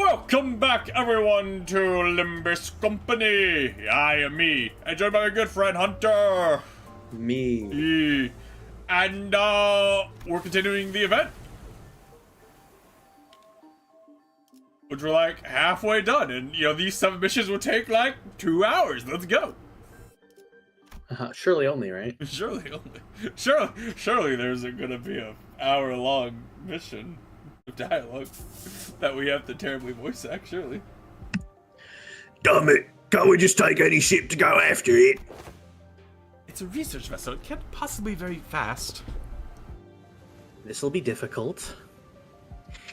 Welcome back, everyone, to Limbus Company. I am me, and joined by my good friend Hunter. Me. And we're continuing the event, which we're like halfway done, and these 7 missions will take like 2 hours. Let's go. Surely only, right? Surely there's gonna be an hour-long mission of dialogue that we have to terribly voice act. Surely. Damn it! Can't we just take any ship to go after it? It's a research vessel. It can't possibly be very fast. This'll be difficult.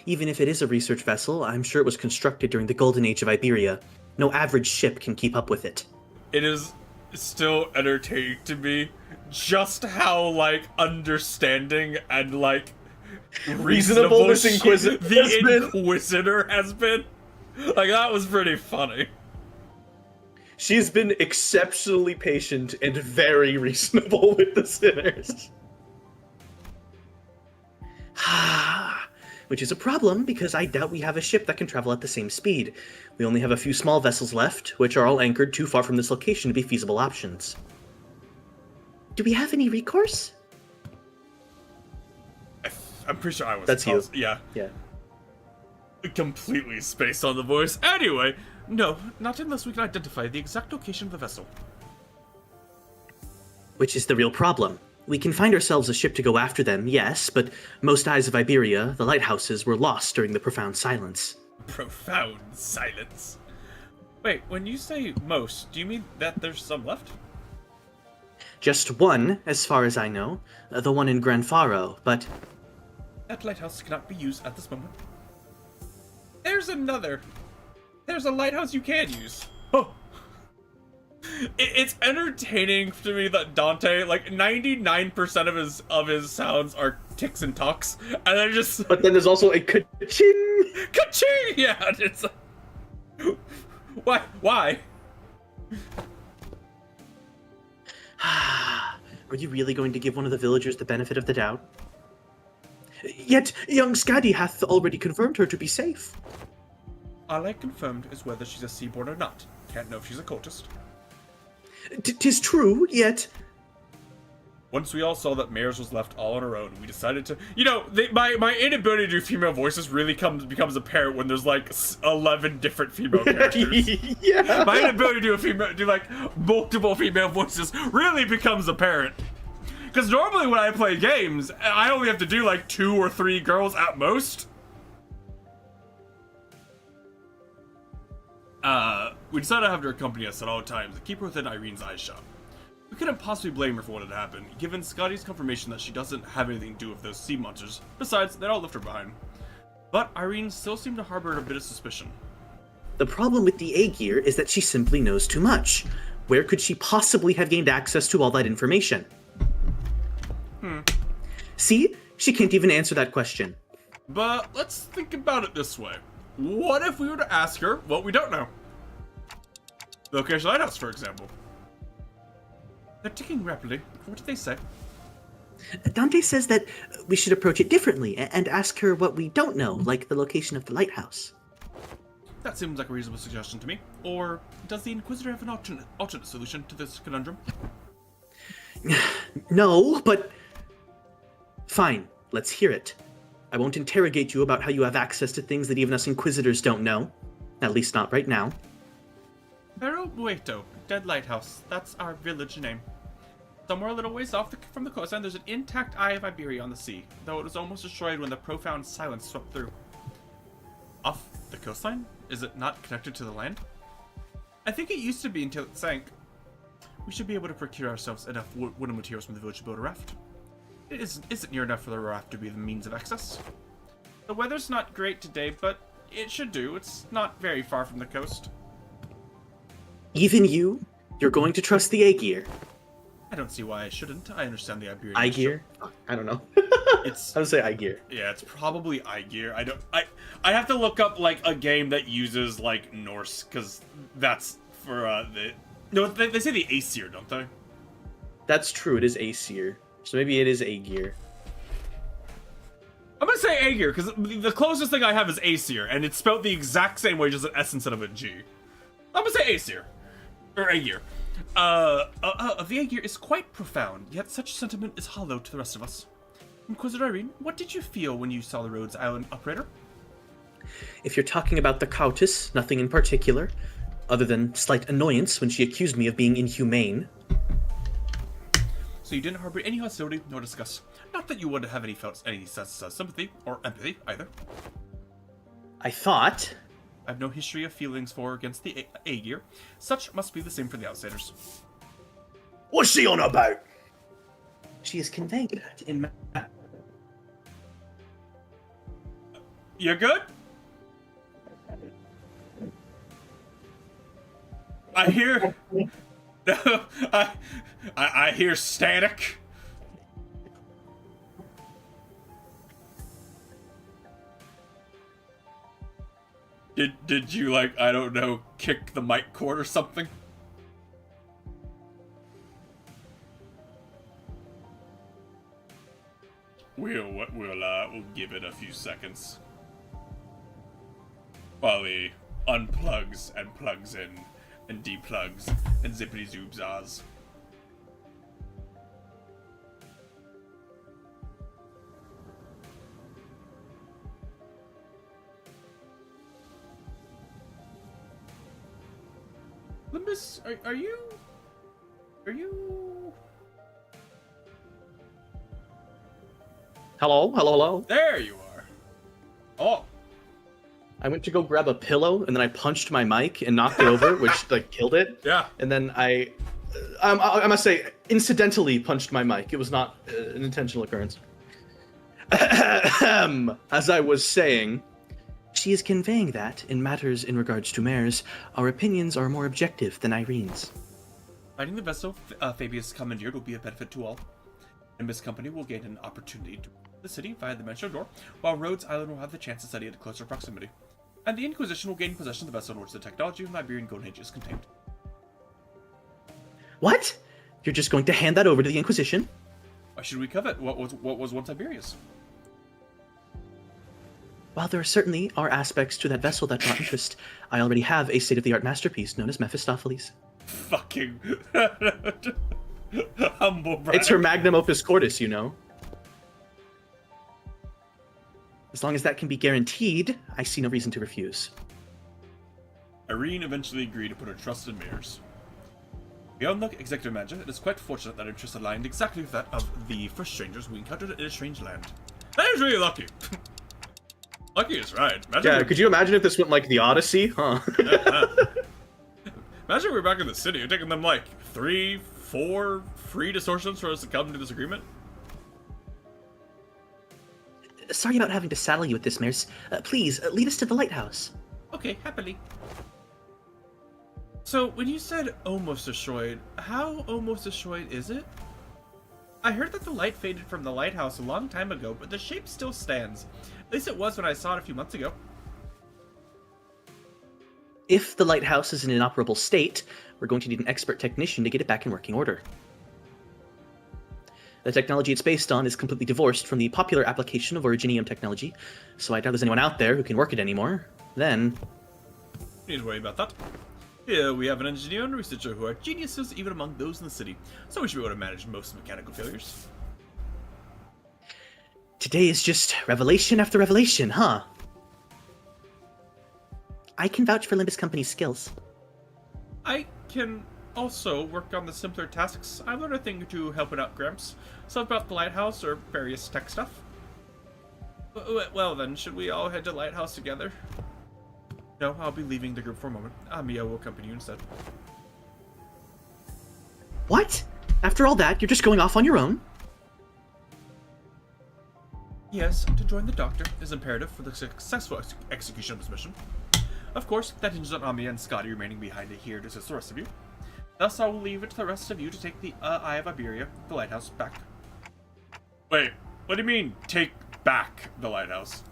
Even if it is a research vessel, I'm sure it was constructed during the golden age of Iberia. No average ship can keep up with it. It is still entertaining to me just how, like, understanding and, like, Reasonable this Inquisitor has been. Like, that was pretty funny. She's been exceptionally patient and very reasonable with the sinners. Which is a problem, because I doubt we have a ship that can travel at the same speed. We only have a few small vessels left, which are all anchored too far from this location to be feasible options. Do we have any recourse? I'm pretty sure I was. That's you. Yeah. Yeah. Completely spaced on the voice. Anyway, No, not unless we can identify the exact location of the vessel. Which is the real problem. We can find ourselves a ship to go after them, yes, but most eyes of Iberia, the lighthouses, were lost during the profound silence. profound silence. Wait, when you say most, do you mean that there's some left? Just one, as far as I know, the one in Granfaro, but That lighthouse cannot be used at this moment. There's another. There's a lighthouse you can use. Oh. It's entertaining to me that Dante, like 99% of his sounds are ticks and talks, and then just But then there's also a ka-ching! ka-ching! Yeah, it's why? Are you really going to give one of the villagers the benefit of the doubt? Yet, young Skadi hath already confirmed her to be safe. All I confirmed is whether she's a seaborn or not. Can't know if she's a cultist. 'Tis true, yet... Once we all saw that Mares was left all on her own, we decided to... my inability to do female voices really becomes apparent when there's, like, 11 different female characters. Yeah. My inability to do, like, multiple female voices really becomes apparent. Because normally when I play games, I only have to do, like, 2 or 3 girls at most. We decided to have her accompany us at all times and keep her within Irene's eye shot. We couldn't possibly blame her for what had happened, given Scotty's confirmation that she doesn't have anything to do with those sea monsters. Besides, they'd all left her behind. But Irene still seemed to harbor a bit of suspicion. The problem with the Aegir is that she simply knows too much. Where could she possibly have gained access to all that information? See? She can't even answer that question. But let's think about it this way. What if we were to ask her what we don't know? The location of the lighthouse, for example. They're ticking rapidly. What did they say? Dante says that we should approach it differently and ask her what we don't know, like the location of the lighthouse. That seems like a reasonable suggestion to me. Or does the Inquisitor have an alternate solution to this conundrum? No, but... Fine, let's hear it. I won't interrogate you about how you have access to things that even us Inquisitors don't know. At least not right now. Pero Muerto, Dead Lighthouse. That's our village name. Somewhere a little ways off from the coastline, there's an intact Eye of Iberia on the sea, though it was almost destroyed when the profound silence swept through. Off the coastline? Is it not connected to the land? I think it used to be until it sank. We should be able to procure ourselves enough wooden materials from the village to build a raft. It isn't near enough for the raft to be the means of access. The weather's not great today, but it should do. It's not very far from the coast. Even you? You're going to trust the Aegir? I don't see why I shouldn't. I understand the Iberian. Aegir? I don't know. It's I would say Aegir. yeah, it's probably Aegir. I have to look up like a game that uses like Norse because that's for they say the Aesir, don't they? That's true, it is Aesir. So maybe it is Aegir. I'm gonna say Aegir, because the closest thing I have is Aesir, and it's spelled the exact same way, just an S instead of a G. I'm gonna say Aesir. Or Aegir. The Aegir is quite profound, yet such sentiment is hollow to the rest of us. Inquisitor Irene, what did you feel when you saw the Rhodes Island operator? If you're talking about the Countess, nothing in particular, other than slight annoyance when she accused me of being inhumane. So you didn't harbor any hostility nor disgust. Not that you would have any sympathy or empathy either. I thought... I have no history of feelings for or against the Aegir. Such must be the same for the outsiders. What's she on about? She is conveying that in... You good? I hear... I hear static. Did you, like, I don't know, kick the mic cord or something? We'll give it a few seconds while he unplugs and plugs in and deplugs and zippity zoobzahs. Limbus, are you... Hello? There you are. Oh. I went to go grab a pillow, and then I punched my mic and knocked it over, which, like, killed it. Yeah. And then I must say, incidentally punched my mic. It was not an intentional occurrence. As I was saying, she is conveying that, in matters in regards to mares, our opinions are more objective than Irene's. Finding the vessel Fabius commandeered will be a benefit to all. Nimbus Company will gain an opportunity to the city via the Dimensional Door, while Rhodes Island will have the chance to study at closer proximity. And the Inquisition will gain possession of the vessel in which the technology of the Iberian Golden Age is contained. What? You're just going to hand that over to the Inquisition? Why should we covet what was once Iberia's? While there certainly are aspects to that vessel that draw interest, I already have a state-of-the-art masterpiece known as Mephistopheles. Fucking humble brag. It's her magnum opus cordis, you know. As long as that can be guaranteed, I see no reason to refuse. Irene eventually agreed to put her trust in Mears. Beyond the executive manager, it is quite fortunate that our interests aligned exactly with that of the first strangers we encountered in a strange land. That is really lucky. Lucky is right. Yeah, could you imagine if this went like the Odyssey? Huh? Imagine we were back in the city. It'd taken them like 3-4 free distortions for us to come to this agreement. Sorry about having to saddle you with this, Mares. Please, lead us to the lighthouse. Okay, happily. So, when you said almost destroyed, how almost destroyed is it? I heard that the light faded from the lighthouse a long time ago, but the shape still stands. At least it was when I saw it a few months ago. If the lighthouse is in an inoperable state, we're going to need an expert technician to get it back in working order. The technology it's based on is completely divorced from the popular application of Originium technology, so I doubt there's anyone out there who can work it anymore. Then... You need to worry about that. Here we have an engineer and researcher who are geniuses even among those in the city, so we should be able to manage most mechanical failures. Today is just revelation after revelation, huh? I can vouch for Limbus Company's skills. I can also work on the simpler tasks. I learned a thing or two helping out Gramps. Stuff about the lighthouse or various tech stuff. Well then, should we all head to the lighthouse together? No, I'll be leaving the group for a moment. Mia will accompany you instead. What? After all that, you're just going off on your own? Yes, to join the Doctor is imperative for the successful execution of this mission. Of course, that hinges on Amia and Scotty remaining behind here to assist the rest of you. Thus, I will leave it to the rest of you to take the Eye of Iberia, the lighthouse, back. Wait, what do you mean, take back the lighthouse?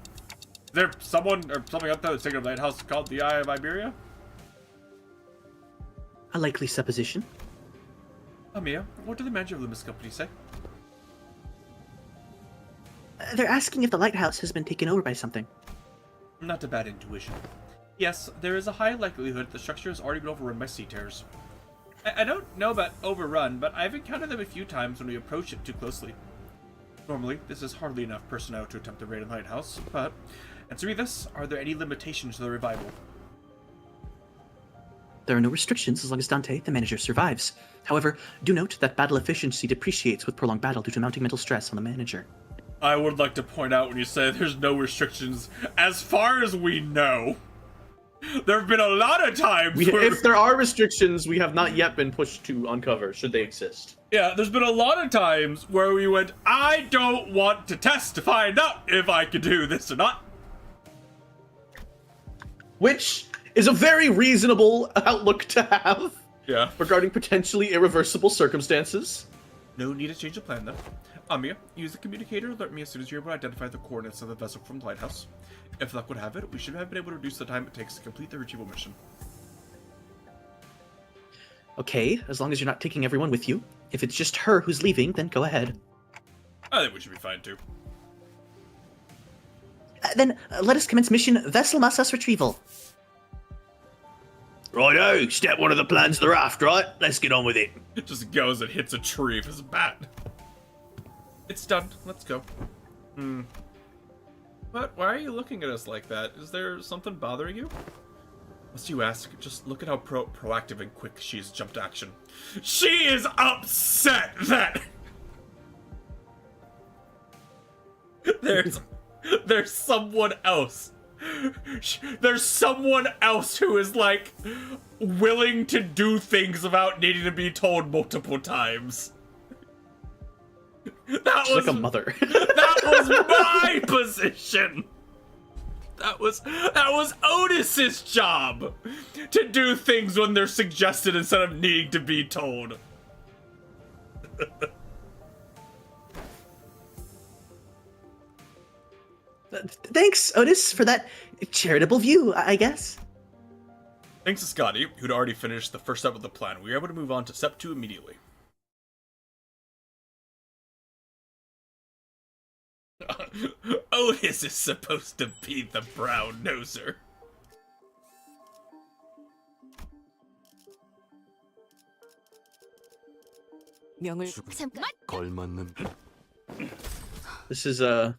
Is there someone or something out there that's taking a lighthouse called the Eye of Iberia? A likely supposition. Amia, what did the manager of Limbus Company say? They're asking if the lighthouse has been taken over by something. Not a bad intuition. Yes, there is a high likelihood the structure has already been overrun by sea terrors. I don't know about overrun, but I've encountered them a few times when we approach it too closely. Normally, this is hardly enough personnel to attempt to raid a lighthouse, but, answering this, are there any limitations to the revival? There are no restrictions as long as Dante, the manager, survives. However, do note that battle efficiency depreciates with prolonged battle due to mounting mental stress on the manager. I would like to point out when you say there's no restrictions, as far as we know, there have been a lot of times where... If there are restrictions, we have not yet been pushed to uncover, should they exist. Yeah, there's been a lot of times where we went, I don't want to test to find out if I could do this or not. Which is a very reasonable outlook to have. Yeah. Regarding potentially irreversible circumstances. No need to change the plan, though. Amia, use the communicator, alert me as soon as you're able to identify the coordinates of the vessel from the lighthouse. If luck would have it, we should have been able to reduce the time it takes to complete the retrieval mission. Okay, as long as you're not taking everyone with you. If it's just her who's leaving, then go ahead. I think we should be fine, too. Then let us commence mission Vessel Massas Retrieval. Righto, step one of the plans of the raft, right? Let's get on with it. It just goes and hits a tree with his bat. It's done. Let's go. But why are you looking at us like that? Is there something bothering you? Must you ask? Just look at how proactive and quick she's jumped to action. She is upset that there's someone else. There's someone else who is like willing to do things without needing to be told multiple times. That She's was like a mother. That was my position. That was Otis's job to do things when they're suggested instead of needing to be told. Thanks, Otis, for that charitable view, I guess. Thanks to Scotty, who'd already finished the first step of the plan, we were able to move on to step 2 immediately. Otis is supposed to be the brown noser. 잠깐. 걸맞는 This is I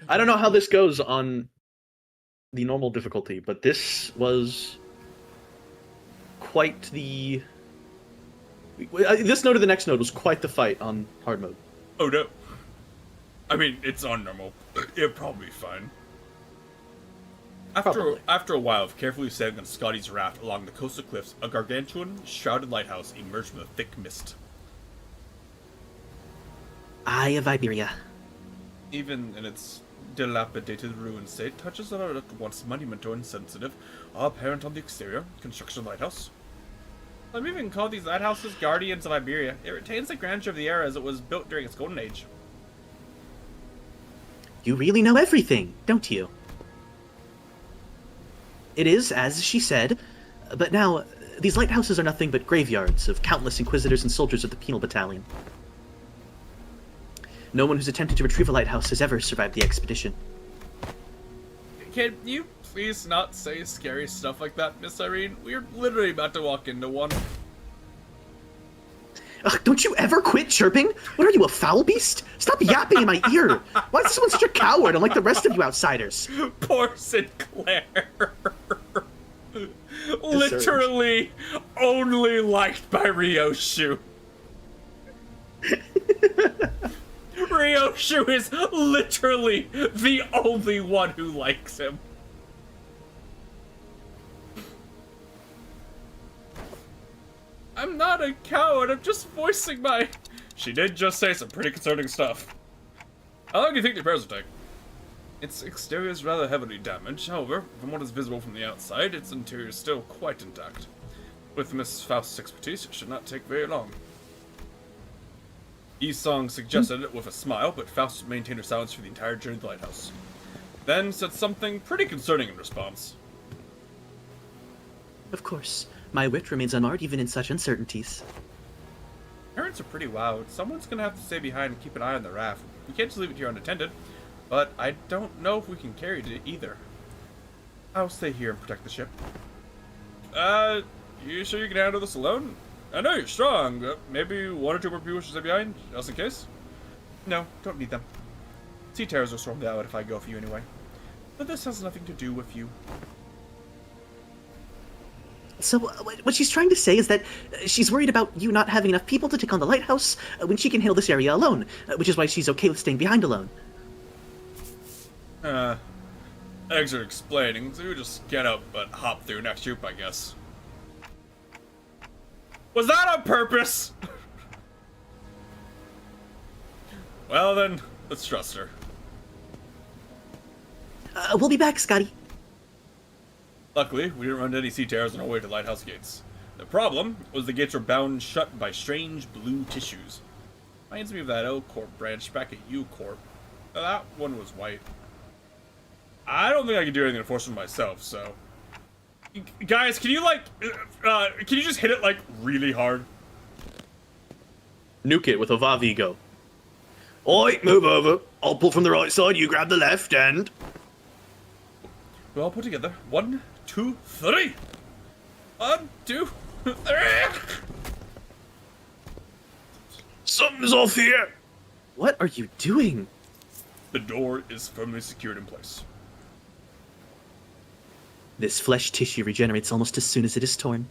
don't know how this goes on the normal difficulty, but this was quite the... This node or the next node was quite the fight on hard mode. Oh no. I mean, it's on normal. It'll probably be fine. After a while of carefully sailing on Scotty's raft along the coastal cliffs, a gargantuan, shrouded lighthouse emerged from the thick mist. Eye of Iberia. Even in its dilapidated ruined state, touches that are at once monumental and sensitive are apparent on the exterior. Construction lighthouse. Some even call these lighthouses guardians of Iberia. It retains the grandeur of the era as it was built during its golden age. You really know everything, don't you? It is, as she said, but now, these lighthouses are nothing but graveyards of countless inquisitors and soldiers of the penal battalion. No one who's attempted to retrieve a lighthouse has ever survived the expedition. Can you please not say scary stuff like that, Miss Irene? We're literally about to walk into one. Ugh, don't you ever quit chirping? What are you, a foul beast? Stop yapping in my ear! Why is someone such a coward, unlike the rest of you outsiders? Poor Sinclair. Literally only liked by Ryoshu. Ryoshu is literally the only one who likes him. I'm not a coward, I'm just voicing my... She did just say some pretty concerning stuff. How long do you think the repairs will take? Its exterior is rather heavily damaged, however, from what is visible from the outside, its interior is still quite intact. With Miss Faust's expertise, it should not take very long. Yi-Song suggested it with a smile, but Faust maintained her silence for the entire journey to the lighthouse. Then said something pretty concerning in response. Of course, my wit remains unmarred even in such uncertainties. Parents are pretty loud. Someone's gonna have to stay behind and keep an eye on the raft. We can't just leave it here unattended. but I don't know if we can carry it either. I'll stay here and protect the ship. You sure you can handle this alone? I know you're strong, but maybe one or two more people should stay behind, just in case? No, don't need them. Sea terrors will storm out if I go for you anyway. But this has nothing to do with you. So what she's trying to say is that she's worried about you not having enough people to take on the lighthouse when she can handle this area alone, which is why she's okay with staying behind alone. Thanks for explaining, so you just get up but hop through next troop, I guess. Was that on purpose? Well then, let's trust her. We'll be back, Scotty. Luckily, we didn't run into any sea terrors on our way to Lighthouse Gates. The problem was the gates were bound shut by strange blue tissues. Reminds me of that O-Corp branch back at U-Corp. That one was white. I don't think I can do anything to force them myself, so... Guys, can you, like, can you just hit it, like, really hard? Nuke it with a Vavigo. Oi, move over. I'll pull from the right side, you grab the left, and... We'll all put together. 1, 2, 3! 1, 2, 3! Something's off here! What are you doing? The door is firmly secured in place. This flesh tissue regenerates almost as soon as it is torn.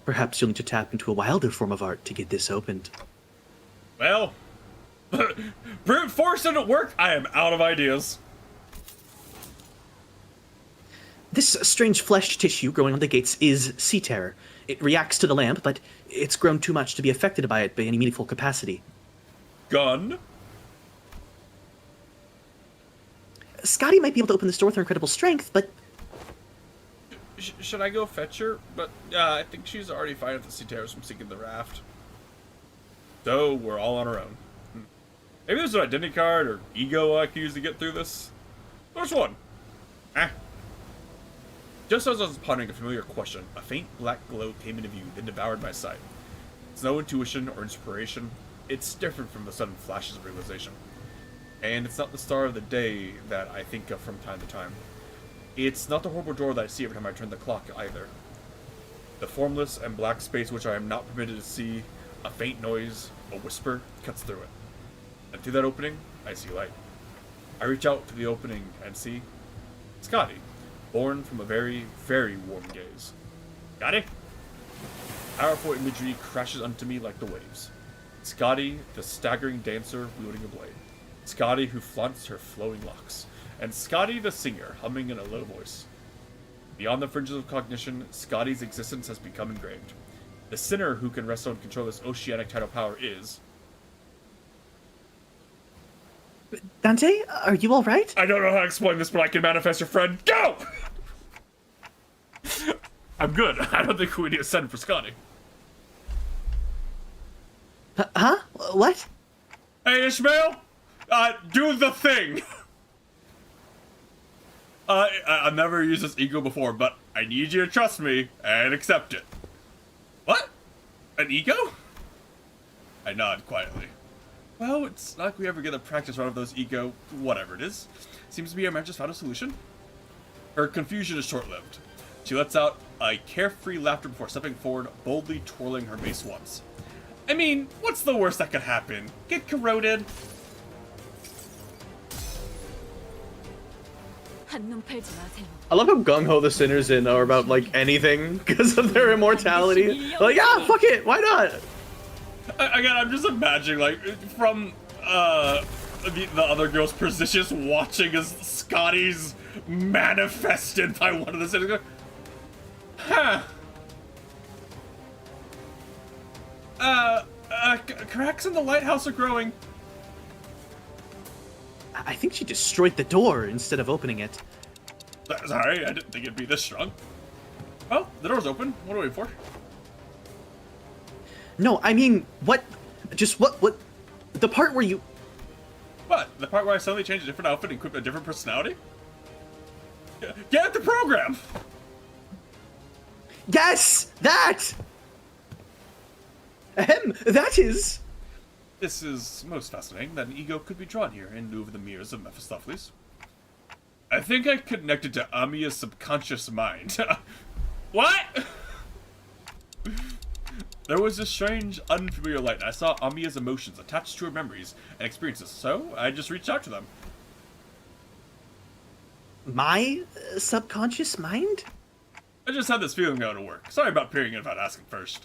Perhaps you'll need to tap into a wilder form of art to get this opened. Well, brute force didn't work. I am out of ideas. This strange flesh tissue growing on the gates is sea terror. It reacts to the lamp, but it's grown too much to be affected by it by any meaningful capacity. Gun? Scotty might be able to open this door with her incredible strength, but... Should I go fetch her? But I think she's already fine with the sea terrors from sinking the raft. So, we're all on our own. Maybe there's an identity card or ego I can use to get through this. Which one? Just as I was pondering a familiar question, a faint black glow came into view, then devoured my sight. It's no intuition or inspiration. It's different from the sudden flashes of realization. And it's not the star of the day that I think of from time to time. It's not the horrible door that I see every time I turn the clock, either. The formless and black space which I am not permitted to see, a faint noise, a whisper, cuts through it. And through that opening, I see light. I reach out to the opening and see Scotty, born from a very, very warm gaze. Scotty? Powerful imagery crashes onto me like the waves. Scotty, the staggering dancer wielding a blade. Scotty who flaunts her flowing locks. And Scotty the singer humming in a low voice. Beyond the fringes of cognition, Scotty's existence has become engraved. The sinner who can wrestle and control this oceanic tidal power is... Dante, are you alright? I don't know how to explain this, but I can manifest your friend. Go! I'm good. I don't think we need to send for Scotty. Huh? What? Hey, Ishmael! Do the thing! I've never used this ego before, but I need you to trust me and accept it. What? An ego? I nod quietly. Well, it's not like we ever get a practice run of those ego, whatever it is. Seems to be our man just found a solution. Her confusion is short-lived. She lets out a carefree laughter before stepping forward, boldly twirling her mace once. I mean, what's the worst that could happen? Get corroded? I love how gung-ho the sinners in are about, like, anything because of their immortality. Like, yeah, fuck it, why not? Again, I'm just imagining, like, from, the other girl's position, watching as Scotty's manifested by one of the sinners. Huh. Cracks in the lighthouse are growing. I think she destroyed the door instead of opening it. Sorry, I didn't think it'd be this strong. Well, the door's open. What are we waiting for? No, I mean, what? Just what? The part where you... What? The part where I suddenly changed a different outfit and equipped a different personality? Get the program! Yes! That! Ahem, that is... This is most fascinating that an ego could be drawn here in lieu of the mirrors of Mephistopheles. I think I connected to Amiya's subconscious mind. What? There was a strange, unfamiliar light. I saw Amiya's emotions attached to her memories and experiences, so I just reached out to them. My subconscious mind? I just had this feeling that would work. Sorry about peering in without asking first.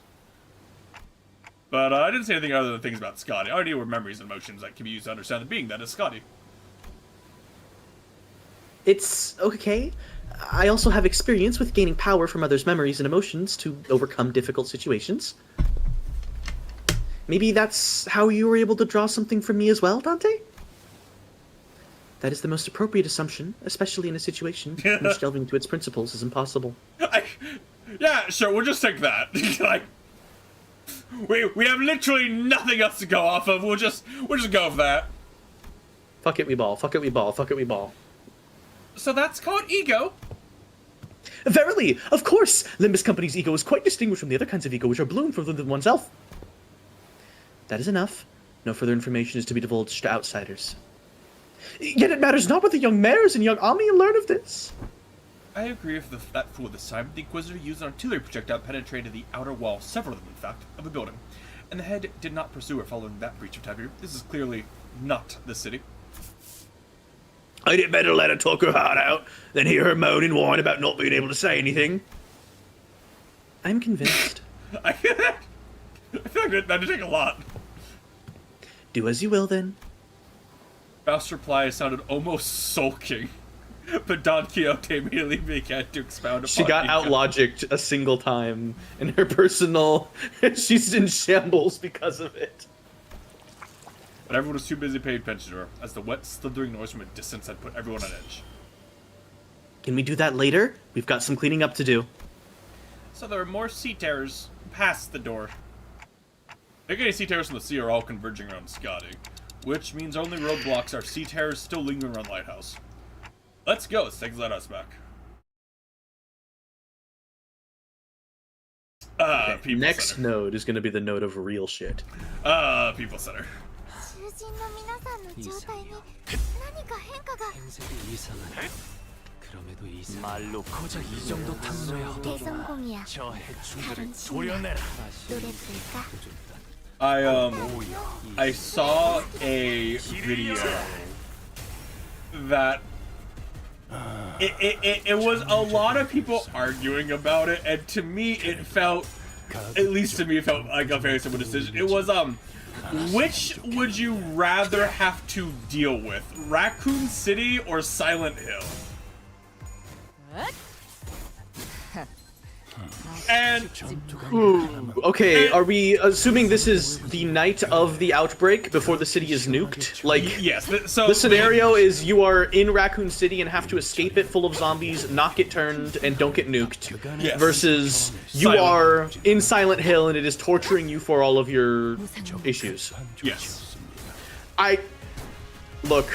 But I didn't say anything other than things about Scotty. I already knew were memories and emotions that can be used to understand the being that is Scotty. It's okay. I also have experience with gaining power from others' memories and emotions to overcome difficult situations. Maybe that's how you were able to draw something from me as well, Dante? That is the most appropriate assumption, especially in a situation in which delving into its principles is impossible. Yeah, sure, we'll just take that. Like, we have literally nothing else to go off of. We'll just go with that. Fuck it, we ball. Fuck it, we ball. Fuck it, we ball. So that's called ego. Verily, of course, Limbus Company's ego is quite distinguished from the other kinds of ego which are bloomed from within oneself. That is enough. No further information is to be divulged to outsiders. Yet it matters not what the young mayors and young Ami learn of this. I agree with that fool this time. The Inquisitor used an artillery projectile penetrated the outer wall, several of them in fact, of a building. And the head did not pursue her following that breach of taboo. This is clearly not the city. Ain't it better let her talk her heart out than hear her moan and whine about not being able to say anything? I'm convinced. I feel like that'd take a lot. Do as you will, then. Faust's reply sounded almost sulking, but Don Quixote immediately began to expound upon She got ego. out-logicked a single time in her personal... She's in shambles because of it. But everyone was too busy paying attention to her, as the wet, slithering noise from a distance had put everyone on edge. Can we do that later? We've got some cleaning up to do. So there are more sea terrors past the door. The getting sea terrors from the sea are all converging around Scotty, which means only roadblocks are sea terrors still lingering around Lighthouse. Let's go, let's take Lighthouse back. People Next Center. node is going to be the node of real shit. People Center. 囚人の皆さんの状態に何か変化が 행색이 이상하네. 그럼에도 말로 고작 이 정도 탐노야. 대성공이야 저 해충들을 다른 친구 도려내라. 노래 부를까? I saw a video that it was a lot of people arguing about it, and to me it felt, at least to me, it felt like a very simple decision. It was which would you rather have to deal with, Raccoon City or Silent Hill? And Okay, are we assuming this is the night of the outbreak before the city is nuked? Like, yes, so the scenario is you are in Raccoon City and have to escape it full of zombies, not get turned, and don't get nuked. Yes. Versus you Silent. are in Silent Hill and it is torturing you for all of your issues. Yes. Look,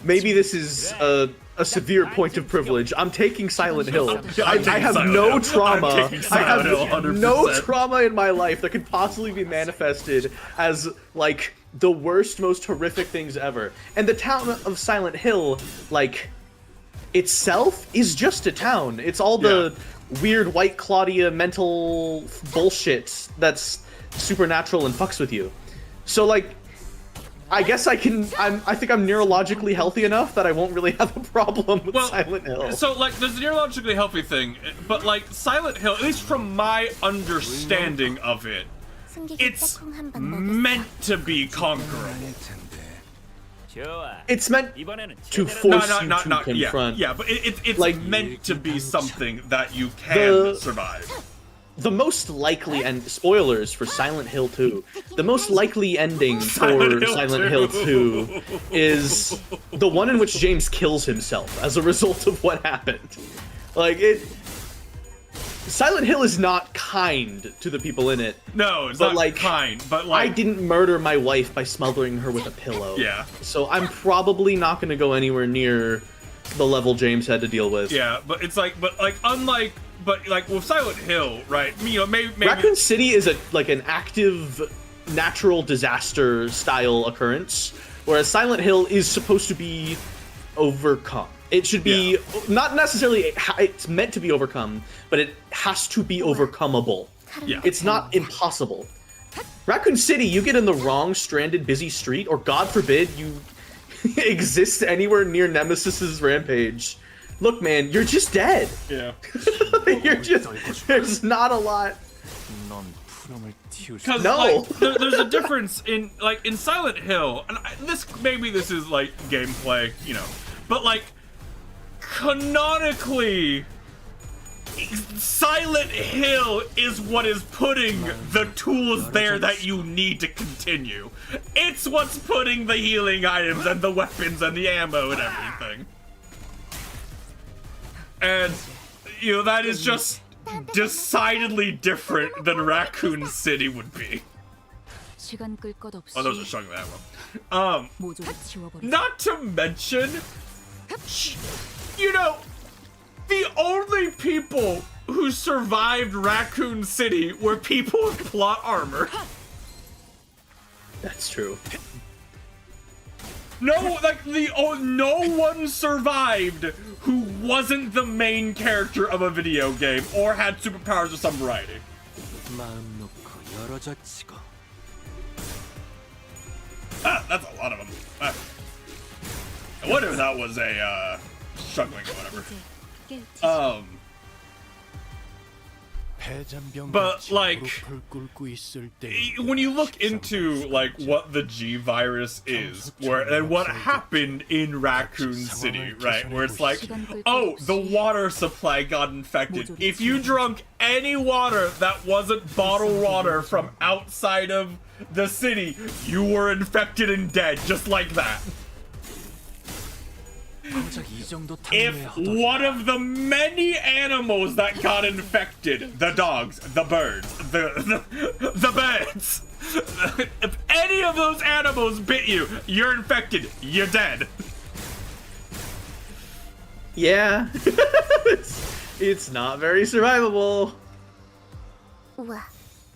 maybe this is a severe point of privilege. I'm taking Silent Hill. I have no trauma. I have no trauma in my life that could possibly be manifested as, like, the worst, most horrific things ever. And the town of Silent Hill, like, itself is just a town. It's all the weird White Claudia mental bullshit that's supernatural and fucks with you. So, like, I guess I think I'm neurologically healthy enough that I won't really have a problem with Silent Hill. So, like, there's a neurologically healthy thing, but, like, Silent Hill, at least from my understanding of it, it's meant to be conquerable. It's meant to force you to confront. Yeah, but it's like, meant to be something that you can survive. The most likely end, spoilers for Silent Hill 2, the most likely ending for Silent Hill 2 is the one in which James kills himself as a result of what happened. Like, Silent Hill is not kind to the people in it. No, it's but not like, kind, but like... I didn't murder my wife by smothering her with a pillow. Yeah. So I'm probably not going to go anywhere near the level James had to deal with. Yeah, but it's like, unlike... But like with Silent Hill, right? You know, maybe Raccoon City is an active natural disaster style occurrence, whereas Silent Hill is supposed to be overcome. It should be not necessarily it's meant to be overcome, but it has to be overcomeable. Yeah. It's not impossible. Raccoon City, you get in the wrong stranded busy street, or God forbid you exist anywhere near Nemesis's rampage. Look, man, you're just dead. Yeah. You're just there's not a lot. 넌 푸름을 틔울 수 Because No. like, there's a difference in Silent Hill, and maybe this is like gameplay, you know, but like canonically, Silent Hill is what is putting the tools there that you need to continue. It's what's putting the healing items and the weapons and the ammo and everything. And you know that is just decidedly different than Raccoon City would be. 시간 끌 것 없이 Oh, those are showing that one. 모조리 지워버리자. Not to mention, you know, the only people who survived Raccoon City were people with plot armor. That's true. No, like no one survived who wasn't the main character of a video game or had superpowers of some variety. 마음 놓고 열어젖히고 That's a lot of them. I wonder if that was a struggling or whatever. But like, when you look into like what the G virus is, and what happened in Raccoon City, right? Where it's like, oh, the water supply got infected. If you drunk any water that wasn't bottled water from outside of the city, you were infected and dead, just like that. If one of the many animals that got infected, the dogs, the birds, the birds, if any of those animals bit you, you're infected, you're dead. Yeah. it's not very survivable. うわ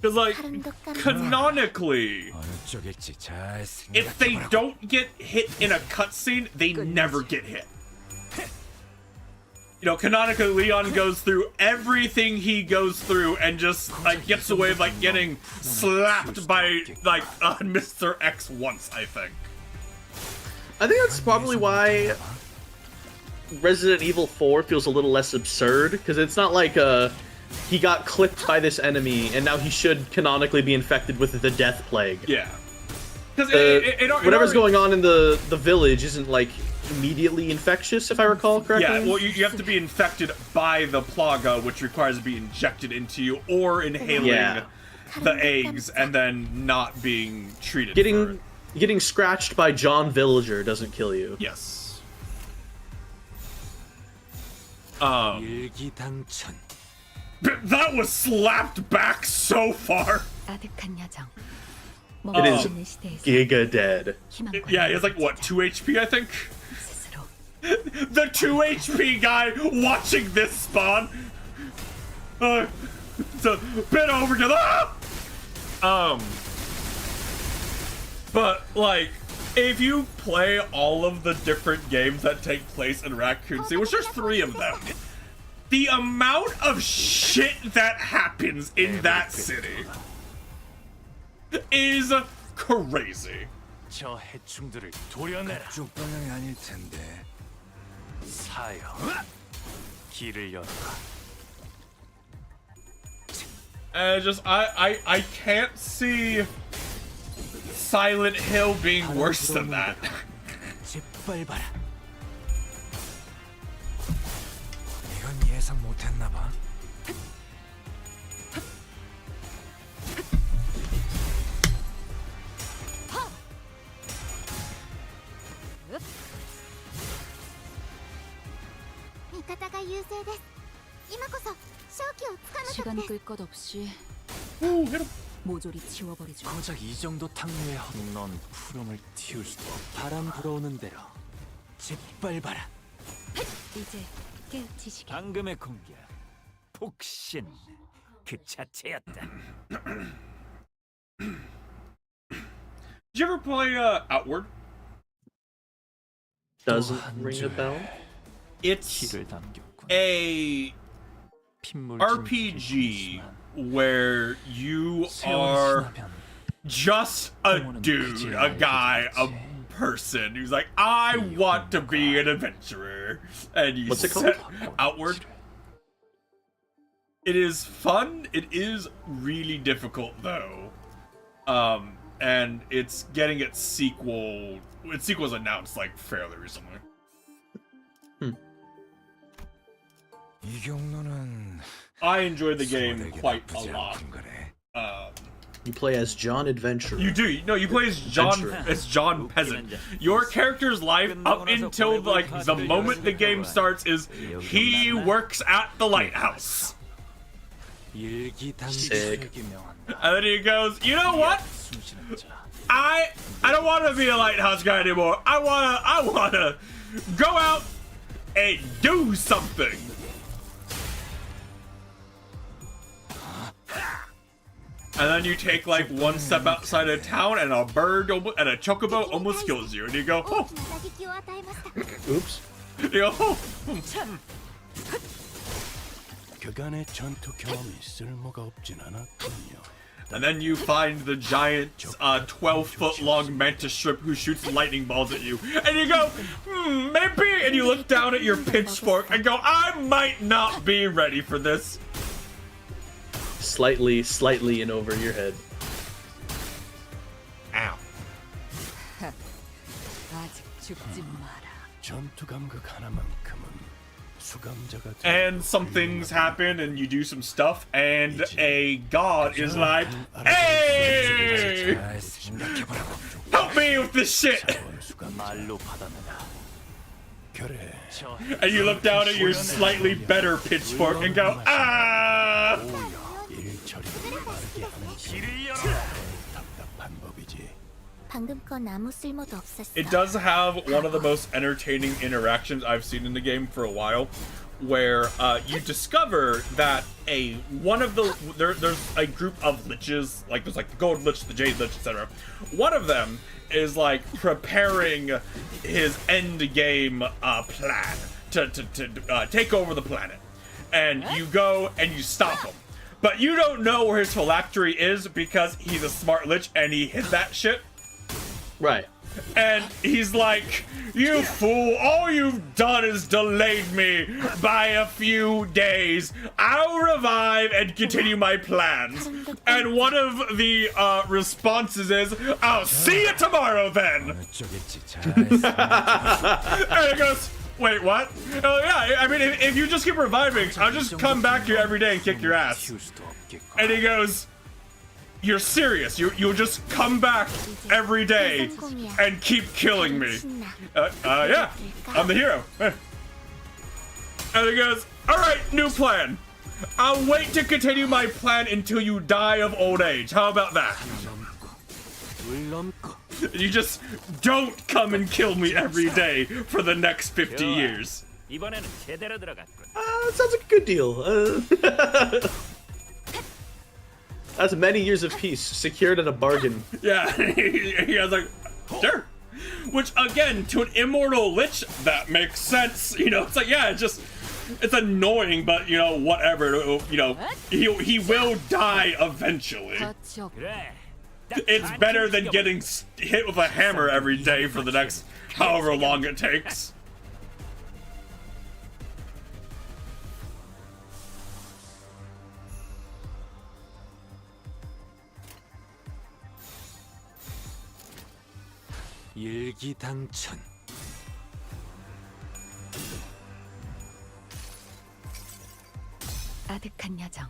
Because, like, 사람도 canonically, 어느 쪽일지 잘 if they 생각해보라고. don't get hit in a cutscene, they never get hit. You know, canonically, Leon goes through everything he goes through and just, like, gets away with, like, getting slapped by, like, Mr. X once, I think. I think that's probably why Resident Evil 4 feels a little less absurd, because it's not like he got clipped by this enemy and now he should canonically be infected with the death plague. Yeah. Because whatever's going on in the village isn't like immediately infectious, if I recall correctly. Yeah, well, you have to be infected by the plaga, which requires to be injected into you or inhaling the eggs and then not being treated for it. Getting scratched by John Villager doesn't kill you. Yes. 일기당천. That was slapped back so far. 아득한 야장. It is 멈추는 시대에서 giga dead. 희망과 Yeah, he has like what, 2 HP, I think. 스스로 The 2 HP guy watching this spawn. It's a bit overkill. But like, if you play all of the different games that take place in Raccoon City, which there's 3 of them, the amount of shit that happens in that city is crazy. 저 해충들을 도려내라. 쪽 방향이 아닐 텐데. 사여. 길을 열어라. And just I can't see Silent Hill being worse than that. 짓밟아라. 이건 예상 못했나 봐.味方が優勢です今こそ勝機をつかむ 시간 時です 끌 것 없이 Ooh, hit him. 모조리 지워버리죠. 고작 이 정도 탕후에 넌 푸름을 틔울 수 없. 바람 불어오는 대로 짓밟아라. 이제 깨우치시게. 방금의 공격, 폭신 그 자체였다. Did you ever play Outward? Doesn't ring a bell. It's 피를 남겼군. a 핏물 RPG where you 세월이 are 지나면 just a dude, a guy, a person who's like, I want to be an adventurer. And you What's it set called? Outward. It is fun. It is really difficult though. And it's getting its sequel. Its sequel was announced like fairly recently. 이 경로는 I enjoyed the game quite a lot. You play as John Adventurer. You do. No, you play as John. Adventurer. As John Peasant. Your character's life up until like the moment the game starts is he works at the lighthouse, Sick. and then he goes, you know what? I don't want to be a lighthouse guy anymore. I wanna go out and do something. And then you take like one step outside of town, and a bird and a chocobo almost kills you, and you go, oh, 打撃を与えました Oops. you go, oh. 그간에 전투 경험이 쓸모가 없진 않았군요. And then you find the giant 12-foot-long mantis shrimp who shoots lightning balls at you, and you go, maybe. And you look down at your pitchfork and go, I might not be ready for this. Slightly in over your head. Ow. 아직 죽지 마라. 전투 감각 하나만큼은 수감자가 And some things happen, and you do some stuff, and a god is like, hey! 잘 생각해보라고. Help me with this shit! 수감 말로 받아내라. 그래. And you look down at your slightly better pitchfork and go, ah! 일 처리를 빠르게 하는 답답한 법이지. 방금 건 아무 쓸모도 없었어. It does have one of the most entertaining interactions I've seen in the game for a while, where you discover that there's a group of liches, like there's like the gold lich, the jade lich, etc. One of them is like preparing his end game plan to take over the planet, and you go and you stop him, but you don't know where his phylactery is because he's a smart lich and he hid that shit. Right. And he's like, you fool, all you've done is delayed me by a few days. I'll revive and continue my plans. And one of the responses is, I'll see you tomorrow then. 어쩌겠지. 잘 And it goes, wait, what? Oh yeah, I mean, if you just keep reviving, I'll just come back here every day and kick your ass. 키울 수도 없겠고. And he goes, you're serious? You'll just come back every day and keep killing me? Yeah, I'm the hero. And he goes, all right, new plan. I'll wait to continue my plan until you die of old age. How about that? 물 넘고. You just don't come and kill me every day for the next 50 years. 이번에는 제대로 들어갔군. That sounds like a good deal. That's many years of peace secured at a bargain. Yeah, he was like, sure. Which, again, to an immortal lich, that makes sense. You know, it's like, yeah, it's annoying, but, you know, whatever. You know, he will die eventually. 거쳐. 그래. It's better than getting hit with a hammer every day for the next however long it takes. 일기당천. 아득한 야정.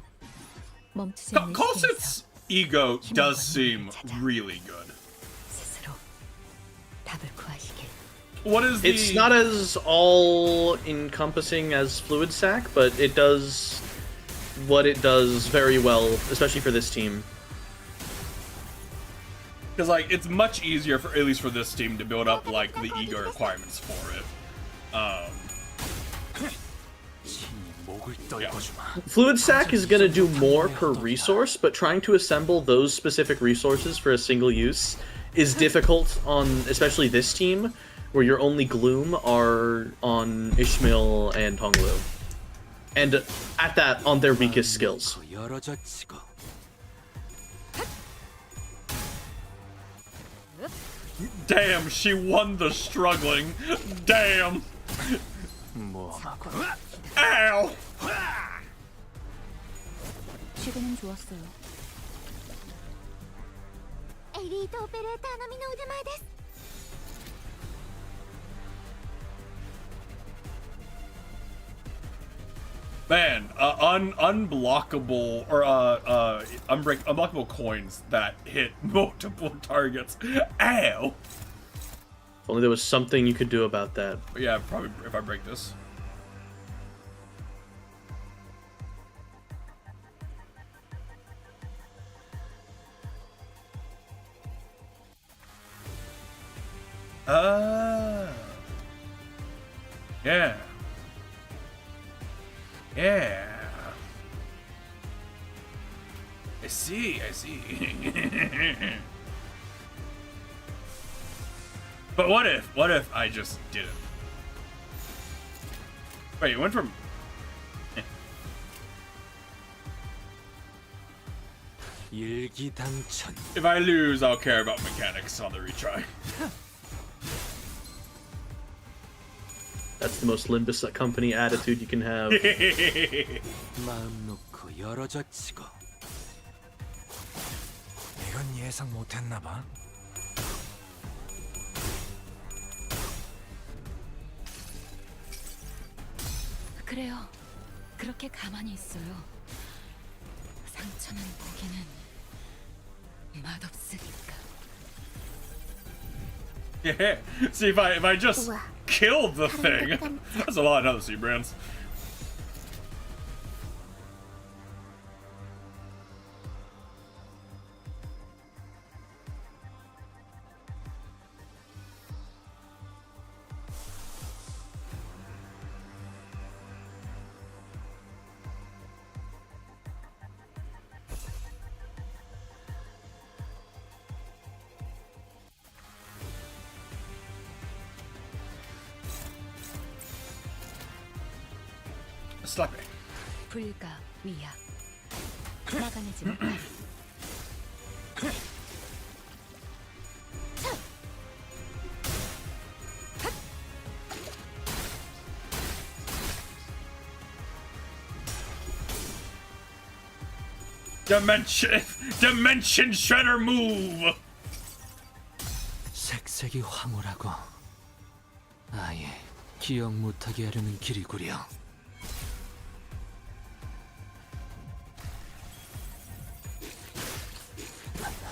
멈추지 않는 시대에서 Kosit's ego does seem really good. 스스로 답을 구하시길. What is the... It's not as all-encompassing as Fluid Sack, but it does what it does very well, especially for this team. Because, like, it's much easier, for at least for this team, to build up, like, the ego requirements for it. 목을 떨궈주마. Fluid Sack is going to do more per resource, but trying to assemble those specific resources for a single use is difficult on especially this team, where your only Gloom are on Ishmael and Honglu. And at that, on their weakest skills. 열어젖히고 Damn, she won the struggling. Damn. 모험하고 Ow. 시그는 좋았어요. 엘리트 오페레이터並みの腕前です。 Man, unblockable or unblockable coins that hit multiple targets. Ow. If only there was something you could do about that. But yeah, probably if I break this. Yeah. Yeah. I see. But what if I just did it? Wait, it went from... 일기당천 If I lose, I'll care about mechanics on the retry. That's the most Limbus Company attitude you can have. 마음 놓고 열어젖히고 이건 예상 못했나 봐. 그래요. 그렇게 가만히 있어요. 상처는 보기는 맛없으니까. Yeah. See, if I just killed the thing, that's a lot in other sea brands. Slap it. 불가 위약. 막아내지 못하리. Dimension Shredder move. 색색이 황홀하고 아예 기억 못하게 하려는 길이구려.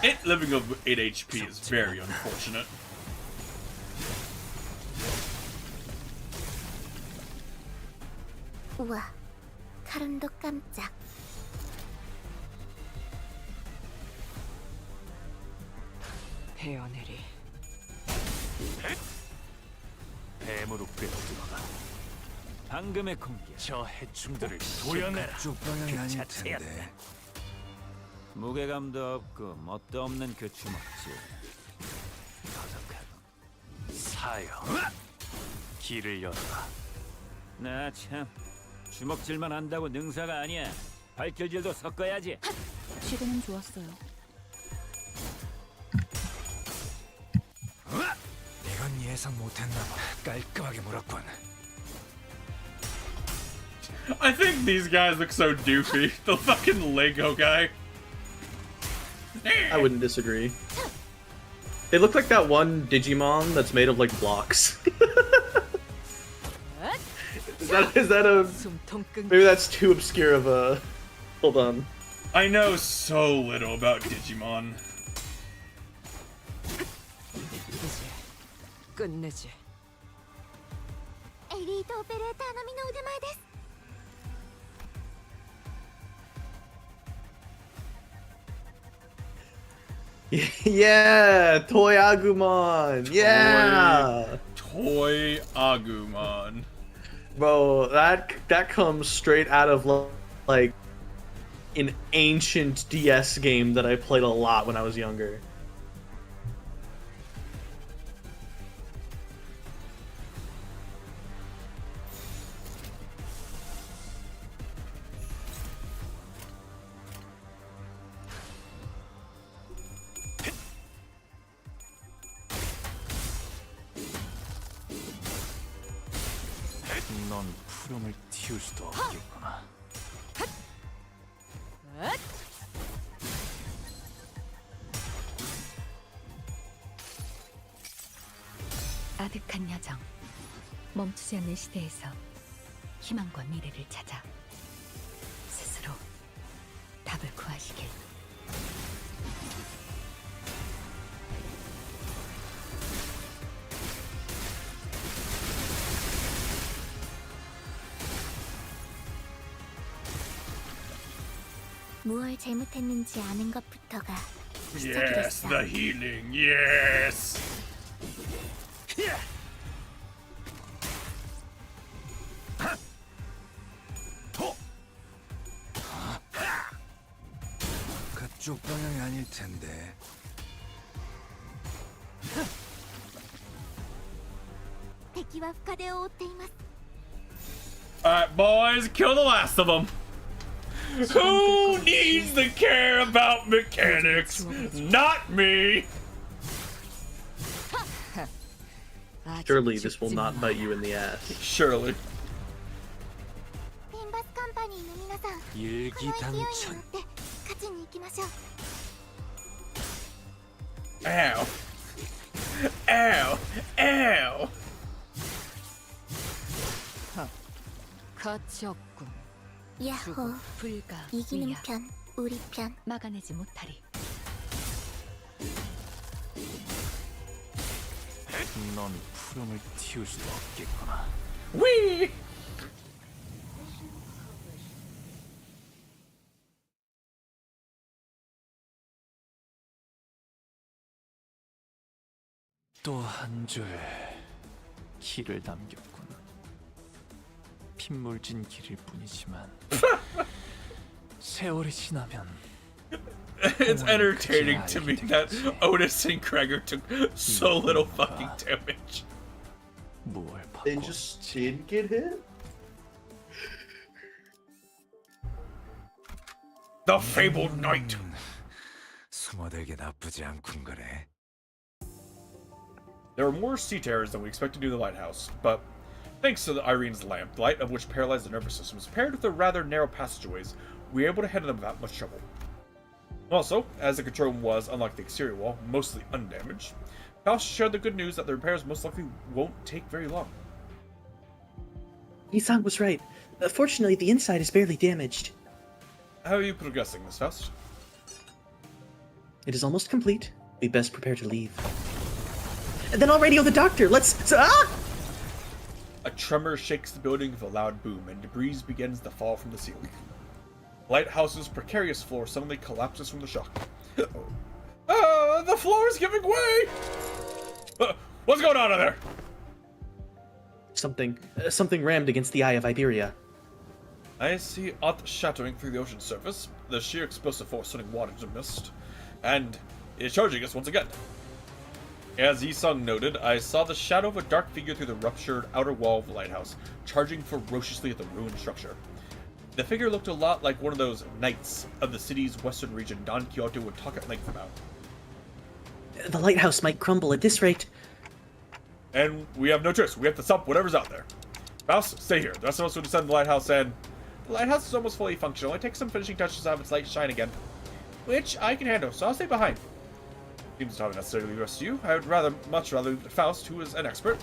It living up with 8 HP is very unfortunate. 우와, 카룬도 깜짝. 베어내리. 뱀으로 꿰뚫어가 방금의 공기 저 해충들을 도려내라. 그쪽 방향이 아닐 텐데. 무게감도 없고 멋도 없는 그 주먹질 버석하고 사여 길을 열어라. 나 참 주먹질만 한다고 능사가 아니야. 발길질도 섞어야지. 시그는 좋았어요. 이건 예상 못했나 봐. 깔끔하게 물었군. I think these guys look so doofy. The fucking Lego guy. I wouldn't disagree. They look like that one Digimon that's made of like blocks. is that a... Maybe that's too obscure of a... Hold on. I know so little about Digimon. 끝내지. 엘리트 오페레이터並みの腕前です。 Yeah, Toy Agumon. Yeah, Toy Agumon. bro, that comes straight out of like an ancient DS game that I played a lot when I was younger. 틔울 수도 없겠구나. 아득한 여정, 멈추지 않는 시대에서 희망과 미래를 찾아 스스로 답을 구하시길. 무얼 잘못했는지 아는 것부터가 Yes, 시작이랬어. the healing. Yes. 그쪽 방향이 아닐 텐데.敵は深手を負っています。 Alright, boys, kill the last of them. Who needs to care about mechanics? Not me. Surely this will not bite you in the ass. Surely. ティンバスカンパニーの皆さん、この勢いに乗 일기당천. って勝ちに行きましょう。 Ow. Ow. Ow. 거쳤군. 야호, 불가 이기는 위야. 편, 우리 편. 막아내지 못하리. 넌 푸름을 틔울 수도 없겠구나. Wee. 또 한 줄 길을 남겼군. 핏물진 길일 뿐이지만 세월이 지나면 It's entertaining to me that Otis and Gregor took so little fucking damage. 무얼 바꿔 Then just didn't get hit? The fabled knight. 숨어들기 나쁘지 않군 거래. There were more sea terrors than we expected near the lighthouse, but thanks to the Irene's lamp, the light of which paralyzed the nervous systems, paired with the rather narrow passageways, we were able to head them without much trouble. Also, as the control room was, unlike the exterior wall, mostly undamaged, Faust shared the good news that the repairs most likely won't take very long. Yisang was right. Fortunately, the inside is barely damaged. How are you progressing, Miss Faust? It is almost complete. We best prepare to leave. And then I'll radio the doctor. Let's. Ah! A tremor shakes the building with a loud boom, and debris begins to fall from the ceiling. Lighthouse's precarious floor suddenly collapses from the shock. The floor is giving way! What's going on in there? Something rammed against the Eye of Iberia. I see earth shattering through the ocean surface, the sheer explosive force turning water to mist, and it's charging us once again. As Yisung noted, I saw the shadow of a dark figure through the ruptured outer wall of the lighthouse, charging ferociously at the ruined structure. The figure looked a lot like one of those knights of the city's western region Don Quixote would talk at length about. The lighthouse might crumble at this rate. And we have no choice. We have to stop whatever's out there. Faust, stay here. The rest of us will descend the lighthouse, and the lighthouse is almost fully functional. It takes some finishing touches to have its light shine again, which I can handle, so I'll stay behind. Seems not necessarily the rest of you. I would much rather leave it to Faust, who is an expert.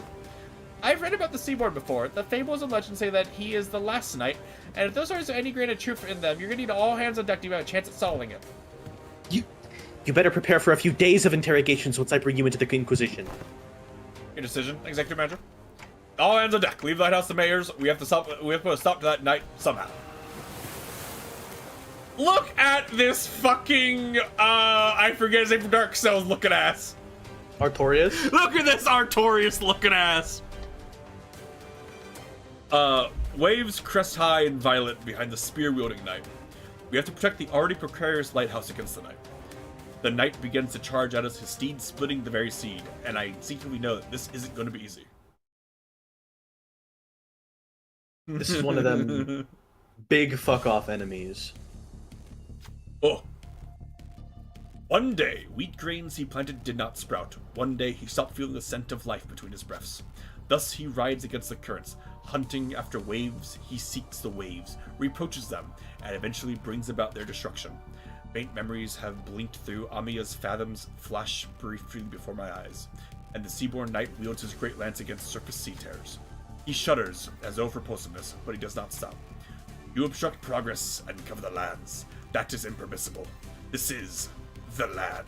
I've read about the Seaboard before. The fables and legends say that he is the last knight, and if those stories have any grain of truth in them, you're gonna need all hands on deck to have a chance at solving it. You better prepare for a few days of interrogations once I bring you into the Inquisition. Your decision, Executive Manager. All hands on deck. Leave the lighthouse to mayors. We have to stop. We have to put a stop to that night somehow. Look at this fucking I forget his name from Dark Souls looking ass. Artorias? Look at this Artorias looking ass. Waves crest high and violent behind the spear wielding knight. We have to protect the already precarious lighthouse against the knight. The knight begins to charge at us, his steed splitting the very seed, and I instinctively know that this isn't going to be easy. This is one of them big fuck off enemies. Oh. One day, wheat grains he planted did not sprout. One day, he stopped feeling the scent of life between his breaths. Thus, he rides against the currents, Hunting after waves, he seeks the waves, reproaches them, and eventually brings about their destruction. Faint memories have blinked through Amiya's fathoms, flash briefly before my eyes, and the Seaborn Knight wields his great lance against circus sea terrors. He shudders as though for repulsiveness, but he does not stop. You obstruct progress and cover the lands. That is impermissible. This is the land.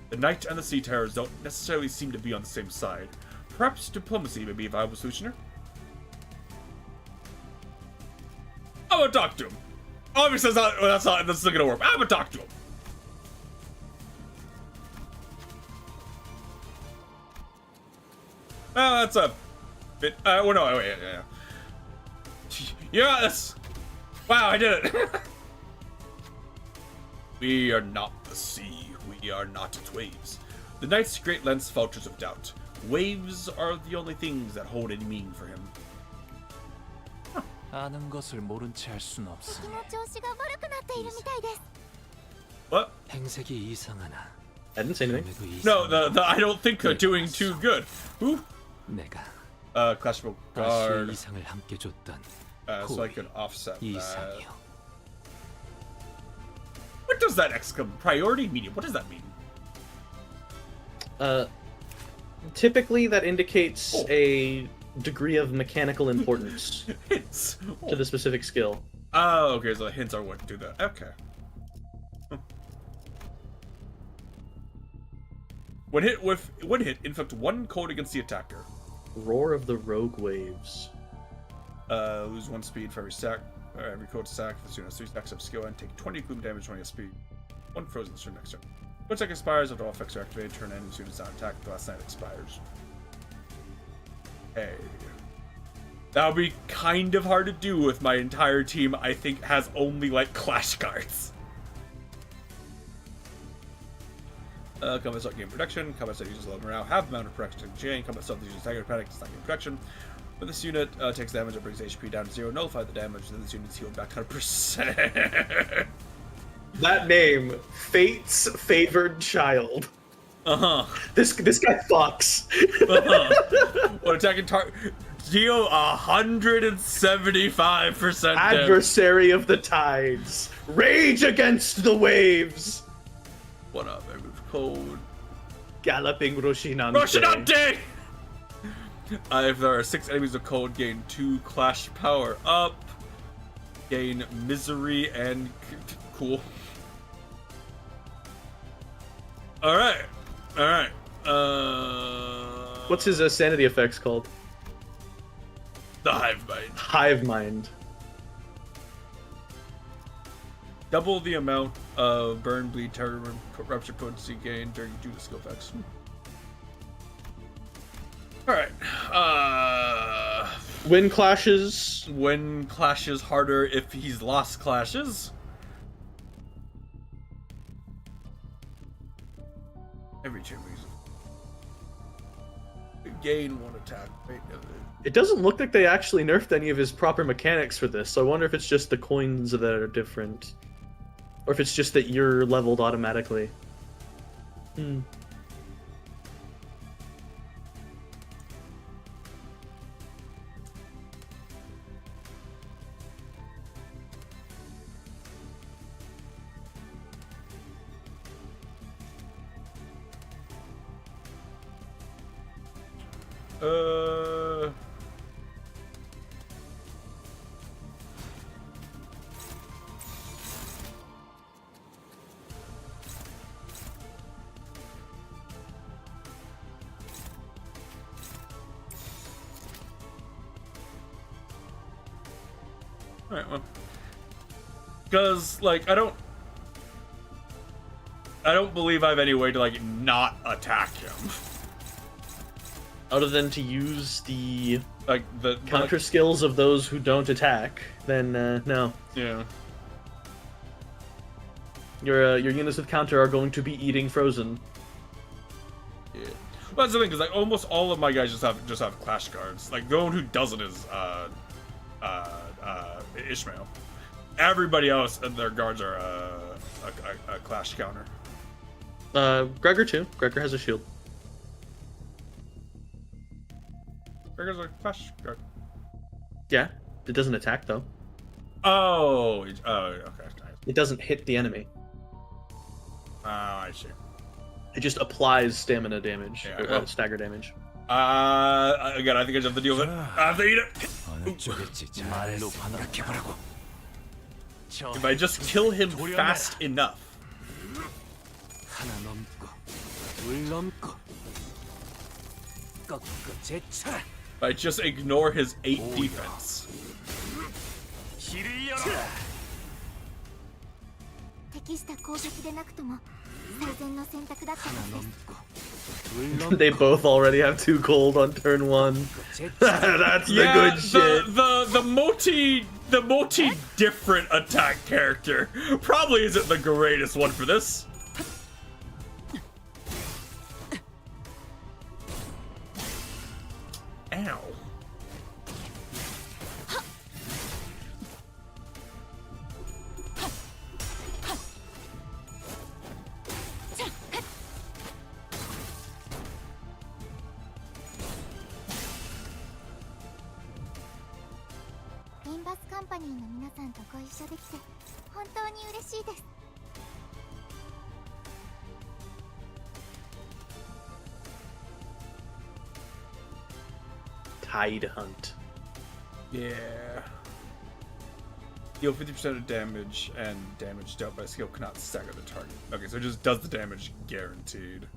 The Knight and the Sea Terrors don't necessarily seem to be on the same side. Perhaps diplomacy may be a viable solution here? I'm gonna talk to him. Obviously, that's not gonna work. I'm gonna talk to him. That's a bit. Well, no, wait, yeah. You got this. Wow, I did it. We are not the sea. We are not its waves. The Knight's great lens falters of doubt. Waves are the only things that hold any meaning for him. 아는 것을 모른 채 할 순 없으니 敵の調子が悪くなっているみたいです What? 행색이 이상하나 I didn't say anything. 몸에도 No, 이상하나. I don't think they're doing too good. Who? 내가 Clash of 다시의 Guard. 이상을 함께 줬던 So I can offset that. 이상이요. What does that priority medium? What does that mean? Typically, that indicates Oh. a degree of mechanical importance Hints. to the specific skill. Oh, okay. So the hints are what to do that. Okay. When hit, inflict 1 cold against the attacker. Roar of the Rogue Waves. Lose 1 speed for every stack. Every cold stack. The student has 3 stacks of skill and take 20 gloom damage when he has speed. 1 frozen turn next turn. When stack expires after all effects are activated, turn end, the student's not attacked. The last night expires. Hey. That would be kind of hard to do if my entire team, I think, has only, like, Clash cards. Combat start game protection. Combat start uses low morale. Have mounted protection chain. Combat start uses staggered panic. Does not gain protection. When this unit takes damage and brings HP down to 0, nullify the damage, then this unit's healed back 100%. That name, Fate's Favored Child. Uh-huh. This guy fucks. When attacking target, deal 175% damage. Adversary of the Tides. Rage against the waves. What up? I move cold. Galloping Roshinante. Roshinante! If there are 6 enemies of cold, gain 2 clash power up. Gain misery and cool. Alright. Alright. What's his sanity effects called? The Hive Mind. Hive Mind. Double the amount of burn, bleed, terror, and rupture potency gain during do the skill effects. Alright. Win clashes. When clashes harder if he's lost clashes. Every chamber uses gain 1 attack. Wait, It doesn't look like they actually nerfed any of his proper mechanics for this, so I wonder if it's just the coins that are different. Or if it's just that you're leveled automatically. Alright, well. Because, like, I don't believe I have any way to, like, not attack him. Other than to use the Like, the counter skills of those who don't attack, then no. Yeah. Your units with counter are going to be eating frozen. Yeah. Well, that's the thing, because, like, almost all of my guys just have clash cards. Like, the one who doesn't is, Ishmael. Everybody else, their guards are, a clash counter. Gregor too. Gregor has a shield. Gregor's a clash guard. Yeah, it doesn't attack though. Oh, okay. Nice. It doesn't hit the enemy. Oh, I see. It just applies stamina damage, Yeah, or well- stagger damage. Again, I think I just have to deal with it. I have to eat it. 어느 쪽일지 잘 생각해보라고. If I just kill him fast enough. 하나 넘고 둘 넘고 꺾고 제쳐라. If I just ignore his 8 defense. 길을 열어라. 適した攻撃でなくとも最善の選択だったはずです。 둘 They 넘고 both already have 2 gold on turn 1. 제쳐라. That's the Yeah, good shit. the multi different attack character probably isn't the greatest one for this. Ow.「インバスカンパニーの皆さんとご一緒できて本当に嬉しいです」 Tide Hunt. Yeah. Deal 50% of damage, and damage dealt by skill cannot stagger the target. Okay, so it just does the damage guaranteed.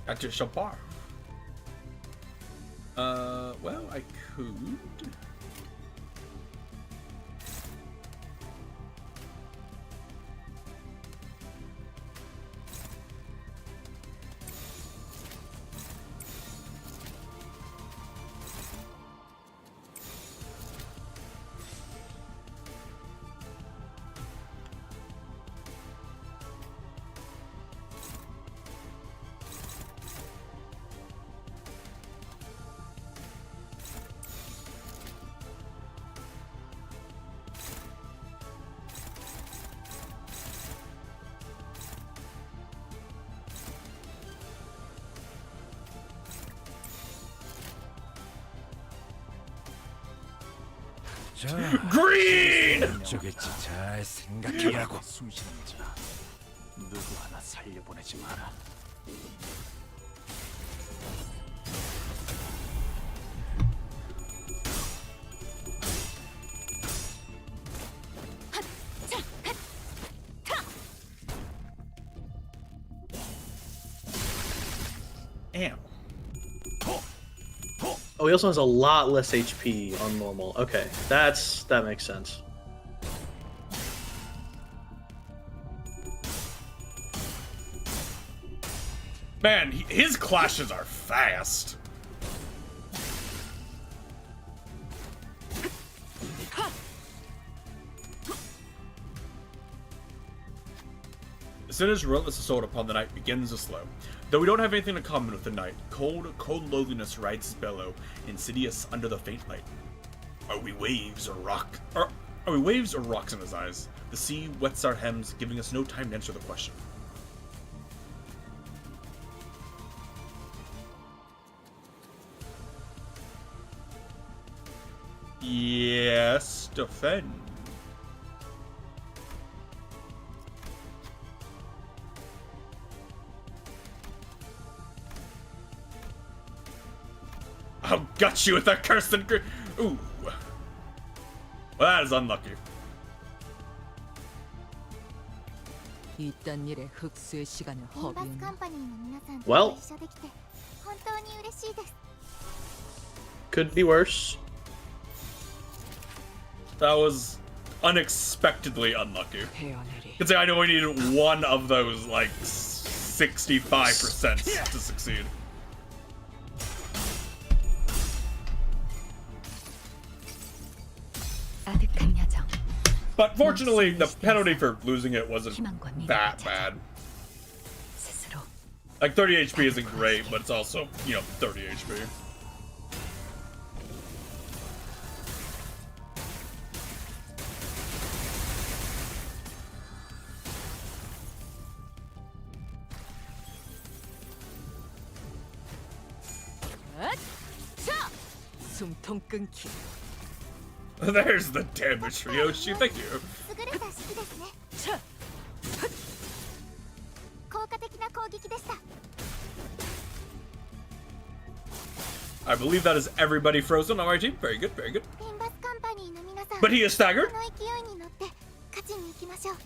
At your Shapar. Well, I could. 자, Green! 어느 쪽일지 잘 생각해보라고. 숨쉬는 자 누구 하나 살려보내지 마라. Ow. Oh, he also has a lot less HP on normal. Okay, that makes sense. Man, his clashes are fast. As soon as relentless assault upon the night begins to slow, though we don't have anything in common with the night, cold loneliness rides his bellow, insidious under the faint light. Are we waves or rocks in his eyes? The sea wets our hems, giving us no time to answer the question. Yes, defend. I'll gut you with that cursed Ooh. Well, that is unlucky. 이딴 일에 흑수의 시간을 インバスカ 허비했나? ンパニーの皆さんと Well ご一緒できて本当に嬉しいです。 Could be worse. That was unexpectedly unlucky. 헤어내리. Considering I only needed one of those, like, 65% to succeed. But fortunately, the penalty for losing it wasn't 희망과 미래를 that 찾아 bad. 스스로 Like 30 HP isn't great, but it's also, you know, 30 HP. 숨통 끊기. There's the damage, Ryoshi. Thank you. 優れた式ですね。効果的な攻撃でした。 I believe that is everybody frozen on our team. Very good, very good. ペンバスカンパニーの皆さん、 But he is staggered. この勢いに乗って勝ちに行きましょう。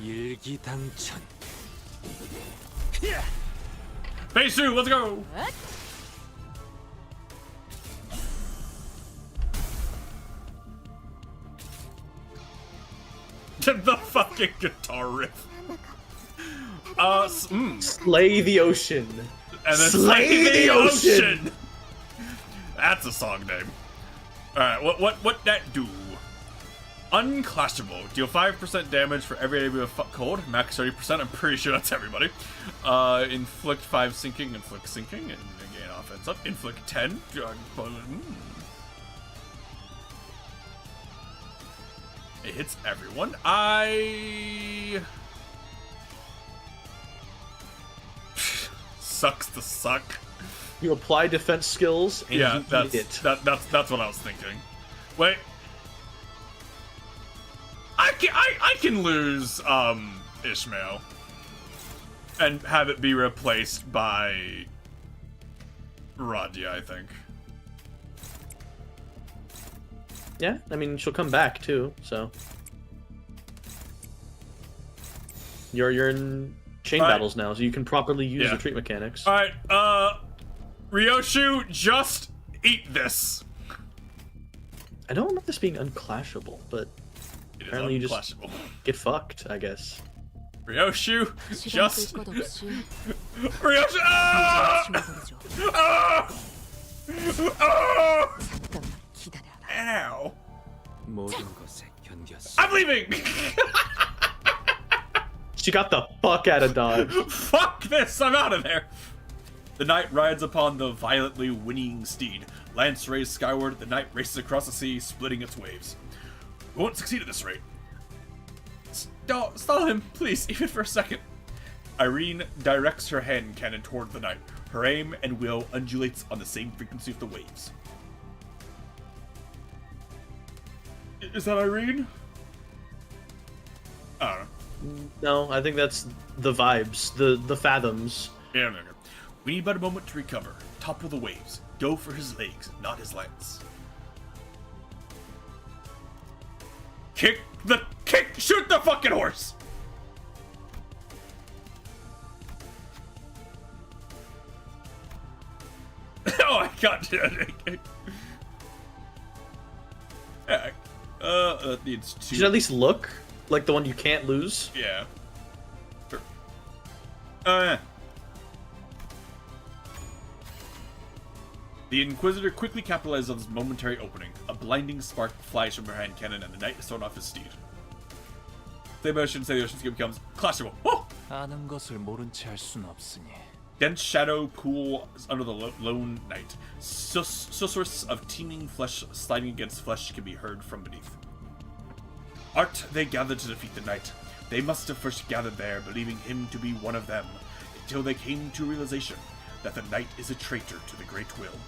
일기당천. Phase 2, let's go. The fucking guitar riff. なんだか Slay the ocean. And then Slay the ocean. That's a song name. Alright, what that do? Unclashable. Deal 5% damage for every enemy with cold. Max 30%. I'm pretty sure that's everybody. Inflict 5 sinking, and gain offense up. Inflict 10. It hits everyone. Sucks to suck. You apply defense skills and Yeah, you that's eat it. that's what I was thinking. Wait, I can lose Ishmael and have it be replaced by Radia, I think. Yeah, I mean she'll come back too, so you're in chain Alright. battles now, so you can properly use Yeah. the treat mechanics. All right, Ryoshu, just eat this. I don't remember this being unclashable, but It is apparently you just unclashable. get fucked, I guess. Ryoshu, 시간 just 끌 것 없이 Ryoshu. Ah! 죽어버리죠. Ah! Ah! 잠깐만 기다려라. Ow! 모든 것에 견뎠어. I'm leaving. She got the fuck out of Dodge. Fuck this! I'm out of there. The knight rides upon the violently whinnying steed. Lance raised skyward, the knight races across the sea, splitting its waves. We won't succeed at this rate. Stall him, please, even for a second. Irene directs her hand cannon toward the knight. Her aim and will undulates on the same frequency of the waves. Is that Irene? I don't know. No, I think that's the vibes, the fathoms. Yeah, no. We need but a moment to recover. Topple the waves. Go for his legs, not his lance. Kick! Shoot the fucking horse! Oh my god. Yeah. That needs two. You should at least look like the one you can't lose. Yeah. Sure. The Inquisitor quickly capitalizes on this momentary opening. A blinding spark flies from her hand cannon and the knight is thrown off his steed. The motion say the ocean skin becomes clashable. Oh! 아는 것을 모른 채 할 순 없으니. Dense shadow pools under the lone knight. Susurrus of teeming flesh sliding against flesh can be heard from beneath. Art they gathered to defeat the knight. They must have first gathered there, believing him to be one of them, until they came to realization that the knight is a traitor to the Great Will.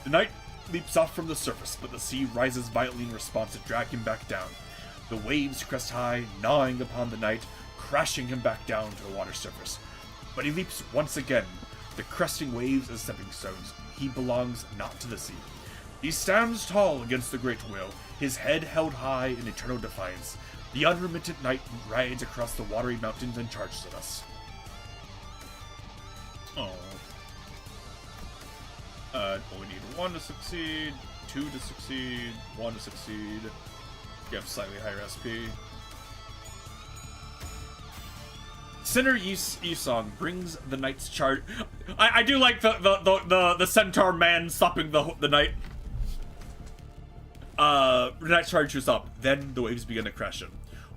The knight leaps off from the surface, but the sea rises violently in response to drag him back down. The waves crest high, gnawing upon the knight, crashing him back down to the water surface. But he leaps once again, the cresting waves as stepping stones. He belongs not to the sea. He stands tall against the Great Will, his head held high in eternal defiance. The unremittent knight rides across the watery mountains and charges at us. Oh. Only need 1 to succeed, 2 to succeed, 1 to succeed. You have slightly higher SP. Sinner Yisong brings the knight's charge. I do like the centaur man stopping the knight. Night charges up, then the waves begin to crash in.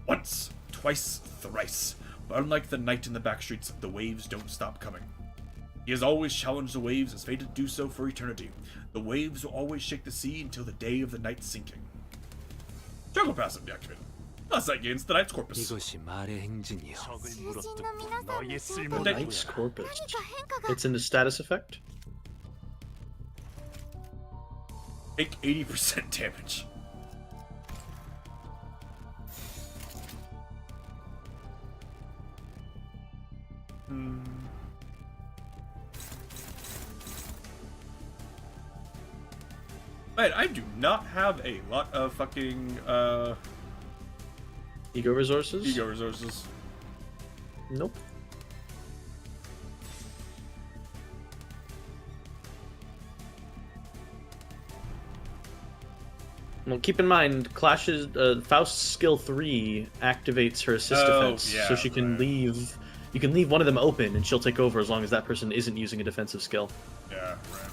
Once, twice, thrice. But unlike the night in the back streets, the waves don't stop coming. He has always challenged the waves, as fated to do so for eternity. The waves will always shake the sea until the day of the night's sinking. Juggle passive deactivated. Plus that gains the Knight's Corpus. 이것이 말의 행진이여. 囚人の皆さんの 너의 正体 쓸모는 に Knight's Corpus. 何か変化が It's in the status effect. Take 80% damage. Wait, I do not have a lot of fucking Ego resources? ego resources. Nope. Well, keep in mind, Clash's Faust's skill 3 activates her assist defense, yeah, so she can right. leave. You can leave one of them open, and she'll take over as long as that person isn't using a defensive skill. Yeah, right.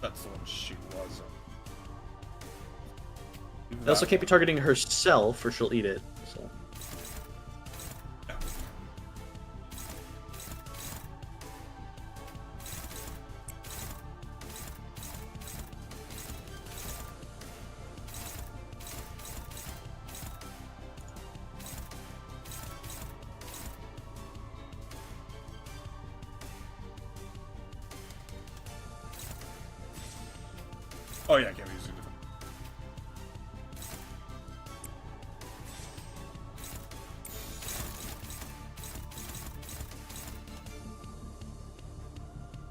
That's the one she was. They also can't be targeting herself, or she'll eat it. So. Oh yeah, I can't be using different.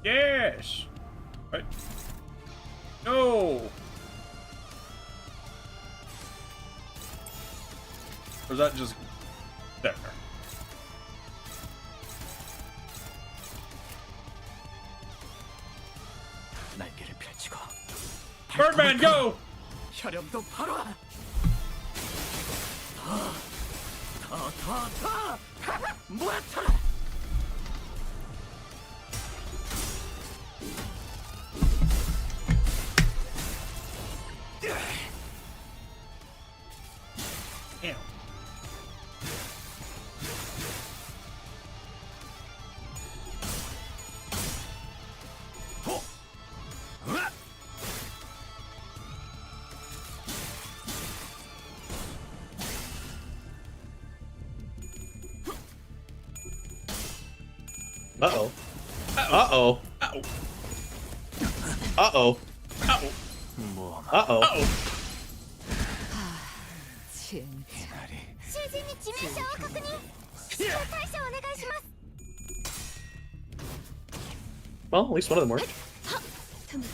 Yes. Right. No. Or is that just there? 날개를 펼치고. Birdman, go! 혈염도 바로. 모아쳐라. Damn. Uh-oh. Uh-oh. Uh-oh. Uh-oh. Uh-oh. 뭐 Uh-oh. Uh-oh. 진짜 囚人に致命傷を確認至急対処お願いします Well, at least one of them worked. 止まっ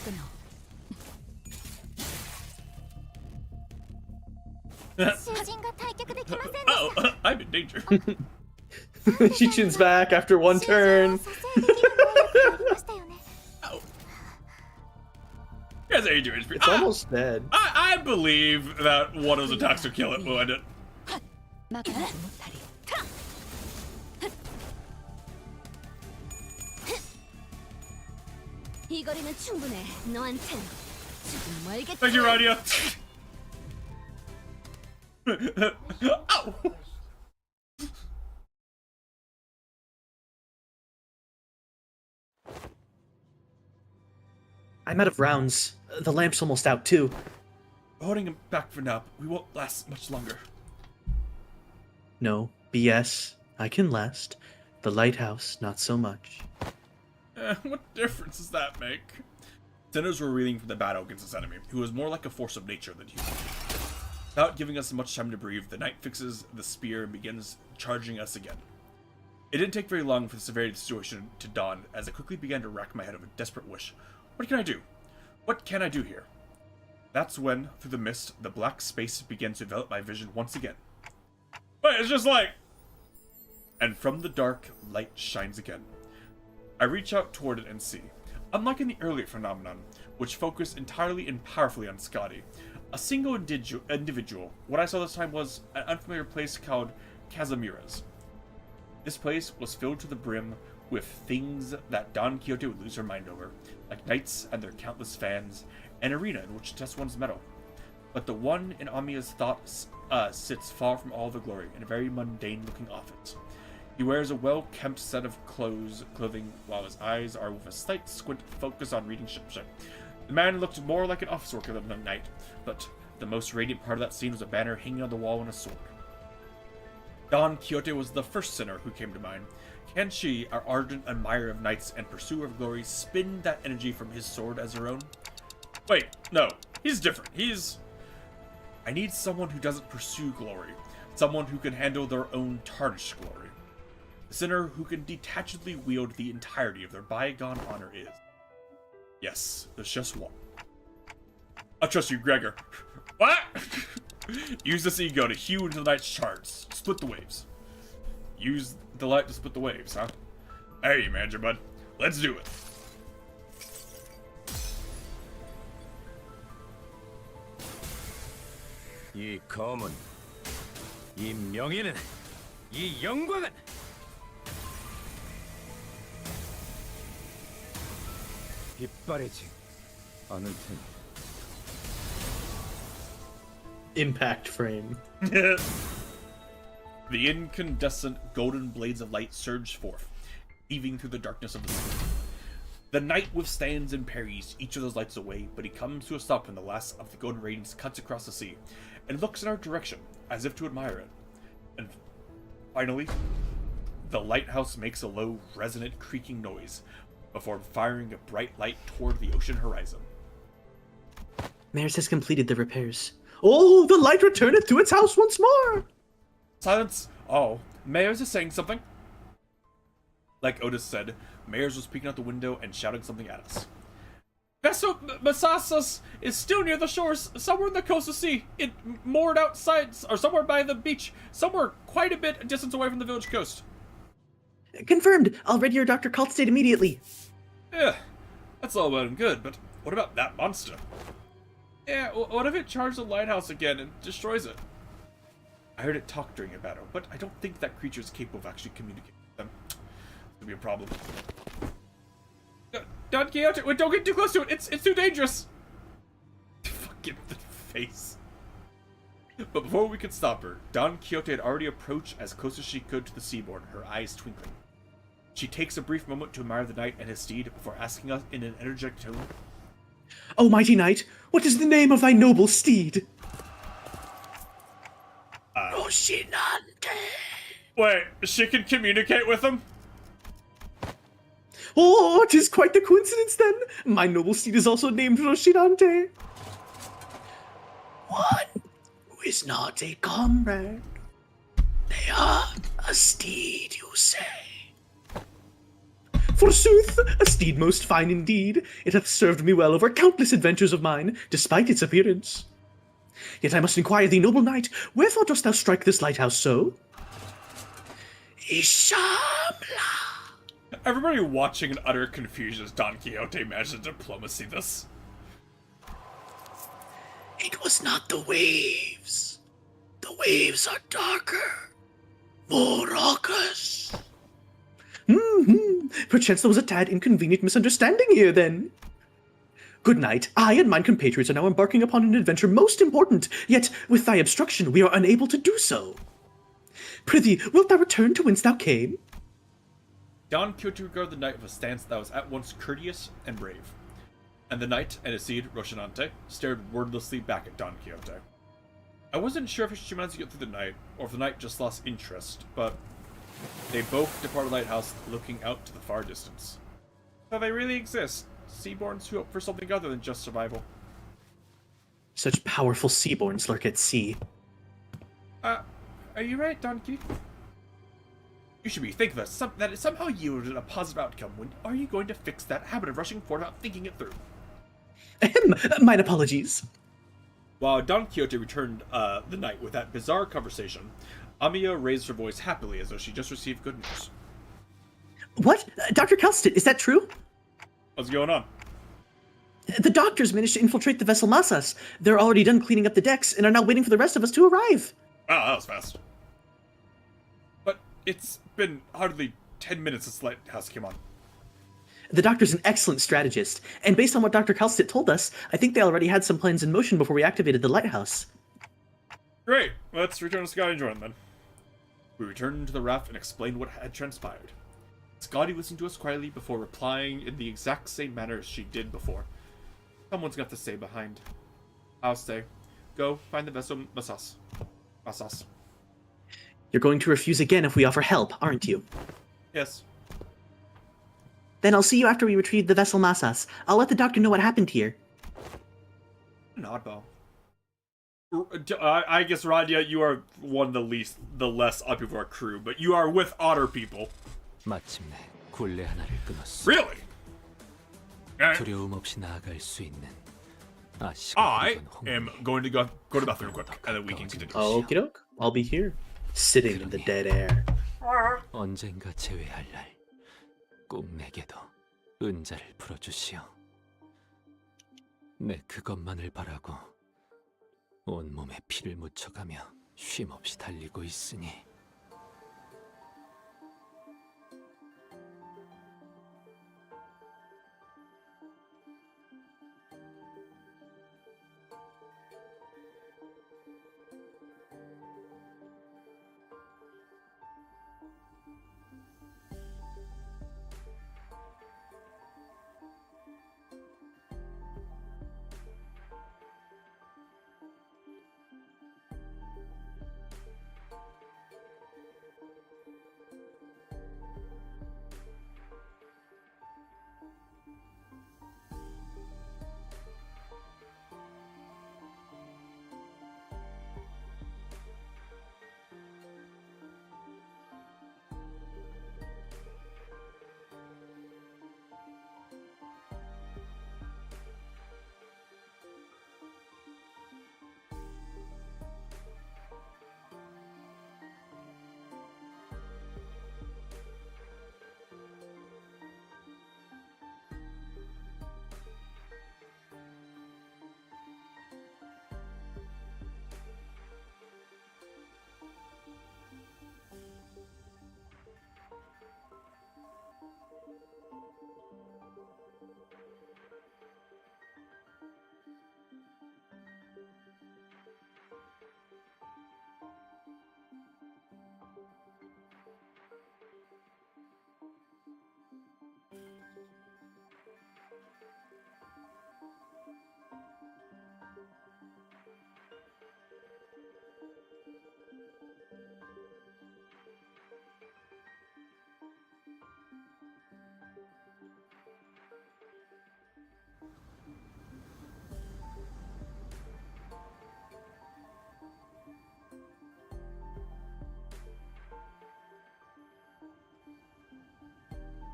たの囚人が退却できませんでした Uh-oh. I'm in danger. She chins back after one 囚人を turn. 蘇生できる能力がありましたよね Oh. He has 80 HP. It's almost dead. I believe that one of those attacks would kill it. Well, I did. 負けなと思ったり이거리는 충분해 너한텐 조금 멀겠지 Thank you, Radio. Ow. I'm out of rounds. The lamp's almost out too. Holding him back for now. We won't last much longer. No, BS. I can last. The lighthouse, not so much. What difference does that make? Sinners were reeling from the battle against this enemy, who was more like a force of nature than human. Without giving us much time to breathe, the knight fixes the spear and begins charging us again. It didn't take very long for the severity of the situation to dawn, as I quickly began to rack my head with a desperate wish. What can I do? What can I do here? That's when, through the mist, the black space begins to envelop my vision once again. But it's just like... And from the dark, light shines again. I reach out toward it and see. Unlike in the earlier phenomenon, which focused entirely and powerfully on Skadi, a single individual, what I saw this time was an unfamiliar place called Casimiras. This place was filled to the brim with things that Don Quixote would lose her mind over, like knights and their countless fans, an arena in which to test one's mettle. But the one in Amiya's thoughts sits far from all the glory in a very mundane-looking office. He wears a well-kempt set of clothing, while his eyes are with a slight squint focused on reading ship. The man looked more like an office worker than a knight, but the most radiant part of that scene was a banner hanging on the wall and a sword. Don Quixote was the first sinner who came to mind. Can she, our ardent admirer of knights and pursuer of glory, spin that energy from his sword as her own? Wait, no. He's different. I need someone who doesn't pursue glory. Someone who can handle their own tarnished glory. A sinner who can detachedly wield the entirety of their bygone honor is. Yes, there's just one. I trust you, Gregor. What? Use this ego to hew into the knight's charts. Split the waves. Use the light to split the waves, huh? Hey, manager bud. Let's do it. 이 검은, 이 명예는, 이 영광은 빛바래지 않을 테니. Impact frame. The incandescent golden blades of light surge forth, heaving through the darkness of the sea. The knight withstands and parries each of those lights away, but he comes to a stop when the last of the golden radiance cuts across the sea, and looks in our direction, as if to admire it. And finally, the lighthouse makes a low, resonant, creaking noise, before firing a bright light toward the ocean horizon. Maris has completed the repairs. Oh, the light returneth to its house once more! Silence! Oh, Mayers is saying something. Like Otis said, Mayers was peeking out the window and shouting something at us. Vessel Masasas is still near the shores, somewhere in the coastal sea. It moored outside, or somewhere by the beach, somewhere quite a bit distance away from the village coast. Confirmed! I'll ready your Dr. Kaltstad immediately. Yeah, that's all well and good, but what about that monster? Yeah, what if it charged the lighthouse again and destroys it? I heard it talk during a battle, but I don't think that creature is capable of actually communicating with them. It's gonna be a problem. Don Quixote, don't get too close to it. It's too dangerous. Fuck in the face. But before we could stop her, Don Quixote had already approached as close as she could to the seaboard, her eyes twinkling. She takes a brief moment to admire the knight and his steed before asking us in an energetic tone, O mighty knight, what is the name of thy noble steed? Rocinante. Wait, she can communicate with him? Oh, 'tis quite the coincidence then. My noble steed is also named Rocinante. One who is not a comrade. They are a steed, you say. Forsooth, a steed most fine indeed. It hath served me well over countless adventures of mine, despite its appearance. Yet I must inquire thee, noble knight, wherefore dost thou strike this lighthouse so? Ishamla. Everybody watching in utter confusion as Don Quixote manages to diplomacy this. It was not the waves. The waves are darker, more raucous. Perchance there was a tad inconvenient misunderstanding here, then. Good night. I and mine compatriots are now embarking upon an adventure most important, yet with thy obstruction we are unable to do so. Prithee, wilt thou return to whence thou came? Don Quixote regarded the knight with a stance that was at once courteous and brave, and the knight and his steed, Rocinante, stared wordlessly back at Don Quixote. I wasn't sure if she managed to get through the night, or if the knight just lost interest, but they both departed the lighthouse looking out to the far distance. So they really exist, Seaborns who hope for something other than just survival. Such powerful seaborns lurk at sea. Are you right, Don Quixote? You should be thankful that it somehow yielded a positive outcome. When are you going to fix that habit of rushing forward without thinking it through? Mine apologies. While Don Quixote returned the night with that bizarre conversation, Amiya raised her voice happily as though she just received good news. What? Dr. Kaltstad, is that true? What's going on? The doctors managed to infiltrate the vessel Masas. They're already done cleaning up the decks and are now waiting for the rest of us to arrive. Wow, that was fast. But it's been hardly 10 minutes since the lighthouse came on. The Doctor's an excellent strategist, and based on what Dr. Kalstit told us, I think they already had some plans in motion before we activated the lighthouse. Great, let's return to Scotty and Jordan then. We returned to the raft and explained what had transpired. Scotty listened to us quietly before replying in the exact same manner as she did before. Someone's got to stay behind. I'll stay. Go find the vessel Masas. Masas. You're going to refuse again if we offer help, aren't you? Yes. Then I'll see you after we retrieve the vessel Masas. I'll let the Doctor know what happened here. An oddball. I guess, Radia, you are one of the less up of our crew, but you are with otter people. 마침내 굴레 하나를 끊었어. Really? 두려움 없이 나아갈 수 있는 I am going to go to the bathroom quick, and then we can continue. Okie doke. I'll be here, sitting in the dead air. 언젠가 재회할 날 꼭 내게도 은자를 풀어주시오. 내 그것만을 바라고 온몸에 피를 묻혀가며 쉼없이 달리고 있으니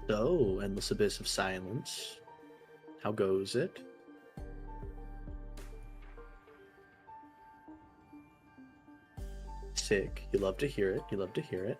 So, Endless Abyss of Silence. How goes it? Sick. You love to hear it. You love to hear it.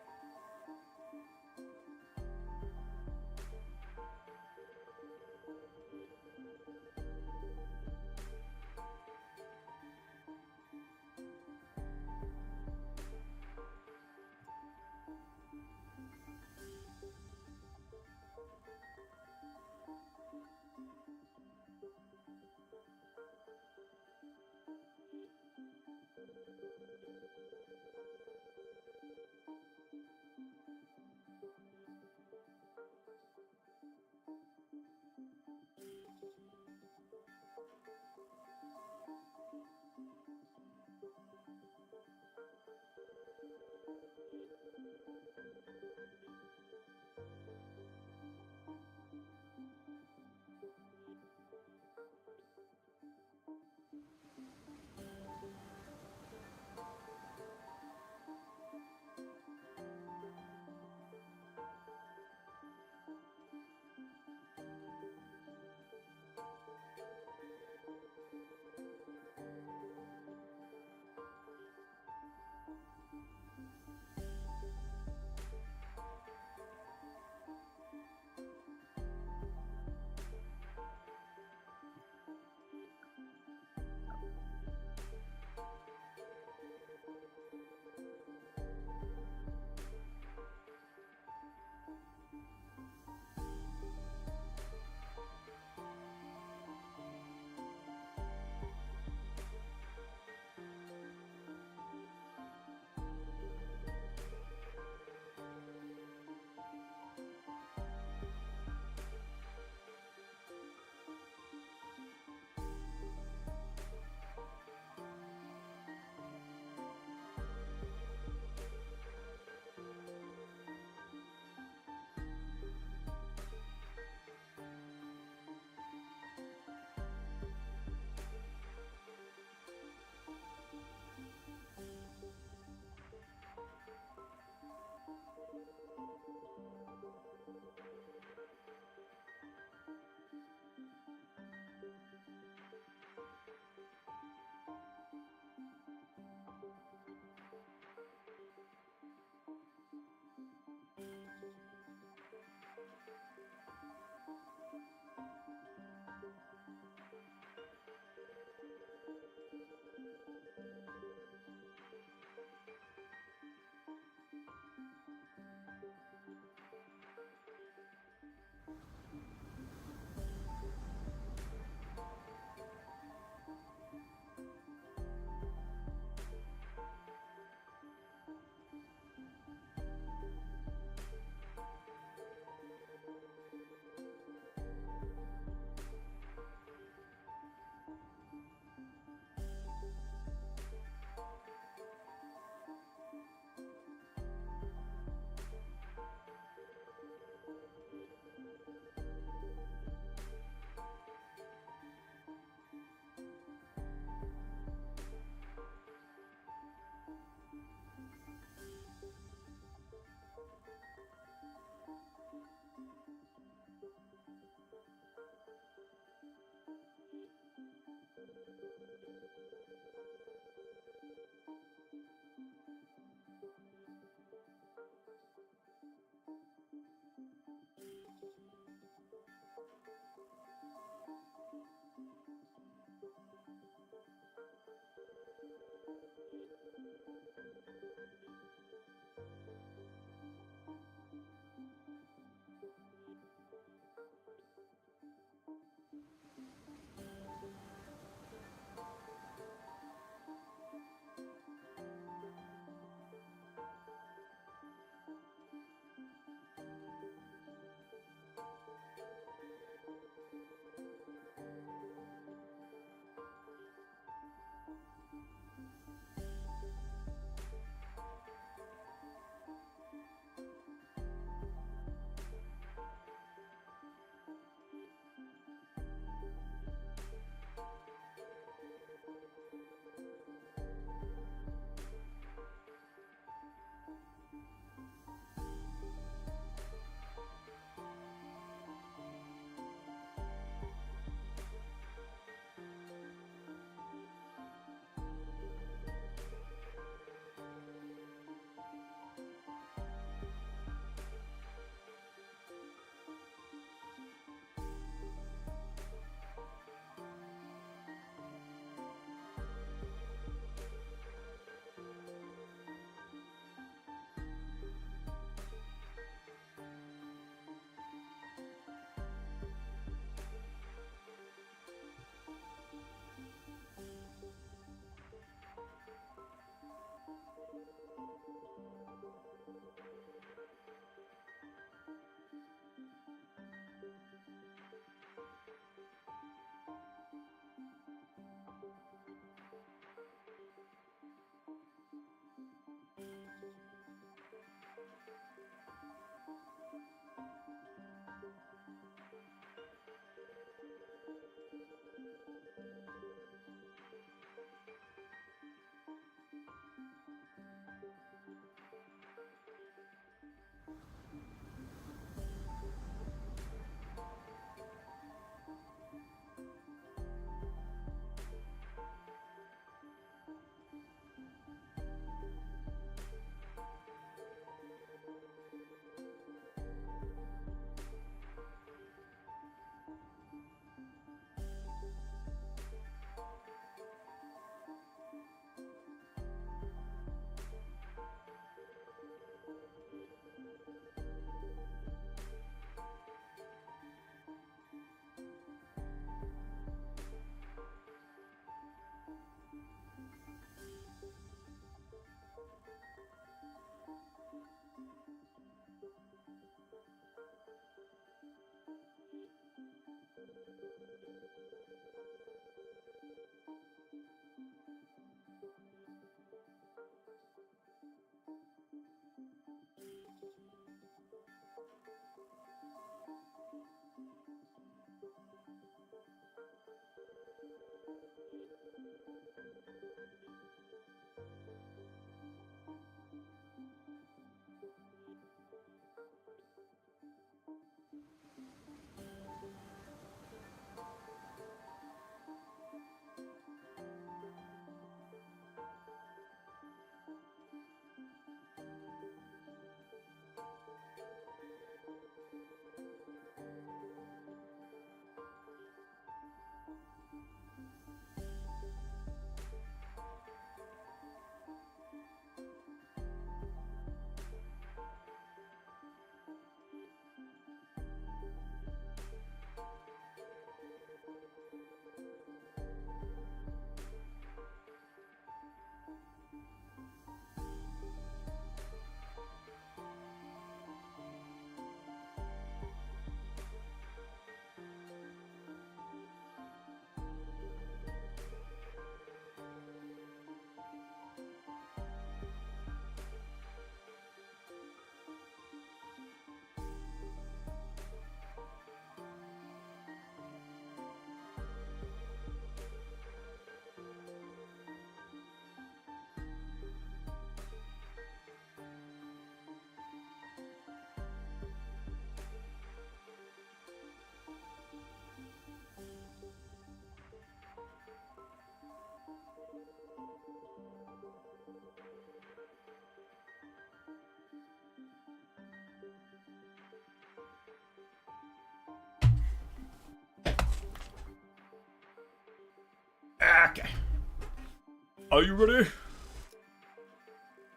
Are you ready?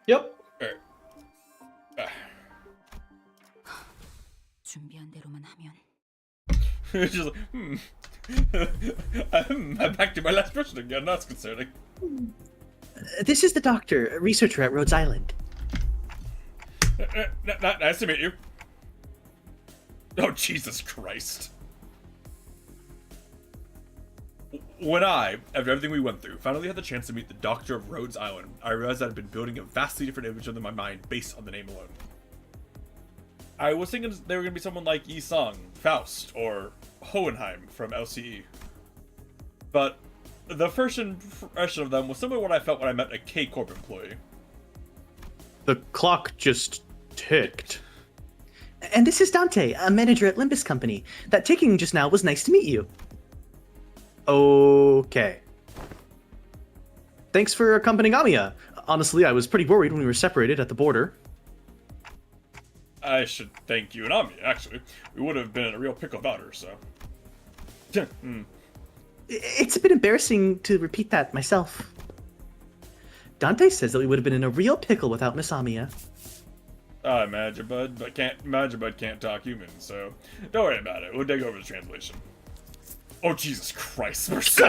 Yep. Alright. 준비한 대로만 하면 It's just like, I'm back to my last person again. That's concerning. This is the doctor, a researcher at Rhodes Island. Nice to meet you. Oh, Jesus Christ. When I, after everything we went through, finally had the chance to meet the Doctor of Rhodes Island, I realized I had been building a vastly different image in my mind based on the name alone. I was thinking they were going to be someone like Yi Sung, Faust, or Hohenheim from LCE. But the first impression of them was similar to what I felt when I met a K-Corp employee. The clock just ticked. And this is Dante, a manager at Limbus Company. That ticking just now was nice to meet you. Okay. Thanks for accompanying Amiya. Honestly, I was pretty worried when we were separated at the border. I should thank you and Ami, actually. We would have been in a real pickle about her, so. It's a bit embarrassing to repeat that myself. Dante says that we would have been in a real pickle without Miss Amiya. Magibud can't talk human, so don't worry about it. We'll dig over the translation. Oh, Jesus Christ, we're so...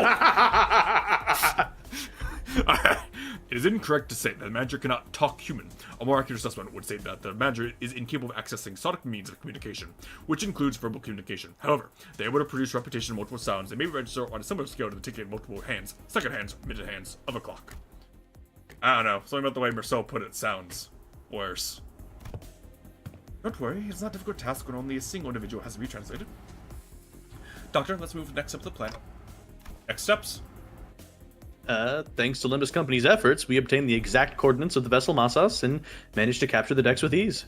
It is incorrect to say that the manager cannot talk human. A more accurate assessment would say that the manager is incapable of accessing sonic means of communication, which includes verbal communication. However, they are able to produce repetition of multiple sounds and may register on a similar scale to the ticking of multiple hands, second hands, minute hands of a clock. I don't know, something about the way Marcel put it sounds worse. Don't worry, it's not a difficult task when only a single individual has to be translated. Doctor, let's move next up the plan. Next steps. Thanks to Limbus Company's efforts, we obtained the exact coordinates of the vessel Massas and managed to capture the decks with ease.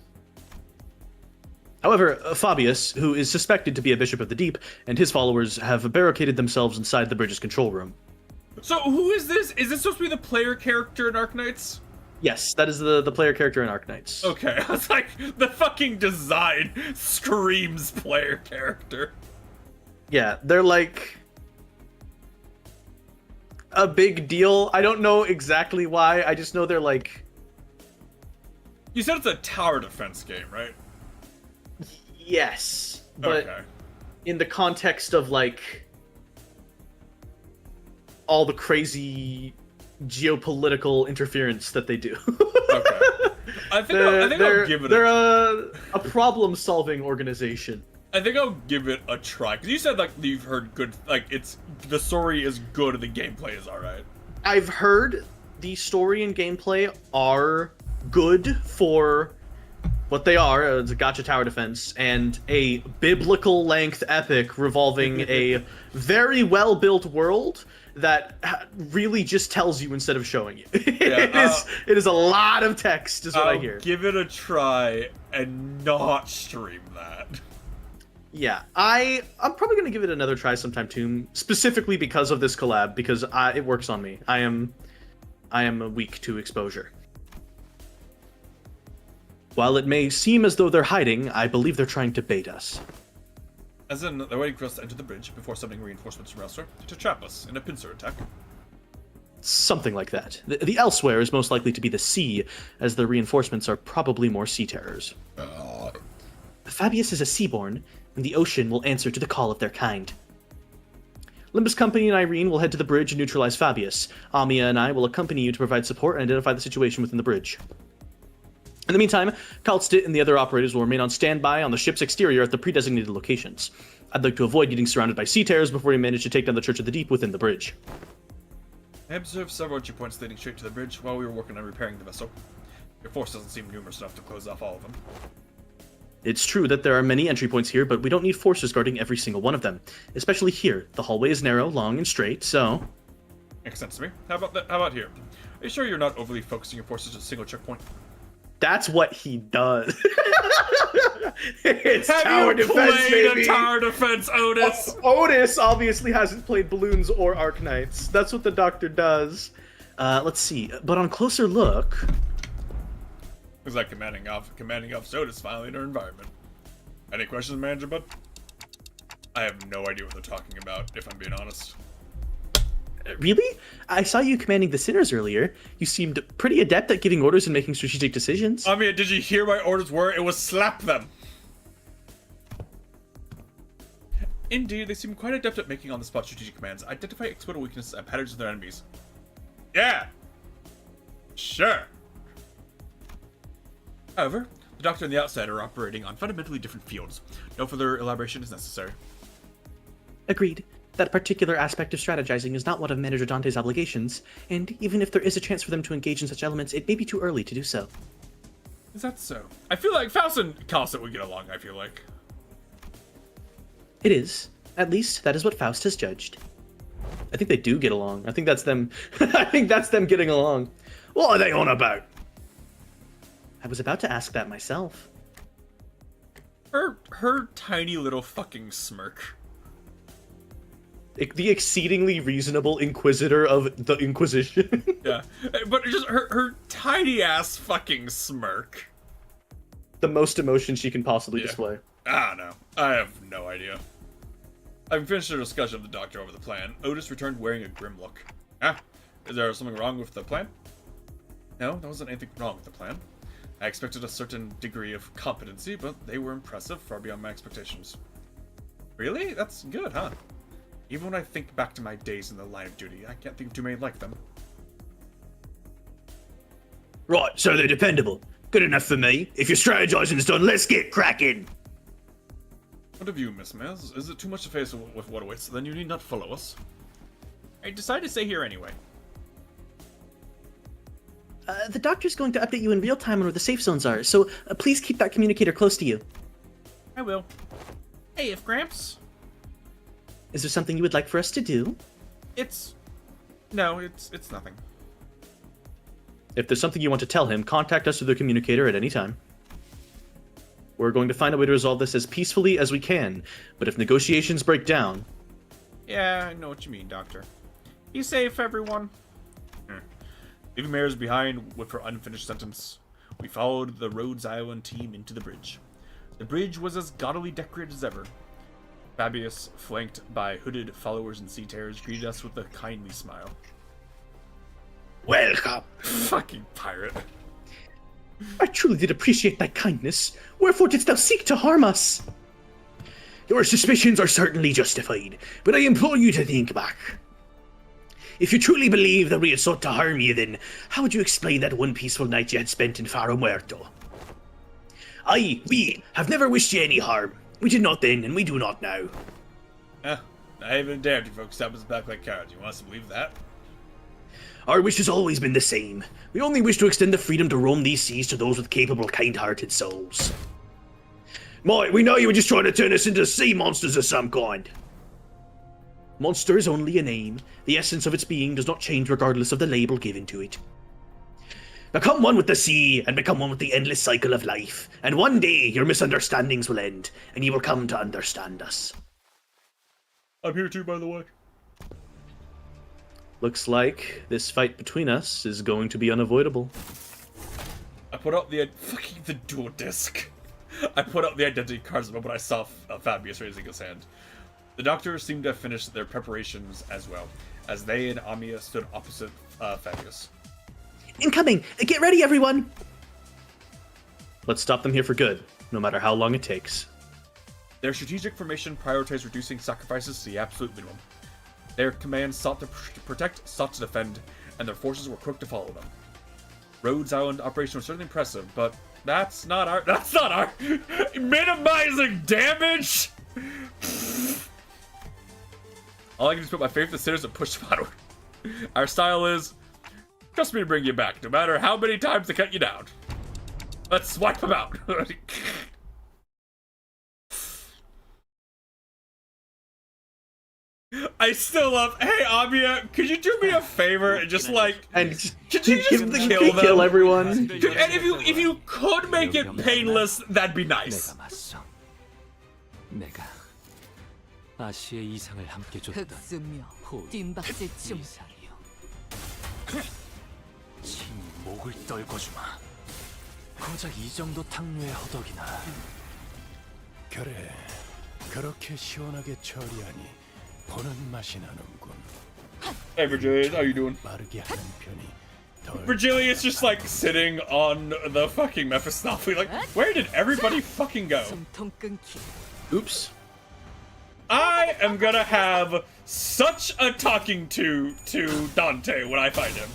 However, Fabius, who is suspected to be a Bishop of the Deep, and his followers have barricaded themselves inside the bridge's control room. So, who is this? Is this supposed to be the player character in Arknights? Yes, that is the player character in Arknights. Okay, I was like, the fucking design screams player character. Yeah, they're like a big deal. I don't know exactly why. I just know they're like... You said it's a tower defense game, right? Yes, but okay. In the context of like all the crazy geopolitical interference that they do. Okay. I think I'll give it they're a problem-solving organization. I think I'll give it a try. Because you said, like, you've heard good... Like, it's... The story is good and the gameplay is alright. I've heard the story and gameplay are good for what they are. It's a gacha tower defense and a biblical-length epic revolving a very well-built world that really just tells you instead of showing you. Yeah, it is a lot of text, is what I hear. Give it a try and not stream that. Yeah, I'm probably gonna give it another try sometime too, specifically because of this collab, because it works on me. I am weak to exposure. While it may seem as though they're hiding, I believe they're trying to bait us. As in, they're waiting for us to enter the bridge before sending reinforcements from elsewhere to trap us in a pincer attack. Something like that. The elsewhere is most likely to be the sea, as the reinforcements are probably more sea terrors. Fabius is a seaborn, and the ocean will answer to the call of their kind. Limbus Company and Irene will head to the bridge and neutralize Fabius. Amiya and I will accompany you to provide support and identify the situation within the bridge. In the meantime, Kalstit and the other operators will remain on standby on the ship's exterior at the pre-designated locations. I'd like to avoid getting surrounded by sea terrors before we manage to take down the Church of the Deep within the bridge. I observed several entry points leading straight to the bridge while we were working on repairing the vessel. Your force doesn't seem numerous enough to close off all of them. It's true that there are many entry points here, but we don't need forces guarding every single one of them. Especially here. The hallway is narrow, long, and straight, so... Makes sense to me. How about here? Are you sure you're not overly focusing your forces on a single checkpoint? That's what he does. It's Have tower you defense, played baby. a tower defense, Otis? Otis obviously hasn't played Balloons or Arknights. That's what the Doctor does. Let's see. But on closer look... It's like commanding off Otis finally in her environment. Any questions, Manager Bud? I have no idea what they're talking about, if I'm being honest. Really? I saw you commanding the sinners earlier. You seemed pretty adept at giving orders and making strategic decisions. I mean, did you hear my orders were? It was slap them. Indeed, they seem quite adept at making on-the-spot strategic commands, identify exploit weaknesses and patterns of their enemies. Yeah! Sure! However, the Doctor and the Outsider are operating on fundamentally different fields. No further elaboration is necessary. Agreed. That particular aspect of strategizing is not one of Manager Dante's obligations, and even if there is a chance for them to engage in such elements, it may be too early to do so. Is that so? I feel like Faust and Cosset would get along, I feel like. It is. At least, that is what Faust has judged. I think they do get along. I think that's them. I think that's them getting along. What are they on about? I was about to ask that myself. Her tiny little fucking smirk. The exceedingly reasonable Inquisitor of the Inquisition. Yeah, but just her tiny ass fucking smirk. The most emotion she can possibly display. I don't know. I have no idea. Having finished their discussion of the Doctor over the plan, Otis returned wearing a grim look. Ah, is there something wrong with the plan? No, there wasn't anything wrong with the plan. I expected a certain degree of competency, but they were impressive, far beyond my expectations. Really? That's good, huh? Even when I think back to my days in the line of duty, I can't think of too many like them. Right, so they're dependable. Good enough for me. If your strategizing's done, let's get cracking. What of you, Miss Miz? Is it too much to face with what awaits? Then you need not follow us. I decided to stay here anyway. The Doctor's going to update you in real time on where the safe zones are, so please keep that communicator close to you. I will. Hey, if Gramps. Is there something you would like for us to do? No, it's nothing. If there's something you want to tell him, contact us through the communicator at any time. We're going to find a way to resolve this as peacefully as we can, but if negotiations break down... Yeah, I know what you mean, Doctor. Be safe, everyone. Leaving Mares behind with her unfinished sentence, we followed the Rhodes Island team into the bridge. The bridge was as gaudily decorated as ever. Fabius, flanked by hooded followers and sea terrors, greeted us with a kindly smile. Welcome. Fucking pirate. I truly did appreciate thy kindness. Wherefore didst thou seek to harm us? Your suspicions are certainly justified, but I implore you to think back. If you truly believe that we had sought to harm you, then how would you explain that one peaceful night you had spent in Faro Muerto? We have never wished you any harm. We did not then, and we do not now. I even dared you folks stab us back like cowards. You want us to believe that? Our wish has always been the same. We only wish to extend the freedom to roam these seas to those with capable, kind-hearted souls. Mate, we know you were just trying to turn us into sea monsters of some kind. Monster is only a name. The essence of its being does not change regardless of the label given to it. Become one with the sea, and become one with the endless cycle of life, and one day your misunderstandings will end, and you will come to understand us. I'm here too, by the way. Looks like this fight between us is going to be unavoidable. I put up the dual disc. I put up the identity cards the moment I saw Fabius raising his hand. The Doctor seemed to have finished their preparations as well, as they and Amia stood opposite Fabius. Incoming! Get ready, everyone! Let's stop them here for good, no matter how long it takes. Their strategic formation prioritized reducing sacrifices to the absolute minimum. Their commands sought to protect, sought to defend, and their forces were quick to follow them. Rhodes Island operation was certainly impressive, but that's not our minimizing damage. All I can do is put my faith in the sinners and push them onward. Our style is, trust me to bring you back, no matter how many times they cut you down. Let's wipe them out. I still love. Hey, Amia, could you do me a favor and just could you just kill everyone? And if you could make it painless, that'd be nice. 내가 아시의 이상을 함께 줬던 뒷박질 춤. 친히 목을 떨궈주마. 고작 이 정도 탕류의 허덕이나. 그래, 그렇게 시원하게 처리하니 보는 맛이 나는군. Hey, Virgilius, how you doing? 빠르게 하는 편이 덜 Virgilius just like sitting on the fucking Mephistopheles. Like, where did everybody fucking go? 숨통 끊기. Oops. I am gonna have such a talking to Dante when I find him.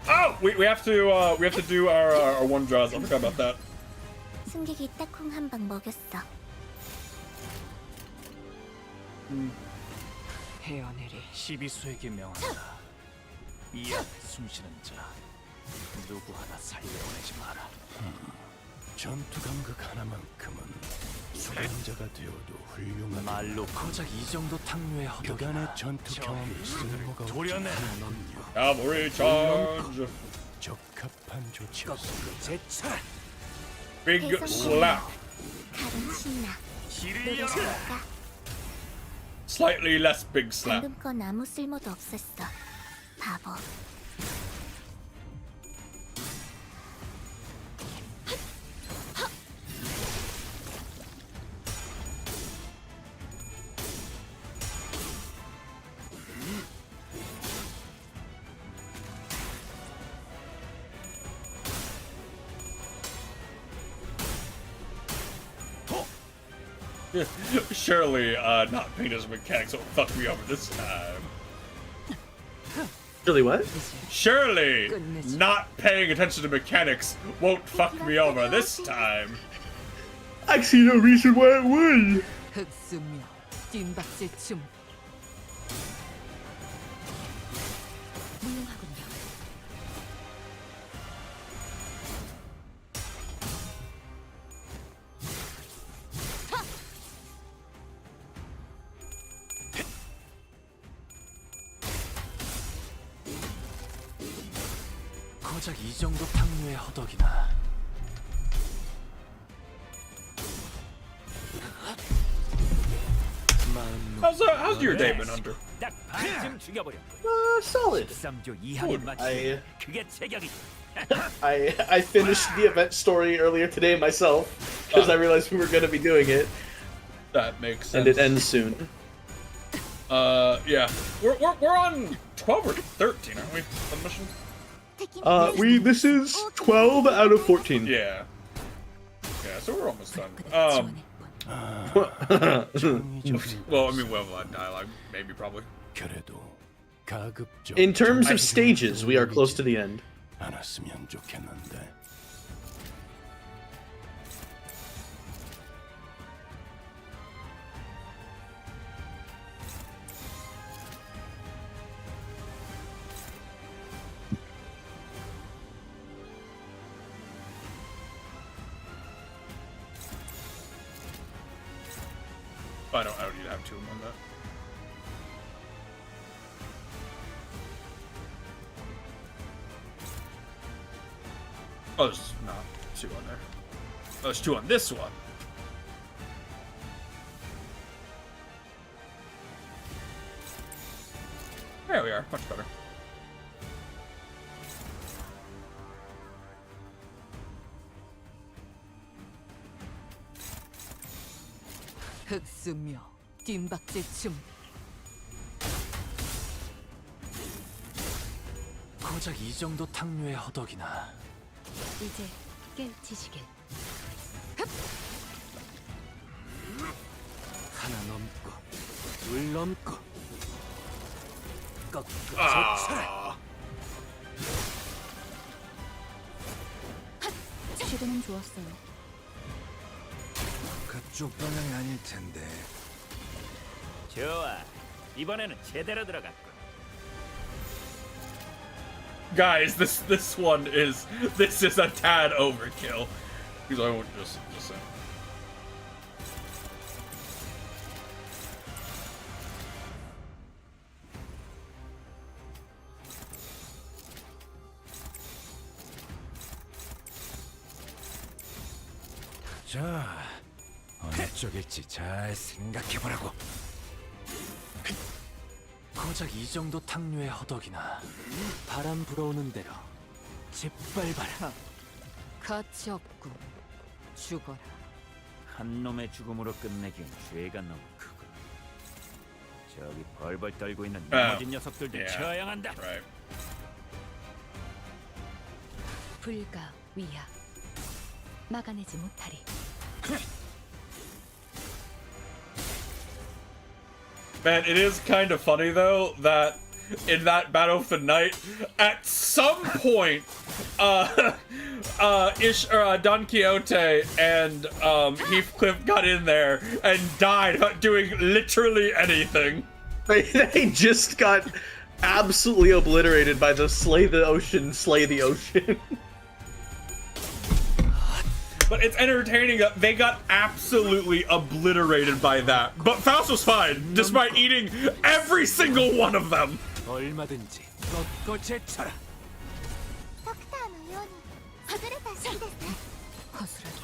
Oh, we have to do our one draws. I forgot about that. 승객이 딱콩 한 방 먹였어. 헤어내리. 시비수에게 명한다. 이 안에 숨쉬는 자 누구 하나 살려보내지 마라. 전투 감각 하나만큼은 수행자가 되어도 훌륭한 말로 고작 이 정도 탕류의 허덕이나 전투 경험이 쓸모가 도련해 Cavalry charge. 적합한 조치였어. 제차 Big slap. 가끔 신나. 길을 열어. 노력할까? Slightly less big slap. 방금 건 아무 쓸모도 없었어. 바보. Surely, not paying his mechanics won't fuck me over this time. Really, what? Surely, not paying attention to mechanics won't fuck me over this time. I see no reason why it would. 흑수며 뜀박질 춤. 무용하군요. 고작 이 정도 탕류의 허덕이나 How's your day been under? 딱 반쯤 죽여버려. Solid. 3조 이하를 맞추. I 그게 체격이. I finished the event story earlier today myself because I realized we were going to be doing it, That makes sense. and it ends soon. Yeah. We're on 12 or 13, aren't we? On the mission? This is 12 out of 14. Yeah. Yeah, so we're almost done. Well, I mean, we'll have a lot of dialogue, maybe, probably. 그래도 가급적 In terms of stages, we are close to the end. 않았으면 좋겠는데. I don't need to have two of them on that. Oh, there's not two on there. Oh, there's two on this one. There we are, much better. 흑수며 뜀박질 춤. 고작 이 정도 탕류의 허덕이나 이제 깨우치시길. 하나 넘고 둘 넘고 꺾고 Ah. 시도는 좋았어요. 그쪽 방향이 아닐 텐데. 좋아 이번에는 제대로 들어갔군. Guys, this one is a tad overkill. Because I won't just say. 자, 어느 쪽일지 잘 생각해보라고. 고작 이 정도 탕류의 허덕이나 바람 불어오는 대로 짓밟아라. 가치 없군. 죽어라. 한 놈의 죽음으로 끝내기엔 죄가 너무 크고. 저기 벌벌 떨고 있는 나머지 녀석들도 yeah. 처형한다. Right. 불가 위야. 막아내지 못하리. Man, it is kind of funny though that in that Battle of the Night, at some point, Don Quixote and Heathcliff got in there and died without doing literally anything. They just got absolutely obliterated by the slay the ocean. But it's entertaining that they got absolutely obliterated by that. But Faust was fine, despite eating every single one of them. 얼마든지 꺾고 제쳐라. ドクターのように優れた式ですね。 허술하게.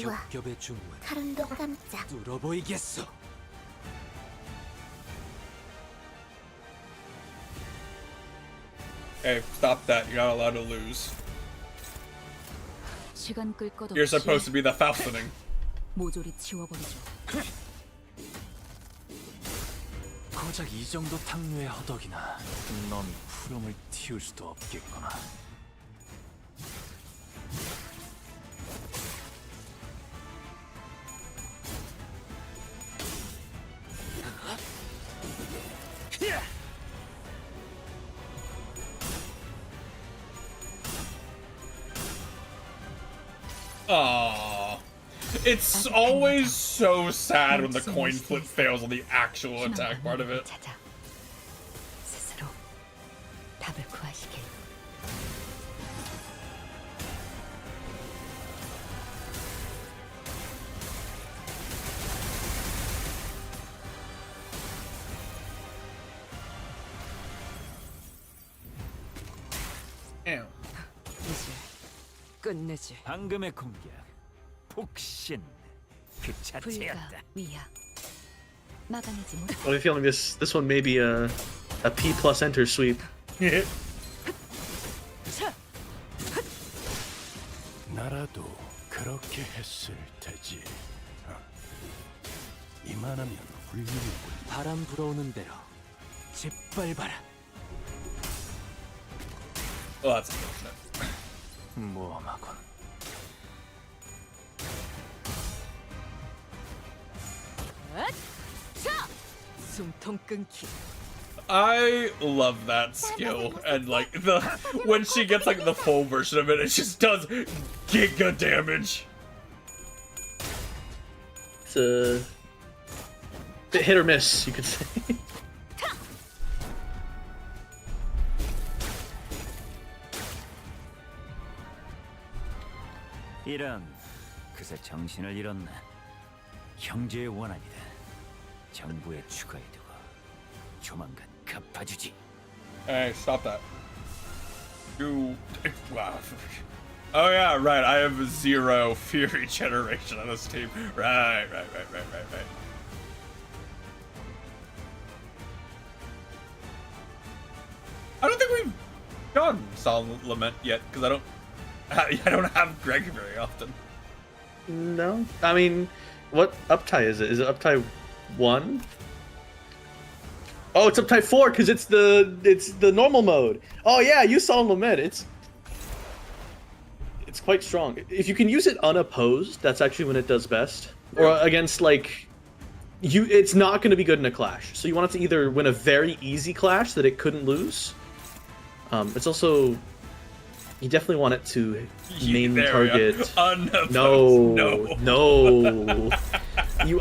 우와, 겹겹의 중문 칼음도 깜짝. 뚫어 보이겠어. Hey, stop that. You're not allowed to lose. 시간 끌 것 You're 없이 supposed to be the Faustining. 모조리 치워버리죠. 고작 이 정도 탕류의 허덕이나 넌 푸름을 틔울 수도 없겠구나. Aww. It's always so sad when the coin flip fails on the actual attack part of it. 찾아 스스로 답을 구하시길. Damn. 이제 끝내지. 방금의 공격, 폭신, 그 불가 자체였다. 위야. 막아내지 못. I have a feeling this one may be a P plus enter sweep. 나라도 그렇게 했을 테지. 이만하면 훌륭해. 바람 불어오는 대로 짓밟아라. Oh, that's unfortunate. 모험하군. 자! 숨통 끊기. I love that skill, and like when she gets like the full version of it, it just does giga damage. It's a bit hit or miss, you could say. 이런, 그새 정신을 잃었나? 형제의 원한이다. 정부에 추가해두고 조만간 갚아주지. Hey, stop that. You, wow. Oh yeah, right. I have 0 Fury generation on this team. Right. I don't think we've done Solemn Lament yet because I don't have Greg very often. No, I mean, what uptie is it? Is it uptie 1? Oh, it's uptie 4 because it's the normal mode. Oh yeah, you saw Lament. It's quite strong. If you can use it unopposed, that's actually when it does best. Or against like it's not going to be good in a clash. So you want it to either win a very easy clash that it couldn't lose. It's also you definitely want it to main target. No.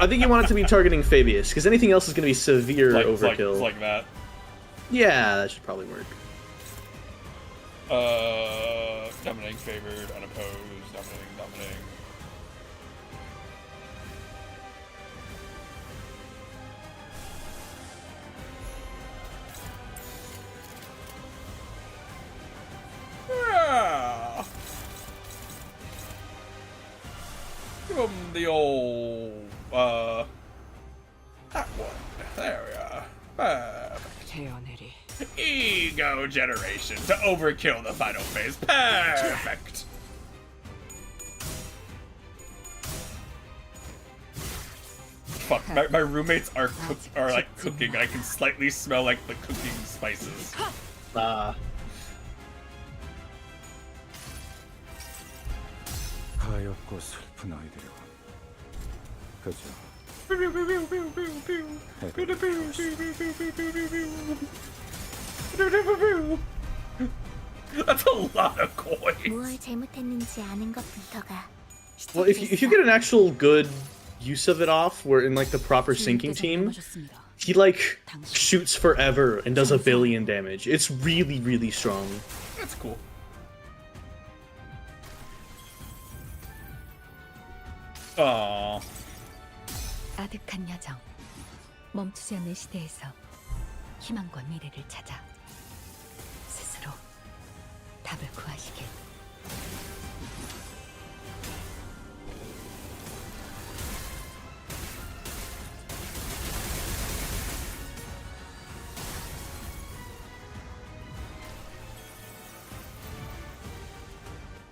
I think you want it to be targeting Fabius because anything else is going to be severe overkill. Like that. Yeah, that should probably work. Dominating favored, unopposed, dominating. Yeah. Give him the old, that one. There we are. Perfect. 태어내리. Ego generation to overkill the final phase. Perfect. Fuck, my roommates are like cooking, and I can slightly smell like the cooking spices. 가엾고 슬픈 아이들이군. 그저 That's a lot of coins. 뭘 잘못했는지 아는 것부터가 Well, if you get an actual good use of it off, where in like the proper sinking team, he like shoots forever and does 1 billion damage. It's really, really strong. That's cool. Aww. 아득한 여정. 멈추지 않는 시대에서 희망과 미래를 찾아 스스로 답을 구하시길.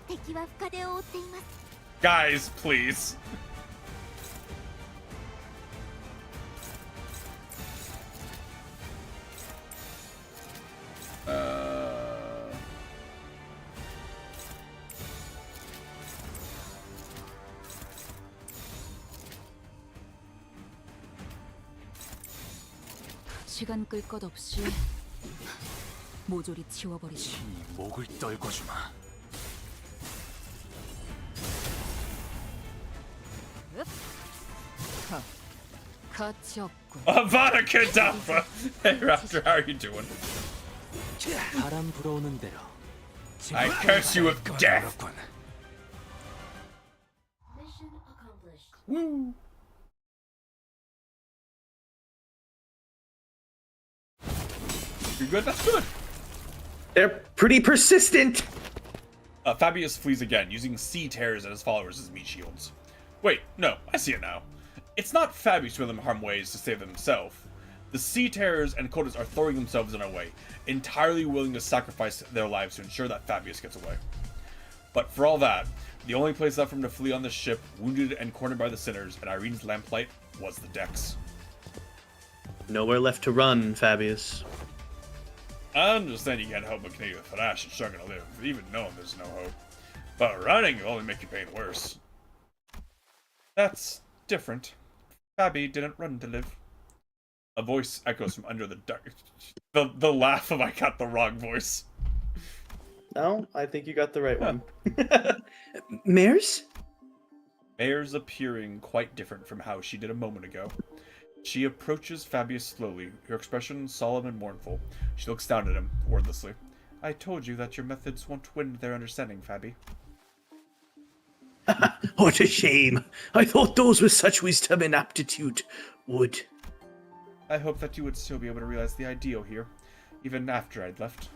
敵は深手を負っています。 Guys, please. 시간 끌 것 없이 모조리 치워버리지. 친히 목을 떨궈주마. 가치 없군. Avada Kedavra! Hey Raptor, how are you doing? 바람 불어오는 대로. I curse you with death! Woo! You're good? That's good! They're pretty persistent. Fabius flees again, using sea terrors and his followers as meat shields. Wait, no, I see it now. It's not Fabius who will harm ways to save themselves. The sea terrors and Kodas are throwing themselves in our way, entirely willing to sacrifice their lives to ensure that Fabius gets away. But for all that, the only place left for him to flee on the ship, wounded and cornered by the sinners, and Irene's lamplight, was the decks. Nowhere left to run, Fabius. I understand you can't help but continue to thrash and struggle to live, even knowing there's no hope. But running will only make your pain worse. That's different. Fabi didn't run to live. A voice echoes from under the dark. The laugh of I got the wrong voice. No, I think you got the right one. Mares? Mare's appearing quite different from how she did a moment ago. She approaches Fabius slowly, her expression solemn and mournful. She looks down at him, wordlessly. I told you that your methods won't win their understanding, Fabi. What a shame. I thought those with such wisdom and aptitude would. I hope that you would still be able to realize the ideal here, even after I'd left.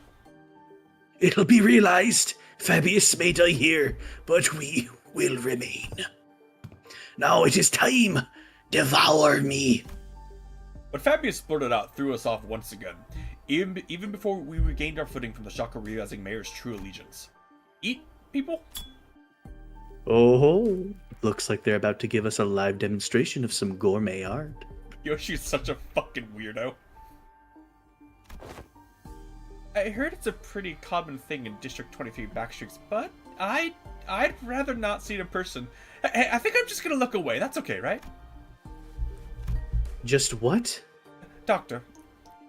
It'll be realized. Fabius may die here, but we will remain. Now it is time. Devour me. What Fabius blurted out threw us off once again, even before we regained our footing from the shock of realizing Mayor's true allegiance. Eat people? Oh, looks like they're about to give us a live demonstration of some gourmet art. Yoshi's such a fucking weirdo. I heard it's a pretty common thing in District 23 backstreets, but I'd rather not see it in person. I think I'm just gonna look away. That's okay, right? Just what? Doctor,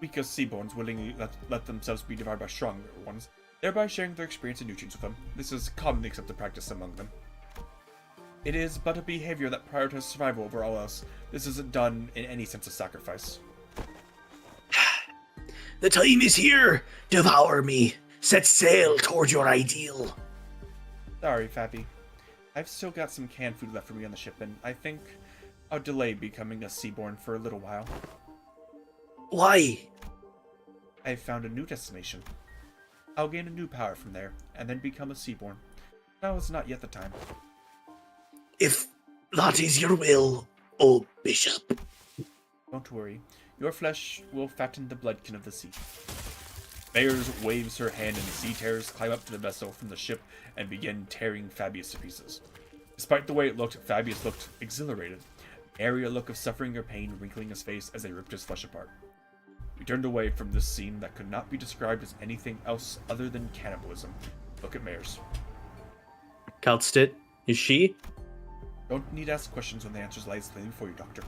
weaker seaborns willingly let themselves be devoured by stronger ones, thereby sharing their experience and nutrients with them. This is commonly accepted practice among them. It is but a behavior that prioritizes survival over all else. This isn't done in any sense of sacrifice. The time is here. Devour me. Set sail toward your ideal. Sorry, Fabi. I've still got some canned food left for me on the ship, and I think I'll delay becoming a Seaborn for a little while. Why? I've found a new destination. I'll gain a new power from there, and then become a Seaborn. Now is not yet the time. If That is your will, O Bishop. Don't worry. Your flesh will fatten the bloodkin of the sea. Mayers waves her hand and the sea terrors climb up to the vessel from the ship and begin tearing Fabius to pieces. Despite the way it looked, Fabius looked exhilarated. Nary a look of suffering or pain wrinkling his face as they ripped his flesh apart. We turned away from this scene that could not be described as anything else other than cannibalism. Look at Mayers. Kaltstedt, is she? Don't need to ask questions when the answers lies plainly before you, Doctor.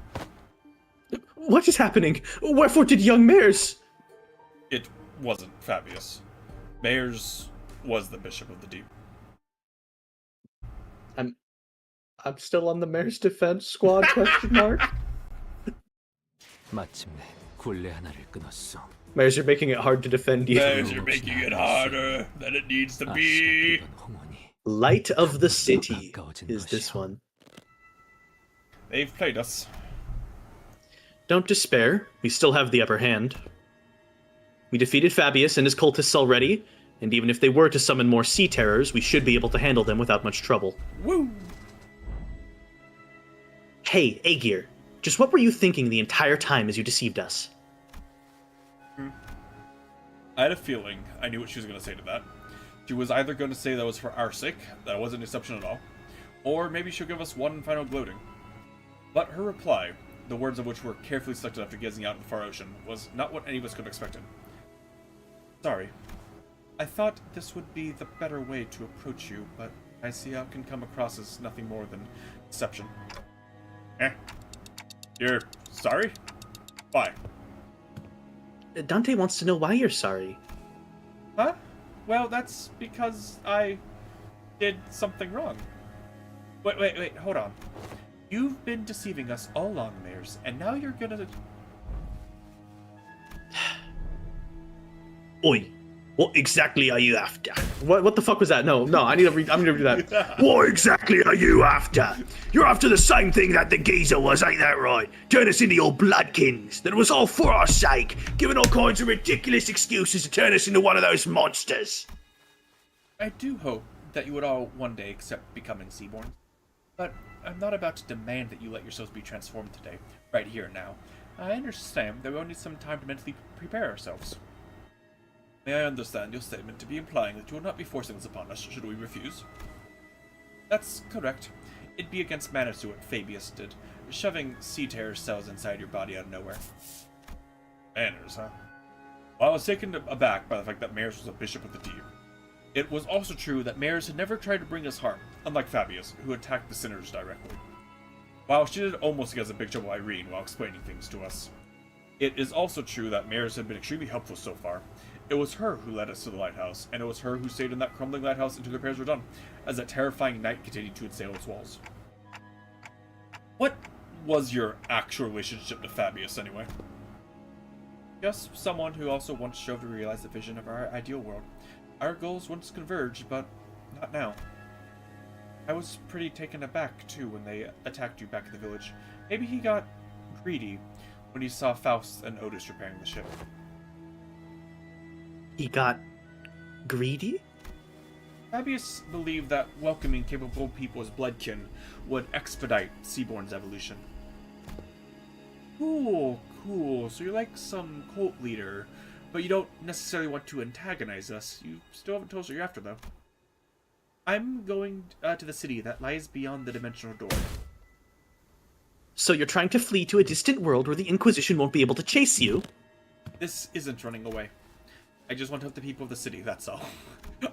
What is happening? Wherefore did young Mayers? It wasn't Fabius. Mayers was the Bishop of the Deep. I'm still on the Mayor's defense squad, question mark? 마침내 굴레 하나를 끊었어. Mayors, you're making it hard to defend you. Mayers, you're making it harder than it needs to be. 아시가 홍원이 Light of the City is this one. They've played us. Don't despair, we still have the upper hand. We defeated Fabius and his cultists already, and even if they were to summon more sea terrors, we should be able to handle them without much trouble. Woo! Hey, Aegir, just what were you thinking the entire time as you deceived us? I had a feeling I knew what she was going to say to that. She was either going to say that was for our sake, that it wasn't an exception at all, or maybe she'll give us one final gloating. But her reply, the words of which were carefully selected after gazing out in the far ocean, was not what any of us could have expected. Sorry. I thought this would be the better way to approach you, but I see how it can come across as nothing more than deception. You're sorry? Why? Dante wants to know why you're sorry. Huh? Well, that's because I did something wrong. Wait, hold on. You've been deceiving us all along, Mayers, and now you're gonna... Oi, what exactly are you after? What the fuck was that? No, I'm gonna read that. What exactly are you after? You're after the same thing that the geezer was, ain't that right? Turn us into your bloodkins. That it was all for our sake, giving all kinds of ridiculous excuses to turn us into one of those monsters. I do hope that you would all one day accept becoming Seaborn. But I'm not about to demand that you let yourselves be transformed today, right here and now. I understand that we'll need some time to mentally prepare ourselves. May I understand your statement to be implying that you will not be forcing this upon us should we refuse? That's correct. It'd be against manners to what Fabius did, shoving sea terror cells inside your body out of nowhere. Manners, huh? Well, I was taken aback by the fact that Mayers was a bishop of the Deep. It was also true that Mayers had never tried to bring us harm, unlike Fabius, who attacked the sinners directly. While she did almost get us a big trouble Irene while explaining things to us. It is also true that Mayers had been extremely helpful so far. It was her who led us to the lighthouse, and it was her who stayed in that crumbling lighthouse until the repairs were done, as that terrifying night continued to assail its walls. What was your actual relationship to Fabius, anyway? Just someone who also once strove to realize the vision of our ideal world. Our goals once converged, but not now. I was pretty taken aback, too, when they attacked you back at the village. Maybe he got greedy when he saw Faust and Otis repairing the ship. He got greedy? Fabius believed that welcoming capable people as bloodkin would expedite Seaborn's evolution. Cool. So you're like some cult leader, but you don't necessarily want to antagonize us. You still haven't told us what you're after, though. I'm going to the city that lies beyond the dimensional door. So you're trying to flee to a distant world where the Inquisition won't be able to chase you? This isn't running away. I just want to help the people of the city, that's all.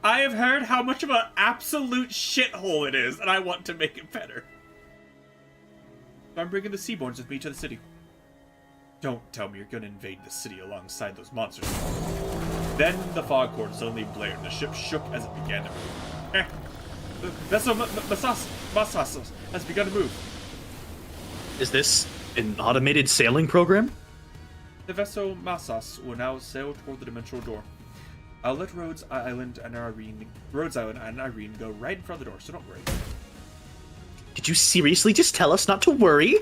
I have heard how much of an absolute shithole it is, and I want to make it better. So I'm bringing the Seaborns with me to the city. Don't tell me you're going to invade the city alongside those monsters. Then the foghorn suddenly blared, and the ship shook as it began to move. The vessel Massas has begun to move. Is this an automated sailing program? The vessel Massas will now sail toward the dimensional door. I'll let Rhodes Island and Irene go right in front of the door, so don't worry. Did you seriously just tell us not to worry?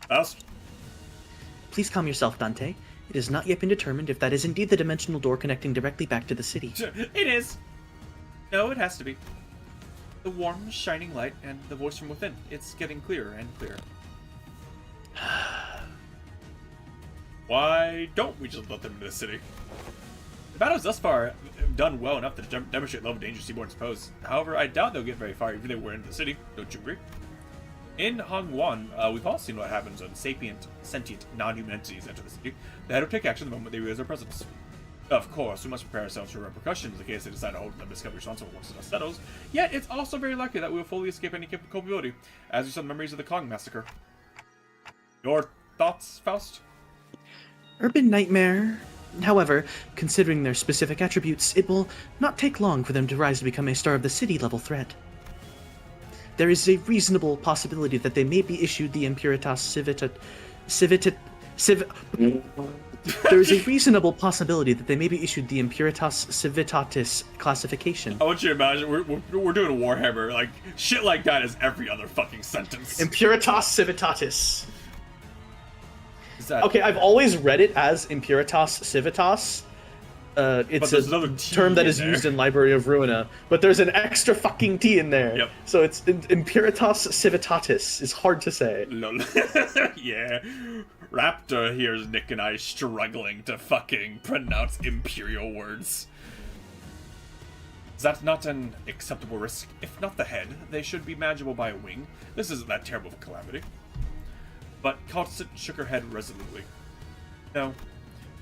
Faust? Please calm yourself, Dante. It has not yet been determined if that is indeed the dimensional door connecting directly back to the city. It is. No, it has to be. The warm, shining light and the voice from within. It's getting clearer and clearer. Why don't we just let them into the city? The battles thus far have done well enough to demonstrate the level of danger Seaborns pose. However, I doubt they'll get very far even if they were into the city. Don't you agree? In Hongwan, we've all seen what happens when sapient, sentient, non-human entities enter the city. The head will take action the moment they realize their presence. Of course, we must prepare ourselves for repercussions in case they decide to hold them discovery responsible once the dust settles. Yet, it's also very likely that we will fully escape any culpability, as we saw memories of the Kong massacre. Your thoughts, Faust? Urban Nightmare. However, considering their specific attributes, it will not take long for them to rise to become a Star of the City level threat. There is a reasonable possibility that they may be issued the Impuritas There is a reasonable possibility that they may be issued the Impuritas Civitatis classification. I want you to imagine, we're doing a Warhammer, like, shit like that is every other fucking sentence. Impuritas Civitatis. Is that... Okay, I've always read it as Impuritas Civitas. It's a term that is used in Library of Ruina, but there's an extra fucking T in there. Yep. So it's Impuritas Civitatis. It's hard to say. Lol. Yeah. Raptor hears Nick and I struggling to fucking pronounce imperial words. Is that not an acceptable risk? If not the head, they should be manageable by a wing. This isn't that terrible of a calamity. But Constant shook her head resolutely. No.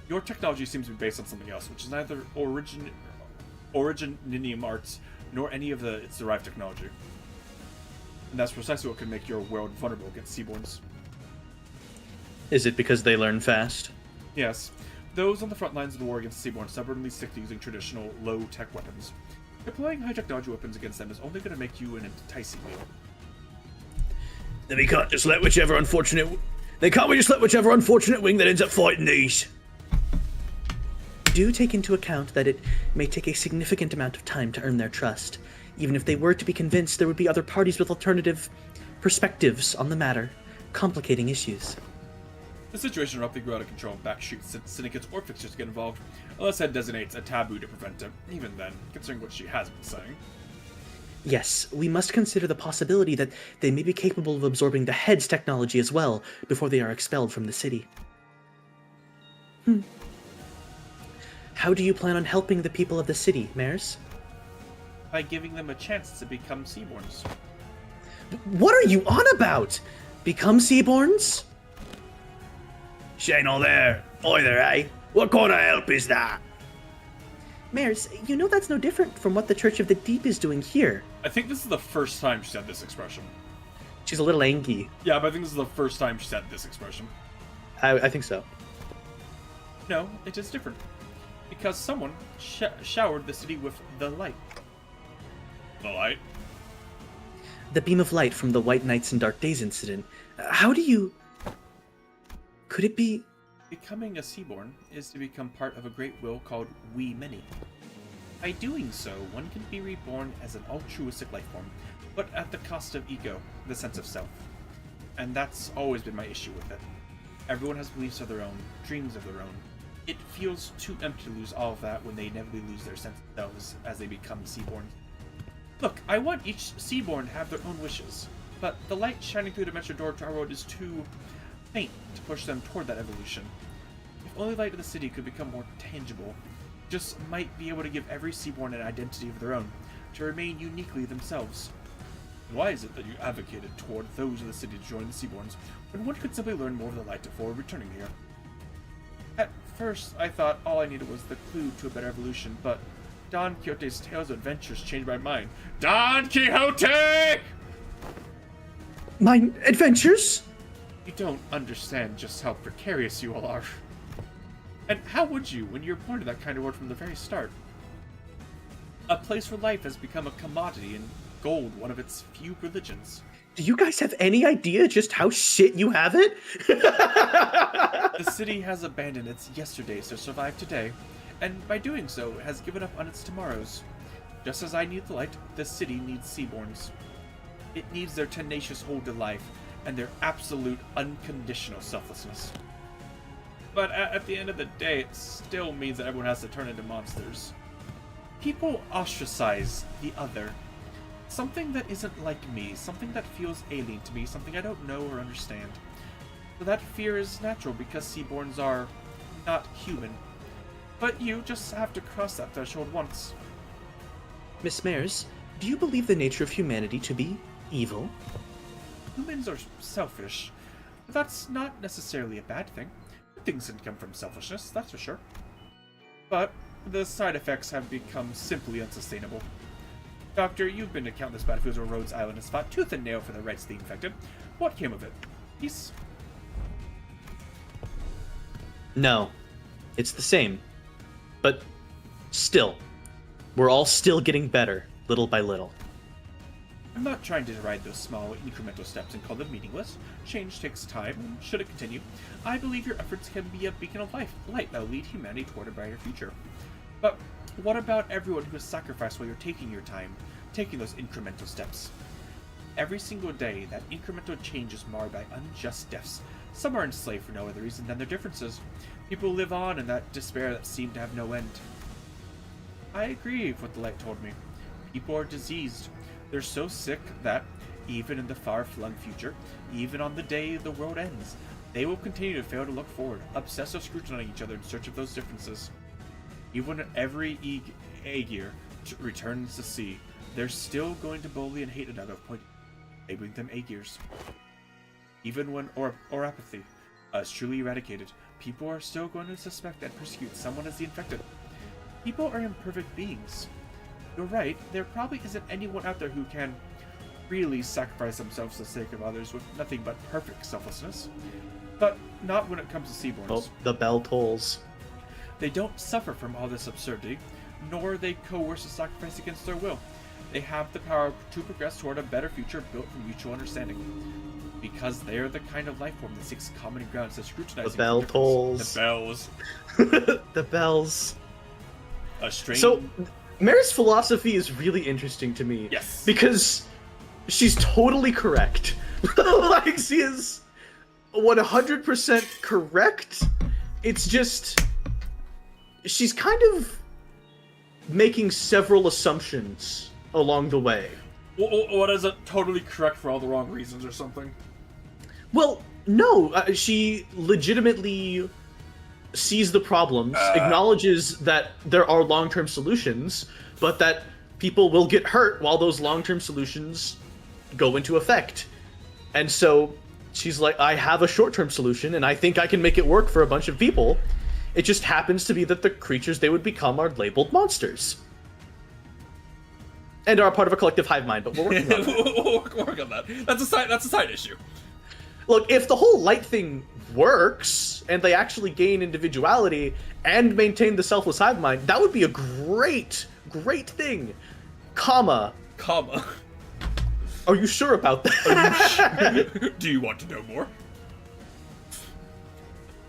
Your technology seems to be based on something else, which is neither Originium arts nor any of its derived technology. And that's precisely what could make your world vulnerable against Seaborns. Is it because they learn fast? Yes. Those on the front lines of the war against Seaborn stubbornly stick to using traditional, low-tech weapons. Deploying high-technology weapons against them is only going to make you an enticing meal. Then we can't just let whichever unfortunate wing that ends up fighting these. Do take into account that it may take a significant amount of time to earn their trust. Even if they were to be convinced, there would be other parties with alternative perspectives on the matter, complicating issues. The situation abruptly grew out of control. Backstreet syndicates or fixtures get involved, unless Head designates a taboo to prevent it. Even then, considering what she has been saying. Yes, we must consider the possibility that they may be capable of absorbing the Head's technology as well, before they are expelled from the city. How do you plan on helping the people of the city, Mares? By giving them a chance to become Seaborns. What are you on about? Become Seaborns? She ain't all there, either, eh? What kind of help is that? Mares, you know that's no different from what the Church of the Deep is doing here. I think this is the first time she said this expression. She's a little angry. Yeah, but I think this is the first time she said this expression. I think so. No, it is different. Because someone showered the city with the light. The light? The beam of light from the White Nights and Dark Days incident. How do you... Could it be... Becoming a Seaborn is to become part of a great will called We Many. By doing so, one can be reborn as an altruistic life form, but at the cost of ego, the sense of self. And that's always been my issue with it. Everyone has beliefs of their own, dreams of their own. It feels too empty to lose all of that when they inevitably lose their sense of themselves as they become Seaborn. Look, I want each Seaborn to have their own wishes, but the light shining through the dimensional door to our world is too faint to push them toward that evolution. If only light of the city could become more tangible, just might be able to give every Seaborn an identity of their own, to remain uniquely themselves. And why is it that you advocated toward those of the city to join the Seaborns, when one could simply learn more of the light before returning here? At first, I thought all I needed was the clue to a better evolution, but Don Quixote's Tales of Adventures changed my mind. Don Quixote! My adventures? You don't understand just how precarious you all are. And how would you when you're born to that kind of world from the very start? A place where life has become a commodity and gold one of its few religions. Do you guys have any idea just how shit you have it? The city has abandoned its yesterdays to survive today, and by doing so has given up on its tomorrows. Just as I need the light, the city needs Seaborns. It needs their tenacious hold to life, and their absolute unconditional selflessness. But at the end of the day, it still means that everyone has to turn into monsters. People ostracize the other. Something that isn't like me, something that feels alien to me, something I don't know or understand. So that fear is natural because Seaborns are not human. But you just have to cross that threshold once. Miss Mares, do you believe the nature of humanity to be evil? Humans are selfish, but that's not necessarily a bad thing. Good things can come from selfishness, that's for sure. But the side effects have become simply unsustainable. Doctor, you've been to countless battlefields where Rhodes Island has fought tooth and nail for the rights of the infected. What came of it? Peace? No. It's the same. But still, we're all still getting better, little by little. I'm not trying to deride those small, incremental steps and call them meaningless. Change takes time, and should it continue, I believe your efforts can be a beacon of light that will lead humanity toward a brighter future. But what about everyone who has sacrificed while you're taking your time, taking those incremental steps? Every single day, that incremental change is marred by unjust deaths. Some are enslaved for no other reason than their differences. People live on in that despair that seemed to have no end. I agree with what the light told me. People are diseased. They're so sick that, even in the far-flung future, even on the day the world ends, they will continue to fail to look forward, obsessed with scrutinizing each other in search of those differences. Even when every Aegir returns to sea, they're still going to bully and hate another, labeling them Aegirs. Even when apathy is truly eradicated, people are still going to suspect and persecute someone as the infected. People are imperfect beings. You're right, there probably isn't anyone out there who can really sacrifice themselves for the sake of others with nothing but perfect selflessness. But not when it comes to Seaborns. Oh, the bell tolls. They don't suffer from all this absurdity, nor are they coerced to sacrifice against their will. They have the power to progress toward a better future built from mutual understanding. Because they are the kind of life form that seeks common ground instead of scrutinizing. The bell tolls. The bells. The bells. A strange... So, Mare's philosophy is really interesting to me. Yes. Because she's totally correct. Like, she is 100% correct. It's just... she's kind of making several assumptions along the way. What is it? Totally correct for all the wrong reasons or something? Well, no. She legitimately sees the problems, acknowledges that there are long-term solutions, but that people will get hurt while those long-term solutions go into effect. And so she's like, I have a short-term solution, and I think I can make it work for a bunch of people. It just happens to be that the creatures they would become are labeled monsters. And are a part of a collective hive mind, but we're working on that. We'll work on that. That's a side issue. Look, if the whole light thing works, and they actually gain individuality, and maintain the selfless hive mind, that would be a great, great thing. Comma. Are you sure about that? Do you want to know more?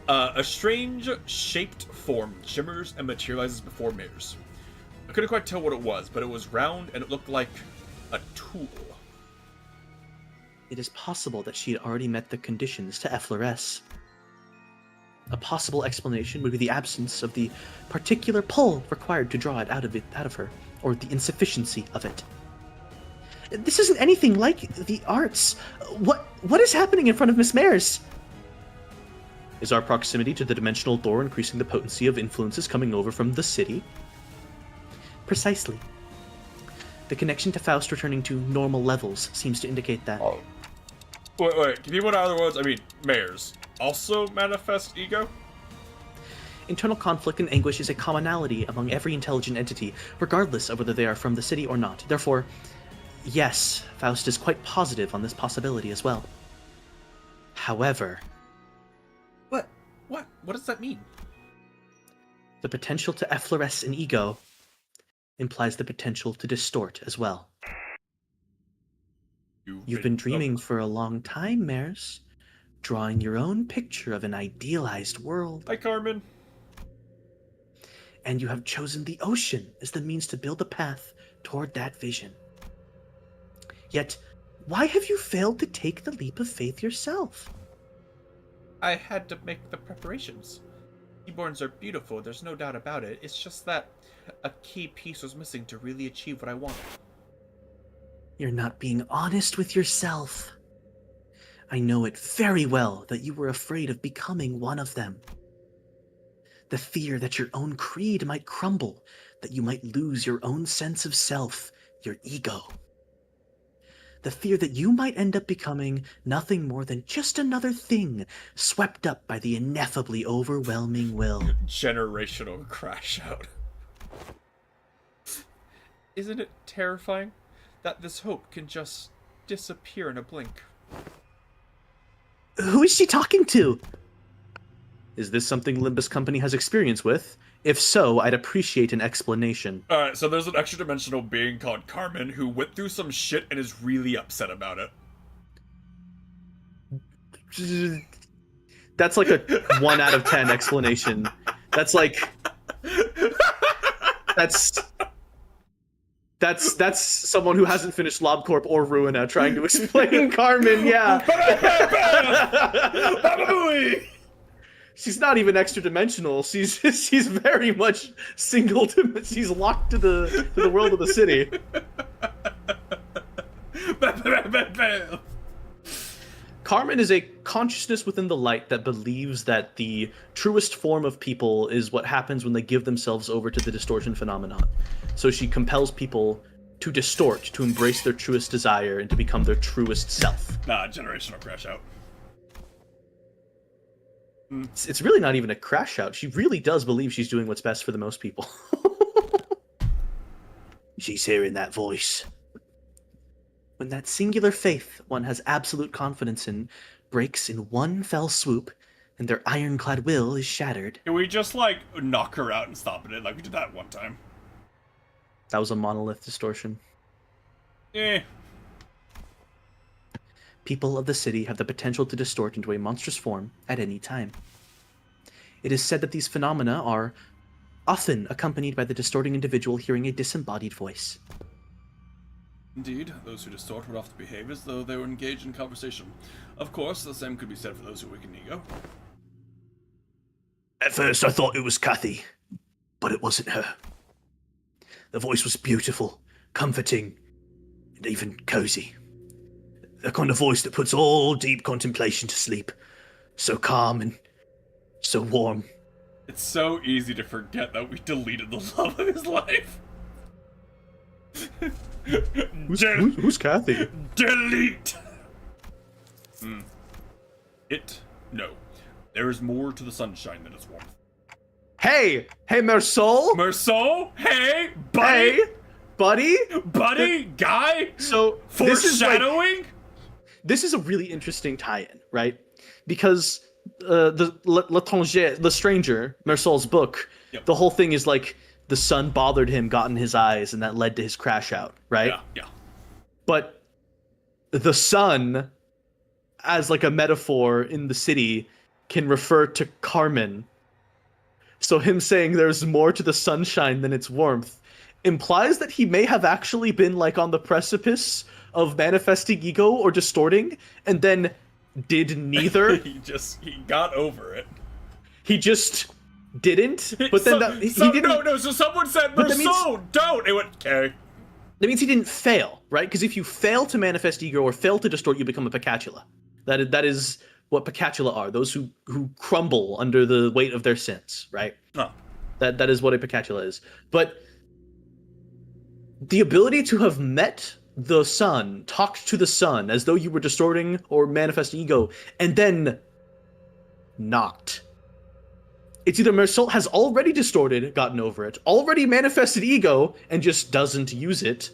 A strange shaped form shimmers and materializes before Mares. I couldn't quite tell what it was, but it was round and it looked like a tool. It is possible that she had already met the conditions to Effloress. A possible explanation would be the absence of the particular pull required to draw it out of her, or the insufficiency of it. This isn't anything like the arts. What is happening in front of Miss Mares? Is our proximity to the dimensional door increasing the potency of influences coming over from the city? Precisely. The connection to Faust returning to normal levels seems to indicate that. Oh. Wait, can you put out other words? I mean, Mares also manifest ego? Internal conflict and anguish is a commonality among every intelligent entity, regardless of whether they are from the city or not. Therefore, yes, Faust is quite positive on this possibility as well. However... What does that mean? The potential to effloresce an ego implies the potential to distort as well. You've been dreaming for a long time, Mares, drawing your own picture of an idealized world. Hi, Carmen. And you have chosen the ocean as the means to build a path toward that vision. Yet, why have you failed to take the leap of faith yourself? I had to make the preparations. Seaborns are beautiful, there's no doubt about it. It's just that a key piece was missing to really achieve what I wanted. You're not being honest with yourself. I know it very well that you were afraid of becoming one of them. The fear that your own creed might crumble, that you might lose your own sense of self, your ego. The fear that you might end up becoming nothing more than just another thing swept up by the ineffably overwhelming will. Generational crash out. Isn't it terrifying that this hope can just disappear in a blink? Who is she talking to? Is this something Limbus Company has experience with? If so, I'd appreciate an explanation. Alright, so there's an extra dimensional being called Carmen who went through some shit and is really upset about it. That's like a 1 out of 10 explanation. That's like... That's someone who hasn't finished LobCorp or Ruina trying to explain Carmen, yeah. She's not even extra dimensional. She's very much single. She's locked to the world of the city. Carmen is a consciousness within the light that believes that the truest form of people is what happens when they give themselves over to the distortion phenomenon. So she compels people to distort, to embrace their truest desire, and to become their truest self. Nah, generational crash out. It's really not even a crash out. She really does believe she's doing what's best for the most people. She's hearing that voice. When that singular faith one has absolute confidence in breaks in one fell swoop, and their ironclad will is shattered. Can we just, like, knock her out and stop it like we did that one time? That was a monolith distortion. Eh. People of the city have the potential to distort into a monstrous form at any time. It is said that these phenomena are often accompanied by the distorting individual hearing a disembodied voice. Indeed, those who distort would often behave as though they were engaged in conversation. Of course, the same could be said for those who weaken ego. At first I thought it was Kathy, but it wasn't her. The voice was beautiful, comforting, and even cozy. The kind of voice that puts all deep contemplation to sleep. So calm and so warm. It's so easy to forget that we deleted the love of his life. Who's Kathy? Delete! No. There is more to the sunshine than its warmth. Hey! Hey, Mersol! Mersol? Hey, buddy! Hey, buddy! Buddy? Guy? So, Foreshadowing? This is a really interesting tie-in, right? Because L'Étranger, the Stranger, Mersol's book, Yep. the whole thing is like the sun bothered him, got in his eyes, and that led to his crash out, right? Yeah. But the sun, as like a metaphor in the city, can refer to Carmen. So him saying there's more to the sunshine than its warmth implies that he may have actually been like on the precipice of manifesting ego or distorting, and then did neither. he got over it. He just didn't. But then he didn't. No. So someone said, But that means- Merceau, don't. It went, okay. That means he didn't fail, right? Because if you fail to manifest ego or fail to distort, you become a Pacatula. That is what Pacatula are. Those who crumble under the weight of their sins, right? Oh. That is what a Pacatula is. But the ability to have met the sun, talked to the sun as though you were distorting or manifesting ego, and then not. It's either Mersol has already distorted, gotten over it, already manifested ego, and just doesn't use it,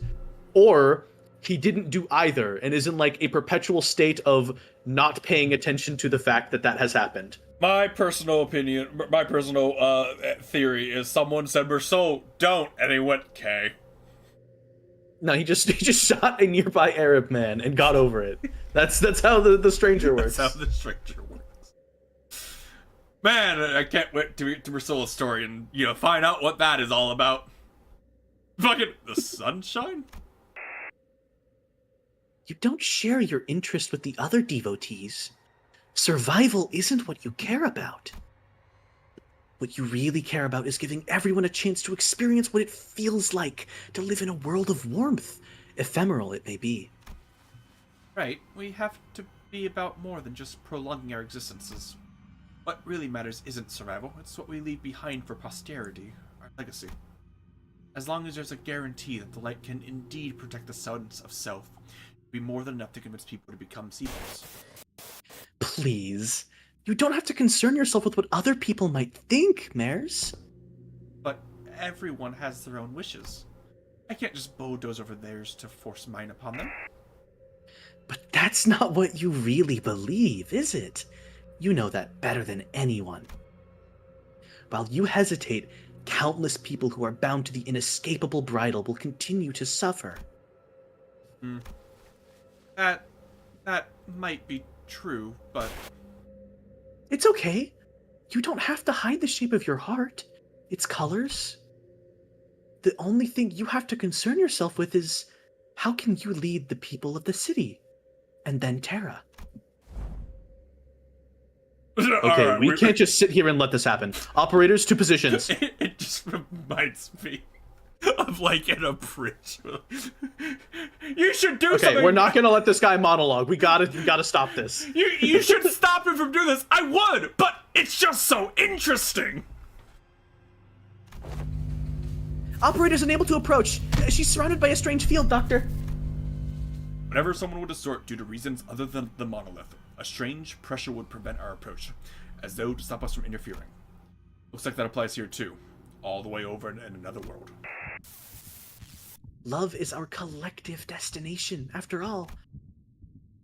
or he didn't do either and is in like a perpetual state of not paying attention to the fact that has happened. My personal opinion, my personal theory is someone said, Merceau, don't, and he went, okay. No, he just shot a nearby Arab man and got over it. That's how the Stranger works. That's how the Stranger works. Man, I can't wait to read Merceau's story and, find out what that is all about. Fucking the sunshine? You don't share your interest with the other devotees. Survival isn't what you care about. What you really care about is giving everyone a chance to experience what it feels like to live in a world of warmth, ephemeral it may be. Right, we have to be about more than just prolonging our existences. What really matters isn't survival, it's what we leave behind for posterity, our legacy. As long as there's a guarantee that the light can indeed protect the sense of self, it'll be more than enough to convince people to become Seabolts. Please. You don't have to concern yourself with what other people might think, Mares. But everyone has their own wishes. I can't just bulldoze over theirs to force mine upon them. But that's not what you really believe, is it? You know that better than anyone. While you hesitate, countless people who are bound to the inescapable bridle will continue to suffer. That might be true, but... It's okay. You don't have to hide the shape of your heart, its colors. The only thing you have to concern yourself with is how can you lead the people of the city, and then Terra. Okay, Alright, we can't just sit here and let this happen. Operators to positions. It just reminds me of like an abridged. You should do something. Okay, we're not gonna let this guy monologue. We gotta stop this. You should stop him from doing this. I would, but it's just so interesting. Operator's unable to approach. She's surrounded by a strange field, Doctor. Whenever someone would distort due to reasons other than the monolith, a strange pressure would prevent our approach, as though to stop us from interfering. Looks like that applies here too, all the way over in another world. Love is our collective destination, after all.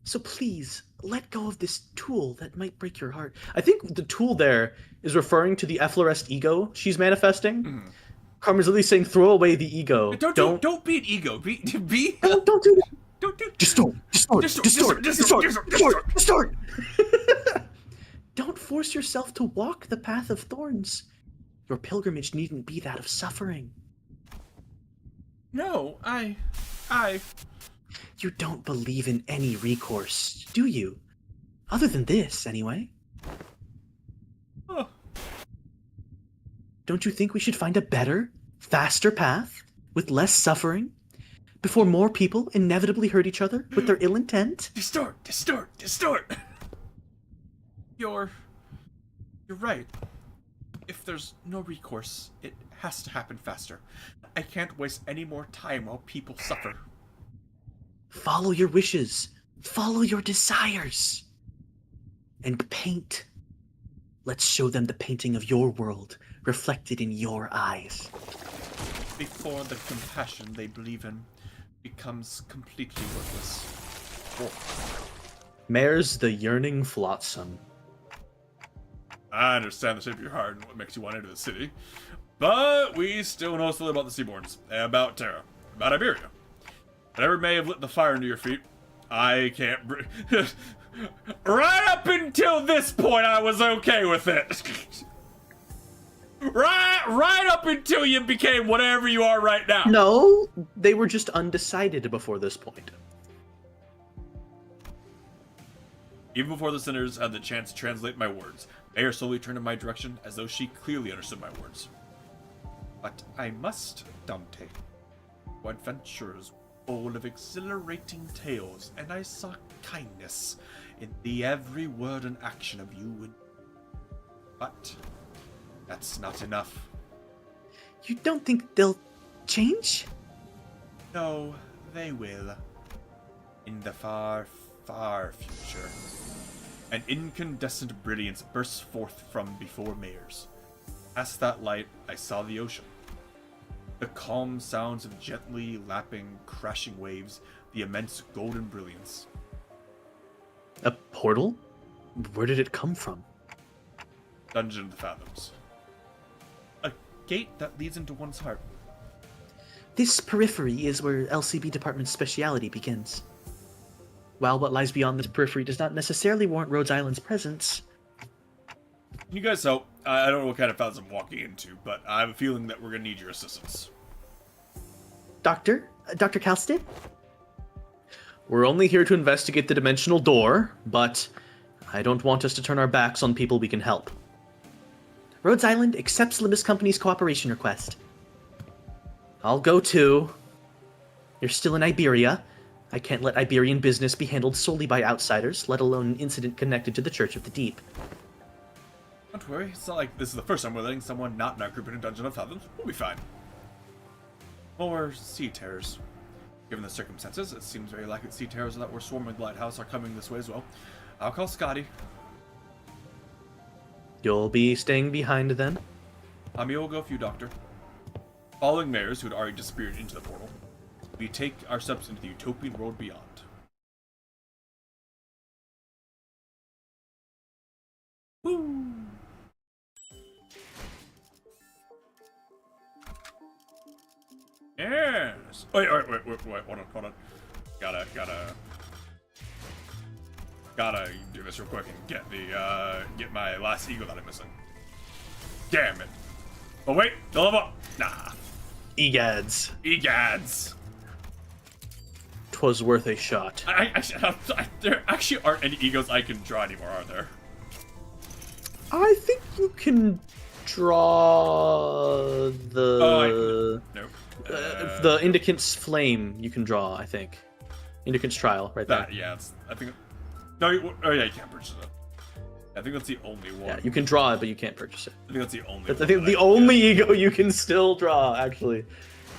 So please, let go of this tool that might break your heart. I think the tool there is referring to the effloresced ego she's manifesting. Karma's literally saying, throw away the ego. Don't be an ego. Be. Don't do that. Distort. Don't force yourself to walk the path of thorns. Your pilgrimage needn't be that of suffering. No, I... You don't believe in any recourse, do you? Other than this, anyway. Oh. Don't you think we should find a better, faster path, with less suffering, before more people inevitably hurt each other with their ill intent? Distort. You're right. If there's no recourse, it has to happen faster. I can't waste any more time while people suffer. Follow your wishes. Follow your desires. And paint. Let's show them the painting of your world, reflected in your eyes. Before the compassion they believe in becomes completely worthless. Mare's the yearning flotsam. I understand the shape of your heart and what makes you want to enter the city, but we still know so little about the Seaborns, about Terra, about Iberia. Whatever may have lit the fire under your feet, I can't right up until this point, I was okay with it. Right up until you became whatever you are right now. No, they were just undecided before this point. Even before the sinners had the chance to translate my words, Bayer slowly turned in my direction as though she clearly understood my words. But I must, Dante. Adventures full of exhilarating tales, and I saw kindness in the every word and action of you and... But that's not enough. You don't think they'll change? No, they will. In the far, far future. An incandescent brilliance bursts forth from before Mayers. Past that light, I saw the ocean. The calm sounds of gently lapping, crashing waves, the immense golden brilliance. A portal? Where did it come from? Dungeon of the Fathoms. A gate that leads into one's heart. This periphery is where LCB Department's speciality begins. While what lies beyond this periphery does not necessarily warrant Rhodes Island's presence. Can you guys help? I don't know what kind of fathom I'm walking into, but I have a feeling that we're going to need your assistance. Dr. Kalstead? We're only here to investigate the dimensional door, but I don't want us to turn our backs on people we can help. Rhodes Island accepts Limbus Company's cooperation request. I'll go too. You're still in Iberia. I can't let Iberian business be handled solely by outsiders, let alone an incident connected to the Church of the Deep. Don't worry, it's not like this is the first time we're letting someone not in our group in a Dungeon of Fathoms. We'll be fine. More sea terrors. Given the circumstances, it seems very likely sea terrors that were swarming the lighthouse are coming this way as well. I'll call Scotty. You'll be staying behind then? Ami will go with you, Doctor. Following mares who had already disappeared into the portal, we take our steps into the utopian world beyond. Woo! Yes! Wait, hold on. Gotta do this real quick and get my last eagle that I'm missing. Damn it. Oh wait, to level up. Nah. Egads. Egads. 'Twas worth a shot. There actually aren't any egos I can draw anymore, are there? I think you can draw the... Nope. the Indicant's Flame you can draw, I think. Indicant's Trial, right there. Yeah, I think... No, you can't purchase it. I think that's the only one. Yeah, you can draw it, but you can't purchase it. I think that's the only I think the only ego you can still draw, actually.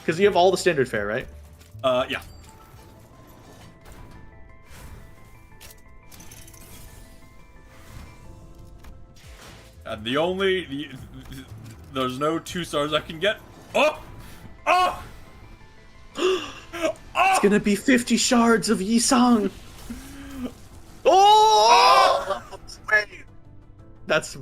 Because you have all the standard fare, right? Yeah. And there's no 2 stars I can get. Oh! Oh! It's gonna be 50 shards of Yisang! Oh! That's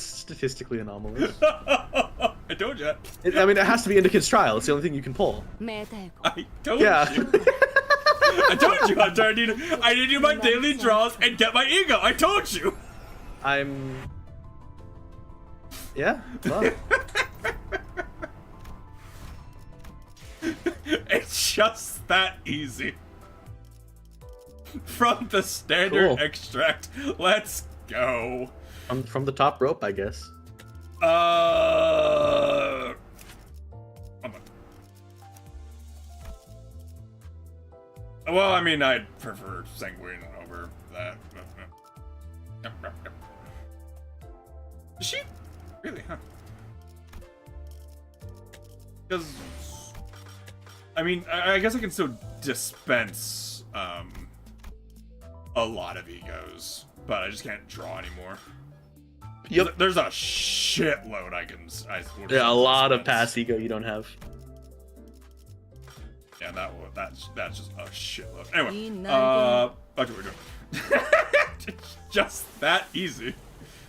statistically anomalous. I told you. I mean, it has to be Indicant's Trial. It's the only thing you can pull. I told you. I told you, Hunter. I need to do my daily draws and get my ego. I told you. Yeah. Well. It's just that easy. From the standard extract. Let's go. From the top rope, I guess. I'm on. Well, I mean, I'd prefer Sanguine over that. Yep. Is she? Really, huh? Because, I mean, I guess I can still dispense a lot of egos, but I just can't draw anymore. Yep. There's a shitload I can. Yeah, a lot of pass ego you don't have. Yeah, that's just a shitload. Anyway, what we're doing. It's just that easy.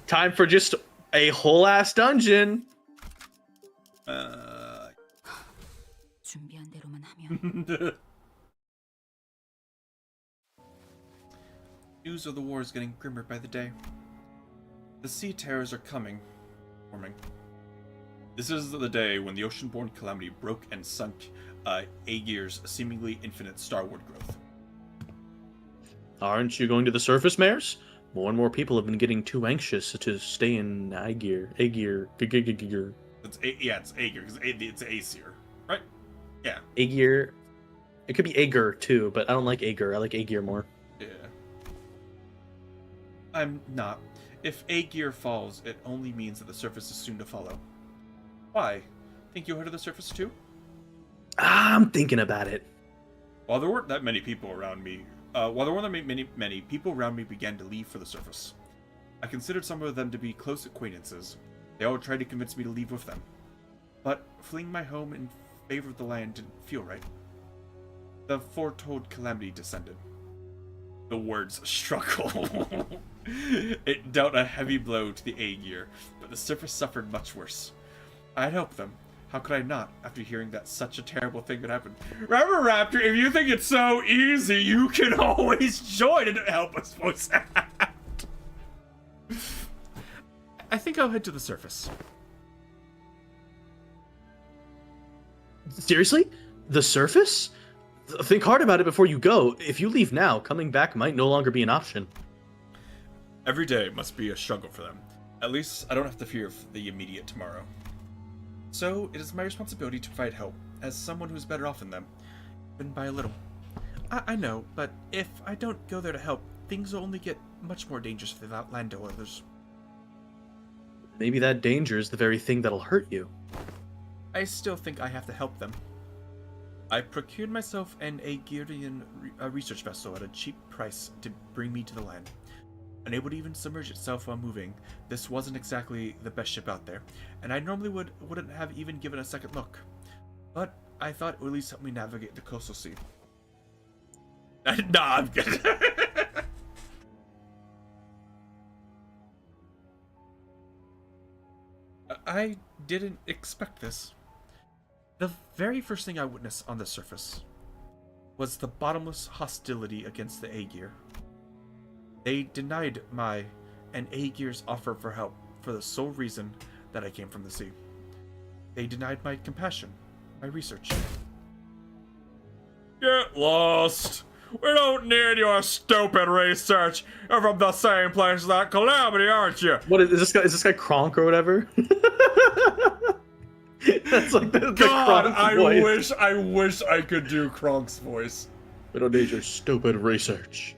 Time for just a whole ass dungeon. 준비한 대로만 하면. News of the war is getting grimmer by the day. The sea terrors are forming. This is the day when the ocean-born calamity broke and sunk Aegir's seemingly infinite starward growth. Aren't you going to the surface, mares? More and more people have been getting too anxious to stay in Aegir. It's Aegir, because it's Aesir, right? Yeah. Aegir. It could be Aegir too, but I don't like Aegir. I like Aegir more. Yeah. I'm not. If Aegir falls, it only means that the surface is soon to follow. Why? Think you'll head to the surface too? I'm thinking about it. While there weren't that many people around me, many people around me began to leave for the surface. I considered some of them to be close acquaintances. They all tried to convince me to leave with them. But fleeing my home in favor of the land didn't feel right. The foretold calamity descended. The words struggle. It dealt a heavy blow to the Aegir, but the surface suffered much worse. I'd help them. How could I not, after hearing that such a terrible thing would happen? Remember, Raptor, if you think it's so easy, you can always join and help us voice act. I think I'll head to the surface. Seriously? The surface? Think hard about it before you go. If you leave now, coming back might no longer be an option. Every day must be a struggle for them. At least I don't have to fear of the immediate tomorrow. So, it is my responsibility to provide help, as someone who is better off than them. Even by a little. I know, but if I don't go there to help, things will only get much more dangerous for the land dwellers. Maybe that danger is the very thing that'll hurt you. I still think I have to help them. I procured myself an Aegirian research vessel at a cheap price to bring me to the land. Unable to even submerge itself while moving, this wasn't exactly the best ship out there, and I normally wouldn't have even given a second look. But I thought it would at least help me navigate the coastal sea. Nah, I'm good. I didn't expect this. The very first thing I witnessed on the surface was the bottomless hostility against the Aegir. They denied my and Aegir's offer for help for the sole reason that I came from the sea. They denied my compassion, my research. Get lost! We don't need your stupid research! You're from the same place as that Calamity, aren't you? What is this guy? Is this guy Kronk or whatever? That's like the God, Kronk voice. I wish I could do Kronk's voice. We don't need your stupid research.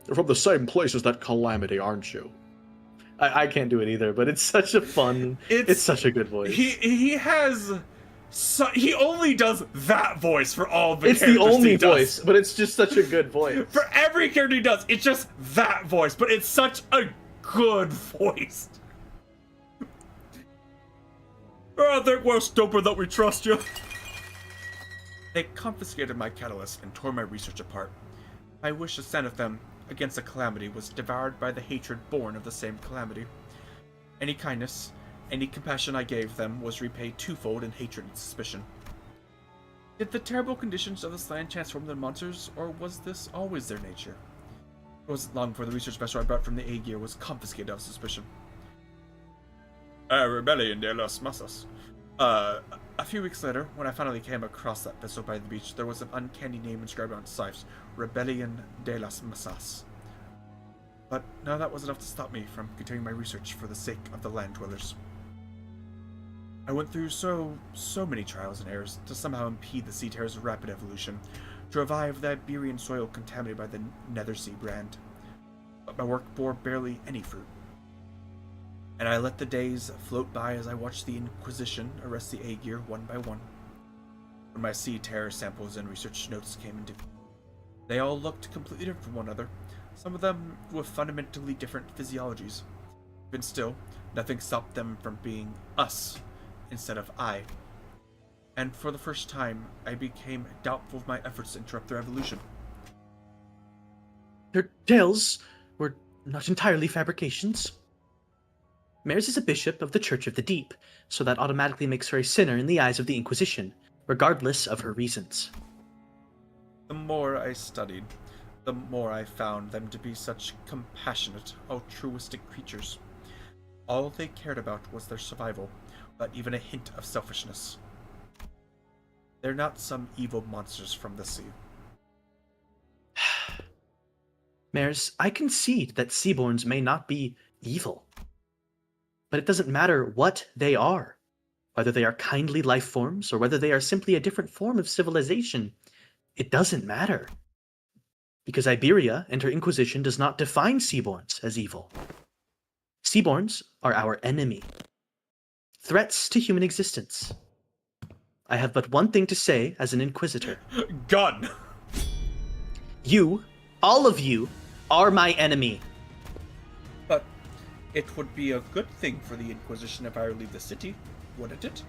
You're from the same place as that Calamity, aren't you? I can't do it either, but it's such a fun. It's such a good voice. He has. He only does that voice for all the it's characters the only he does. voice, but it's just such a good voice. For every character he does, it's just that voice, but it's such a good voice. I think we're stupid that we trust you. They confiscated my catalyst and tore my research apart. My wish to stand with them against the Calamity was devoured by the hatred born of the same Calamity. Any kindness, any compassion I gave them was repaid twofold in hatred and suspicion. Did the terrible conditions of this land transform them monsters, or was this always their nature? It wasn't long before the research vessel I brought from the Aegir was confiscated of suspicion. Rebellion de las Masas. A few weeks later, when I finally came across that vessel by the beach, there was an uncanny name inscribed on its sides, Rebellion de las Masas. But none of that was enough to stop me from continuing my research for the sake of the land dwellers. I went through so many trials and errors to somehow impede the Sea Terror's rapid evolution, to revive the Iberian soil contaminated by the Nethersea brand. But my work bore barely any fruit. And I let the days float by as I watched the Inquisition arrest the Aegir one by one. When my Sea Terror samples and research notes came into view, they all looked completely different from one another, some of them with fundamentally different physiologies. Even still, nothing stopped them from being us instead of I. And for the first time, I became doubtful of my efforts to interrupt their evolution. Their tales were not entirely fabrications. Mares is a bishop of the Church of the Deep, so that automatically makes her a sinner in the eyes of the Inquisition, regardless of her reasons. The more I studied, the more I found them to be such compassionate, altruistic creatures. All they cared about was their survival, without even a hint of selfishness. They're not some evil monsters from the sea. Mares, I concede that Seaborns may not be evil. But it doesn't matter what they are. Whether they are kindly life forms, or whether they are simply a different form of civilization. It doesn't matter. Because Iberia and her Inquisition does not define Seaborns as evil. Seaborns are our enemy. Threats to human existence. I have but one thing to say as an Inquisitor. Gun! You, all of you, are my enemy. But it would be a good thing for the Inquisition if I were to leave the city, wouldn't it?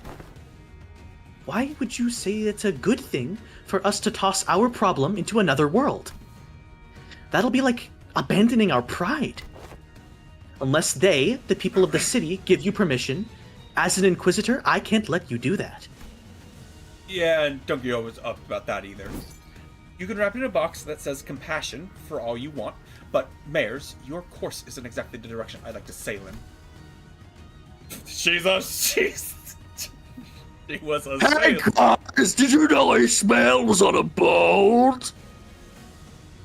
Why would you say it's a good thing for us to toss our problem into another world? That'll be like abandoning our pride. Unless they, the people of the city, give you permission, as an Inquisitor, I can't let you do that. Yeah, and don't get always up about that either. You can wrap it in a box that says compassion for all you want, but Mares, your course isn't exactly the direction I'd like to sail in. She was a Hey sailor. guys, did you know Ishmael was on a boat?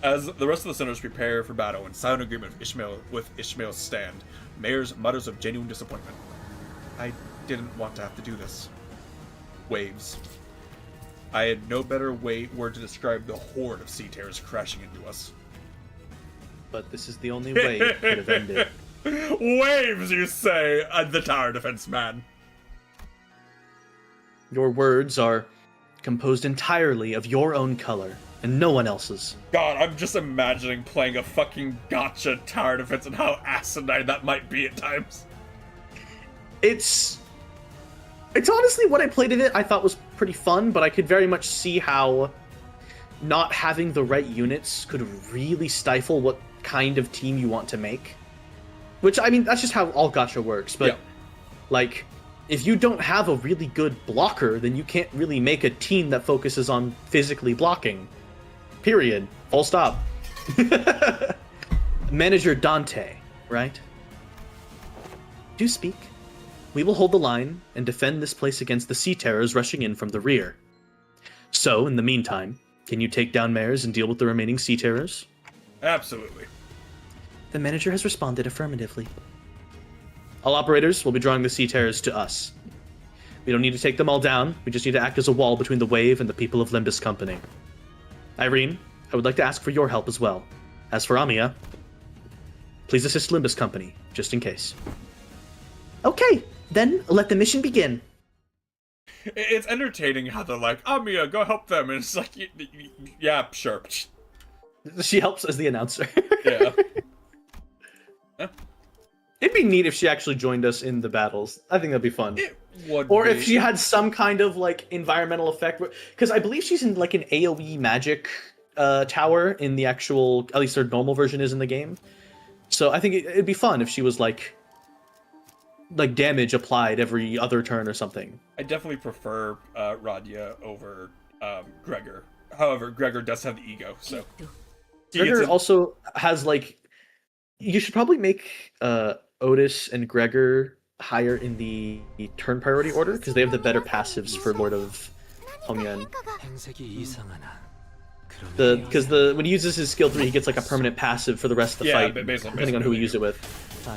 As the rest of the sinners prepare for battle in silent agreement with Ishmael's stand, Mares mutters of genuine disappointment. I didn't want to have to do this. Waves. I had no better word to describe the horde of sea terrors crashing into us. But this is the only way it could have ended. Waves, you say, the tower defense man. Your words are composed entirely of your own color and no one else's. God, I'm just imagining playing a fucking gotcha tower defense and how asinine that might be at times. It's honestly, what I played of it I thought was pretty fun, but I could very much see how not having the right units could really stifle what kind of team you want to make. Which, I mean, that's just how all gacha works, but, yeah. Like, if you don't have a really good blocker, then you can't really make a team that focuses on physically blocking. Period. Full stop. Manager Dante, right? Do speak. We will hold the line and defend this place against the sea terrors rushing in from the rear. So, in the meantime, can you take down Mares and deal with the remaining sea terrors? Absolutely. The manager has responded affirmatively. All operators will be drawing the sea terrors to us. We don't need to take them all down, we just need to act as a wall between the wave and the people of Limbus Company. Irene, I would like to ask for your help as well. As for Amiya, please assist Limbus Company, just in case. Okay, then let the mission begin. It's entertaining how they're like, Amiya, go help them, and it's like, yeah, sure. She helps as the announcer. Yeah. It'd be neat if she actually joined us in the battles. I think that'd be fun. It would or be. if she had some kind of like environmental effect, because I believe she's in like an AoE magic tower in the actual, at least her normal version is in the game. So I think it'd be fun if she was like damage applied every other turn or something. I definitely prefer Radia over Gregor. However, Gregor does have the ego, so. Gregor also has like, you should probably make Otis and Gregor higher in the turn priority order because they have the better passives for Lord of Hongyan. Because when he uses his skill 3, he gets like a permanent passive for the rest of the fight, depending on who he used it with.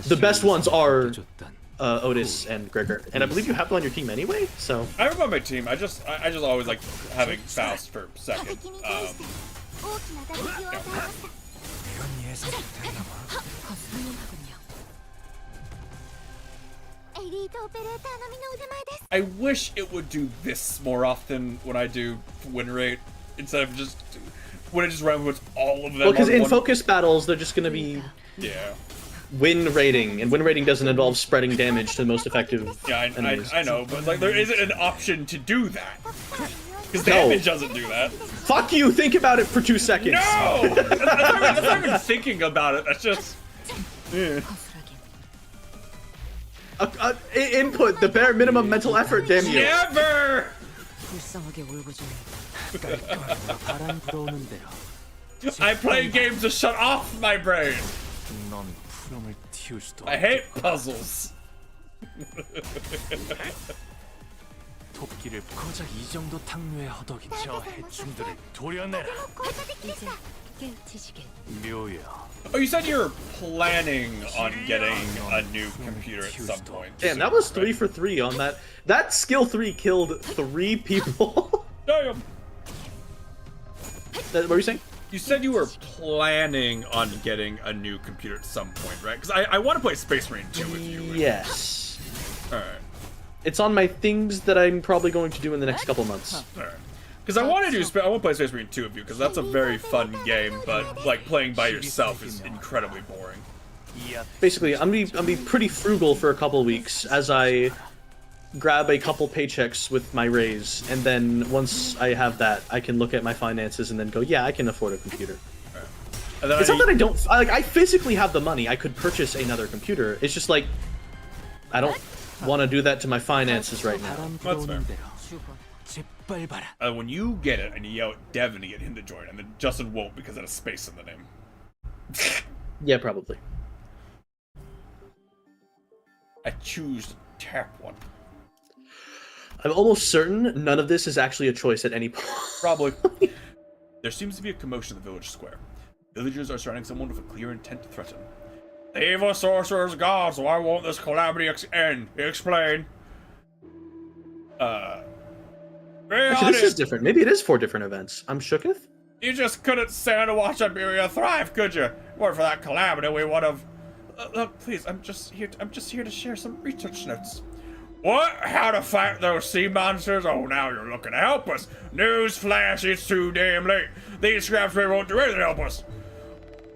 The best ones are Otis and Gregor, and I believe you have them on your team anyway. So I have them on my team. I just always like having Faust for second. I wish it would do this more often when I do win rate instead of just when it just runs all of them. Well, because in focus battles, they're just going to be win rating, and win rating doesn't involve spreading damage to the most effective enemies. I know, but like there isn't an option to do that because damage doesn't do that. Fuck you! Think about it for 2 seconds. No, that's not even thinking about it. That's just. Input the bare minimum mental effort. Damn you! Never. I play games to shut off my brain. I hate puzzles. 토끼를 고작 이 정도 탕류에 허덕인 저 해충들을 도려내라. 묘야. Oh, you said you're planning on getting a new computer at some point. Damn, that was 3 for 3 on that. That skill 3 killed 3 people. Damn. What were you saying? You said you were planning on getting a new computer at some point, right? Because I want to play Space Marine 2 with you. Yes. Alright. It's on my things that I'm probably going to do in the next couple months. Alright. Because I want to play Space Marine 2 with you, because that's a very fun game, but like playing by yourself is incredibly boring. Basically, I'm gonna be pretty frugal for a couple weeks as I grab a couple paychecks with my raise, and then once I have that, I can look at my finances and then go, yeah, I can afford a computer. And then it's not that I don't, I physically have the money. I could purchase another computer. It's just like, I don't want to do that to my finances right now. That's fair. When you get it, and you yell at Devin to get him to join, and then Justin won't because it has space in the name. Yeah, probably. I choose to tap one. I'm almost certain none of this is actually a choice at any point. Probably. There seems to be a commotion in the village square. Villagers are surrounding someone with a clear intent to threaten. The evil sorcerer's gods, why won't this calamity end? Explain. Actually, this is different. Maybe it is 4 different events. I'm shooketh. You just couldn't stand to watch Iberia thrive, could you? Weren't for that calamity, we would have. Look, please, I'm just here to share some research notes. What? How to fight those sea monsters? Oh, now you're looking to help us. Newsflash, it's too damn late. These scraps won't do anything to help us.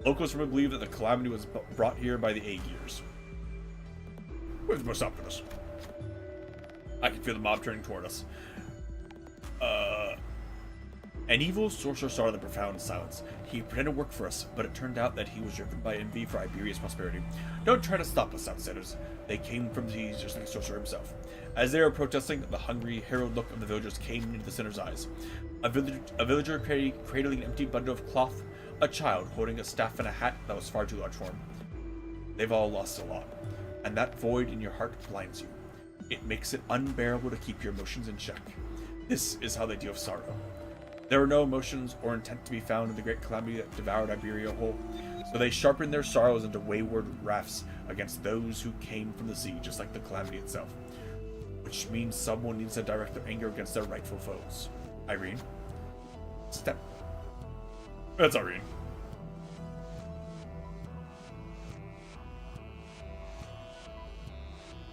Locals firmly believe that the calamity was brought here by the Aegir's. Where's most up to this? I can feel the mob turning toward us. An evil sorcerer saw the profound silence. He pretended to work for us, but it turned out that he was driven by envy for Iberia's prosperity. Don't try to stop us, outsiders. They came from the seas just like the sorcerer himself. As they were protesting, the hungry, harrowed look of the villagers came into the sinner's eyes. A villager cradling an empty bundle of cloth, a child holding a staff and a hat that was far too large for him. They've all lost a lot, and that void in your heart blinds you. It makes it unbearable to keep your emotions in check. This is how they deal with sorrow. There were no emotions or intent to be found in the great calamity that devoured Iberia whole, so they sharpened their sorrows into wayward wraths against those who came from the sea, just like the calamity itself. Which means someone needs to direct their anger against their rightful foes. Irene? Step. That's Irene.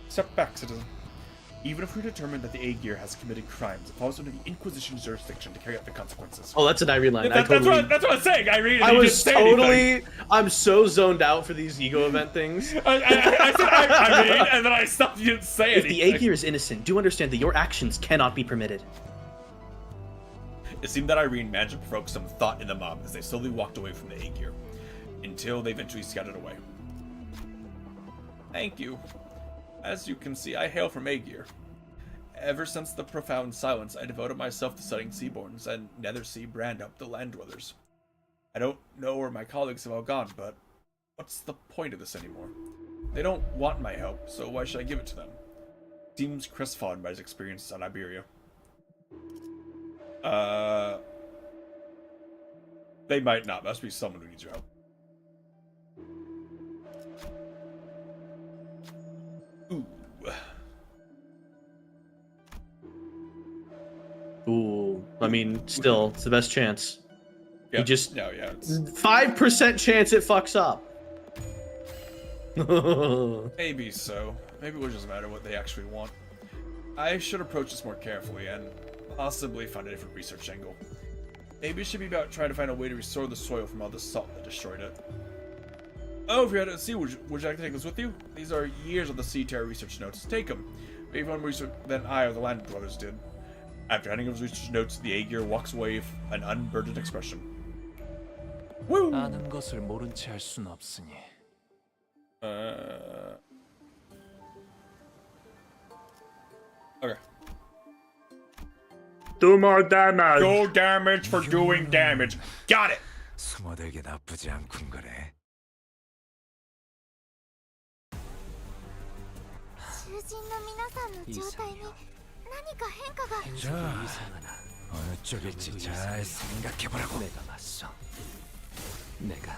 Step back, citizen. Even if we're determined that the Aegir has committed crimes, it falls under the Inquisition's jurisdiction to carry out the consequences. Oh, that's an Irene line. That's what I'm saying. Irene. I was totally. I'm so zoned out for these ego event things. I said Irene, and then I stopped. You didn't say If anything. the Aegir is innocent, do understand that your actions cannot be permitted. It seemed that Irene managed to provoke some thought in the mob as they slowly walked away from the Aegir, until they eventually scattered away. Thank you. As you can see, I hail from Aegir. Ever since the profound silence, I devoted myself to studying Seaborns and Nethersea brand up the land dwellers. I don't know where my colleagues have all gone, but what's the point of this anymore? They don't want my help, so why should I give it to them? Seems crestfallen by his experiences on Iberia. They might not. Must be someone who needs your help. Ooh. Ooh. I mean, still, it's the best chance. Yeah. You just No, yeah. It's... 5% chance it fucks up. Maybe so. Maybe it will just matter what they actually want. I should approach this more carefully and possibly find a different research angle. Maybe it should be about trying to find a way to restore the soil from all the salt that destroyed it. Oh, if you're out at sea, would you like to take this with you? These are years of the Sea Terror research notes. Take them. Maybe one research than I or the Land Dwellers did. After handing his research notes, the Aegir walks away with an unburdened expression. Woo! 아는 것을 모른 채 할 순 없으니. Okay. Do more damage. Do damage for doing damage. Got it! 숨어들기 나쁘지 않군 그래. 囚人の皆さんの状態に何か変化が。 자, 어느 쪽일지 잘 생각해보라고. 내가 맞서. 내가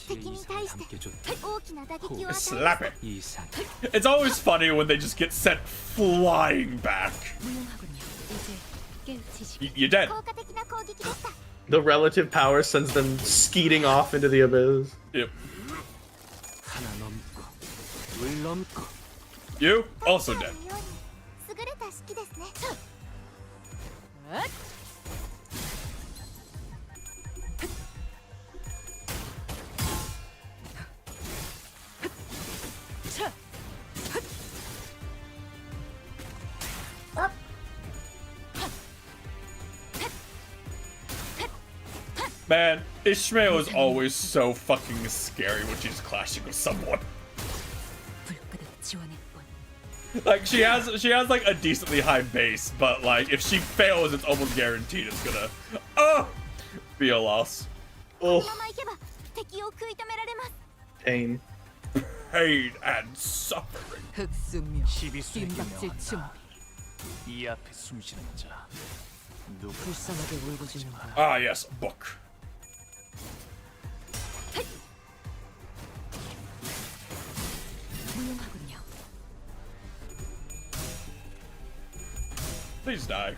敵に対して大きな打撃を与えます Slap it. 이상. It's always funny when they just get sent flying back. 무용하군요. 이제 깨우치시고. You're dead. 効果的な攻撃でした。 The relative power sends them skeeting off into the abyss. Yep. 하나 넘고 둘 넘고. You also dead. ように優れた式ですね。 Man, Ishmael is always so fucking scary when she's clashing with someone. 불끄득 지원할 뿐. Like she has like a decently high base, but like if she fails, it's almost guaranteed it's gonna be a loss. このままいけば敵を食い止められます。 Pain. Pain and suffering. 흑수묘. 시비수에게 빈박질 명한다. 준비. 이 앞에 숨쉬는 자. 누구 불쌍하게 울고주는가. Ah yes, book. 무용하군요. Please die.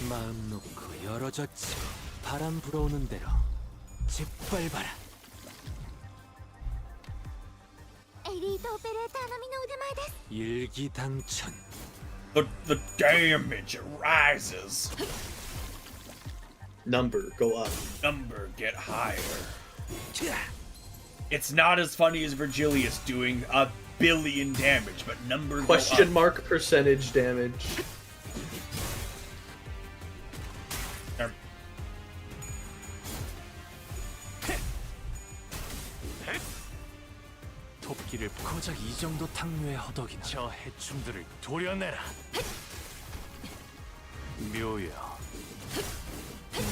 마음 놓고 열어젖히고 바람 불어오는 대로 짓밟아라. エリートオペレーターの身の腕前です。 일기당천. The damage rises. Number, go up. Number get higher. It's not as funny as Virgilius doing 1 billion damage, but number go Question up. mark percentage damage. 토끼를 고작 이 정도 탕류에 허덕이나. 저 해충들을 도려내라. 묘야,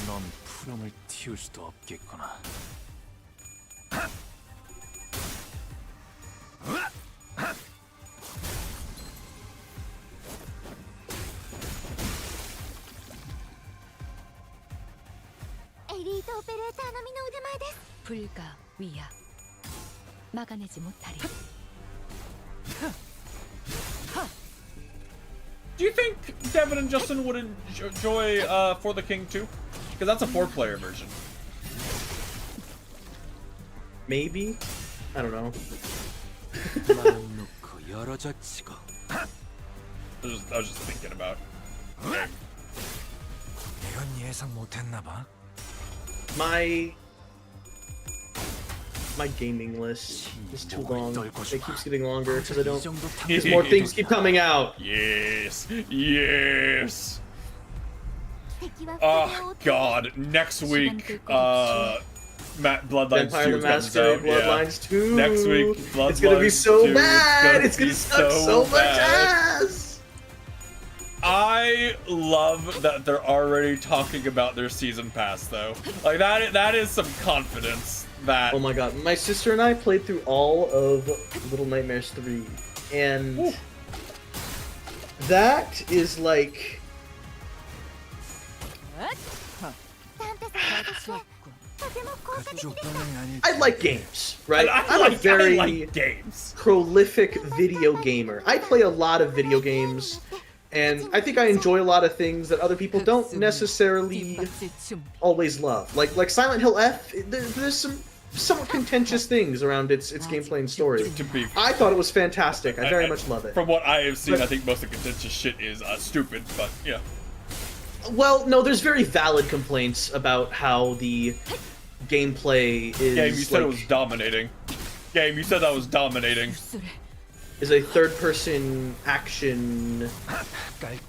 넌 푸름을 틔울 수도 없겠구나. 불가 위야. 막아내지 못하리. Do you think Devin and Justin would enjoy For the King too? Because that's a 4-player version. Maybe? I don't know. 마음 놓고 열어젖히고. I was just thinking about. 이건 예상 못했나 봐. My gaming list is too long. It keeps getting longer because I don't. 이 Because more things keep coming out. Yes, yes. Oh God! Next week, Bloodlines Vampire 2 the comes Masquerade out. Yeah. Bloodlines 2. Next week, Bloodlines It's gonna be so 2. bad. It's gonna suck so much bad. ass. I love that they're already talking about their season pass, though. Like that is some confidence. That Oh my god, my sister and I played through all of Little Nightmares 3, and Ooh. that is like I like games, right? I'm a very I like games. prolific video gamer. I play a lot of video games, and I think I enjoy a lot of things that other people don't necessarily always love. Like Silent Hill F, there's some somewhat contentious things around its gameplay and story. To be I thought it was fantastic. I very much love it. From what I have seen, But- I think most of the contentious shit is stupid, but yeah. Well, no, there's very valid complaints about how the gameplay is Game, you said it was like, dominating. Game, you said that was dominating. is a third-person action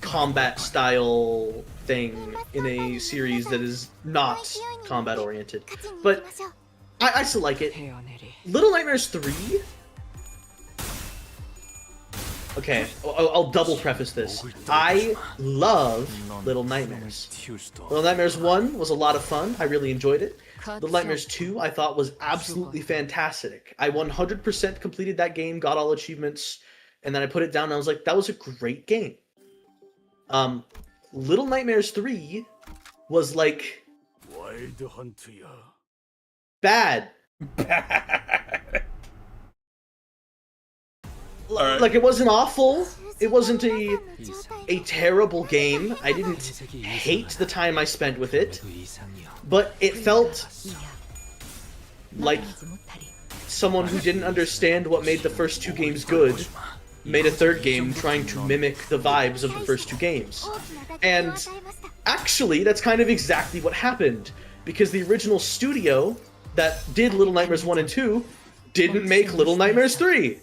combat style thing in a series that is not combat-oriented. But I still like it. Little Nightmares 3? Okay, I'll double preface this. I love Little Nightmares. Little Nightmares 1 was a lot of fun. I really enjoyed it. Little Nightmares 2 I thought was absolutely fantastic. I 100% completed that game, got all achievements, and then I put it down and I was like, that was a great game. Little Nightmares 3 was like 와일드 헌트야. bad. Alright. Like, it wasn't awful. It wasn't a terrible game. I didn't hate the time I spent with it, but it felt like someone who didn't understand what made the first two games good made a third game trying to mimic the vibes of the first two games. And actually, that's kind of exactly what happened, because the original studio that did Little Nightmares 1 and 2 didn't make Little Nightmares 3.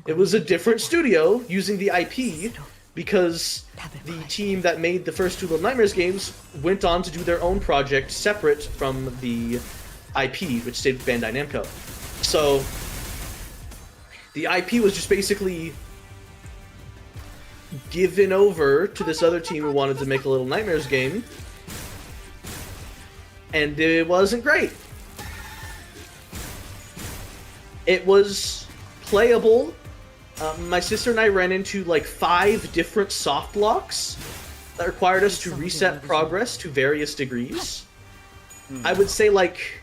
It was a different studio using the IP, because the team that made the first two Little Nightmares games went on to do their own project separate from the IP, which stayed with Bandai Namco. So the IP was just basically given over to this other team who wanted to make a Little Nightmares game, and it wasn't great. It was playable, my sister and I ran into like 5 different soft locks that required us to reset progress to various degrees. I would say like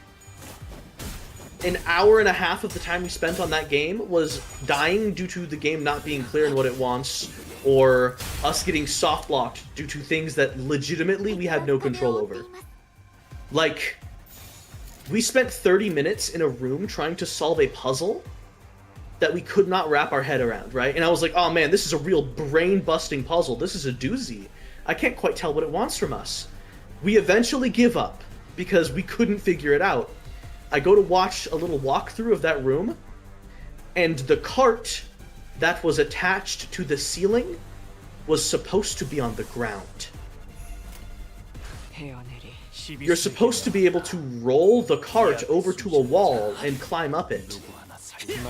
an hour and a half of the time we spent on that game was dying due to the game not being clear in what it wants, or us getting soft locked due to things that legitimately we had no control over. Like, we spent 30 minutes in a room trying to solve a puzzle that we could not wrap our head around, right? And I was like, oh man, this is a real brain-busting puzzle. This is a doozy. I can't quite tell what it wants from us. We eventually give up because we couldn't figure it out. I go to watch a little walkthrough of that room, and the cart that was attached to the ceiling was supposed to be on the ground. You're supposed to be able to roll the cart over to a wall and climb up it.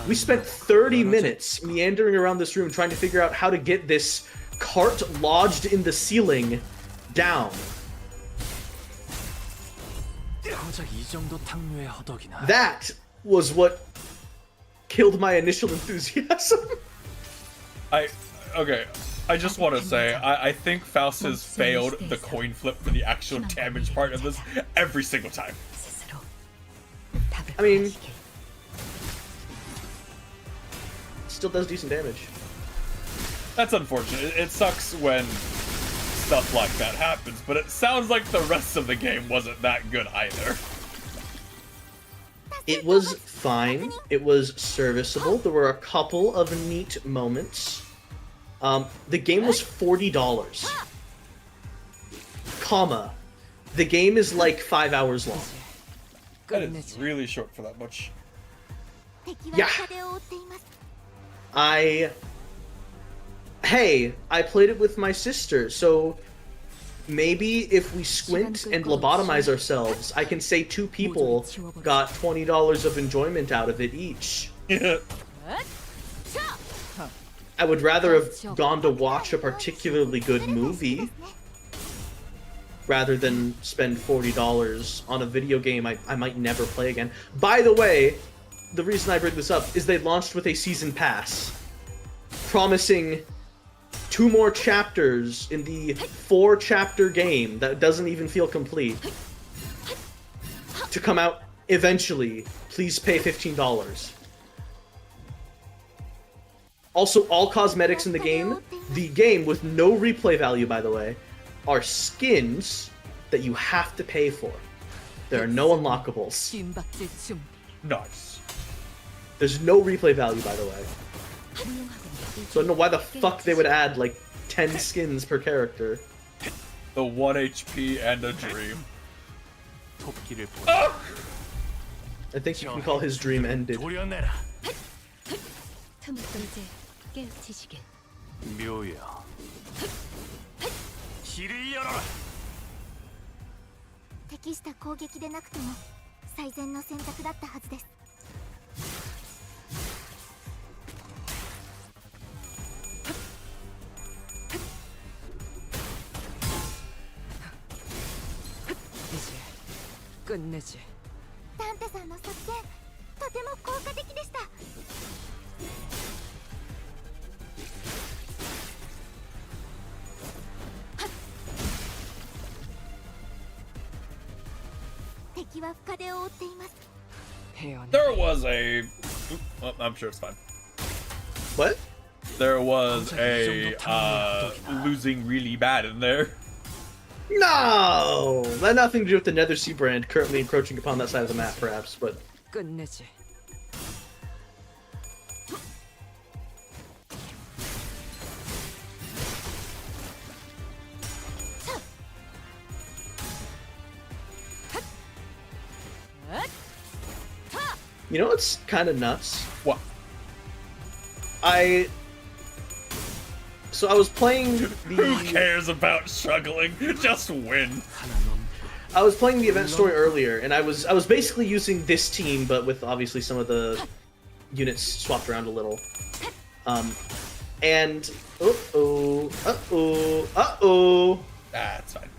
We spent 30 minutes meandering around this room trying to figure out how to get this cart lodged in the ceiling down. That was what killed my initial enthusiasm. Okay, I just want to say, I think Faust has failed the coin flip for the actual damage part of this every single time. I mean, still does decent damage. That's unfortunate. It sucks when stuff like that happens, but it sounds like the rest of the game wasn't that good either. It was fine. It was serviceable. There were a couple of neat moments. The game was $40. Comma. The game is like 5 hours long. That is really short for that much. Yeah. Hey, I played it with my sister, so maybe if we squint and lobotomize ourselves, I can say 2 people got $20 of enjoyment out of it each. I would rather have gone to watch a particularly good movie rather than spend $40 on a video game I might never play again. By the way, the reason I bring this up is they launched with a season pass, promising 2 more chapters in the 4-chapter game that doesn't even feel complete to come out eventually. Please pay $15. Also, all cosmetics in the game with no replay value, by the way, are skins that you have to pay for. There are no unlockables. Nice. There's no replay value, by the way. So I don't know why the fuck they would add, like, 10 skins per character. The 1 HP and a dream. I think you can call his dream ended. 묘야. 길을 열어라. 適した攻撃でなくても最善の選択だったはずです。 끝내지. ダンテさんの作戦とても効果的でした。 敵は深手を負っています。 There was a... Well, I'm sure it's fine. What? There was a, losing really bad in there. No! That had nothing to do with the Nether Sea brand currently encroaching upon that side of the map, perhaps, but... 끝내지. You know what's kind of nuts? What? So I was playing the... Who cares about struggling? Just win. I was playing the event story earlier, and I was basically using this team, but with obviously some of the units swapped around a little. And... That's fine.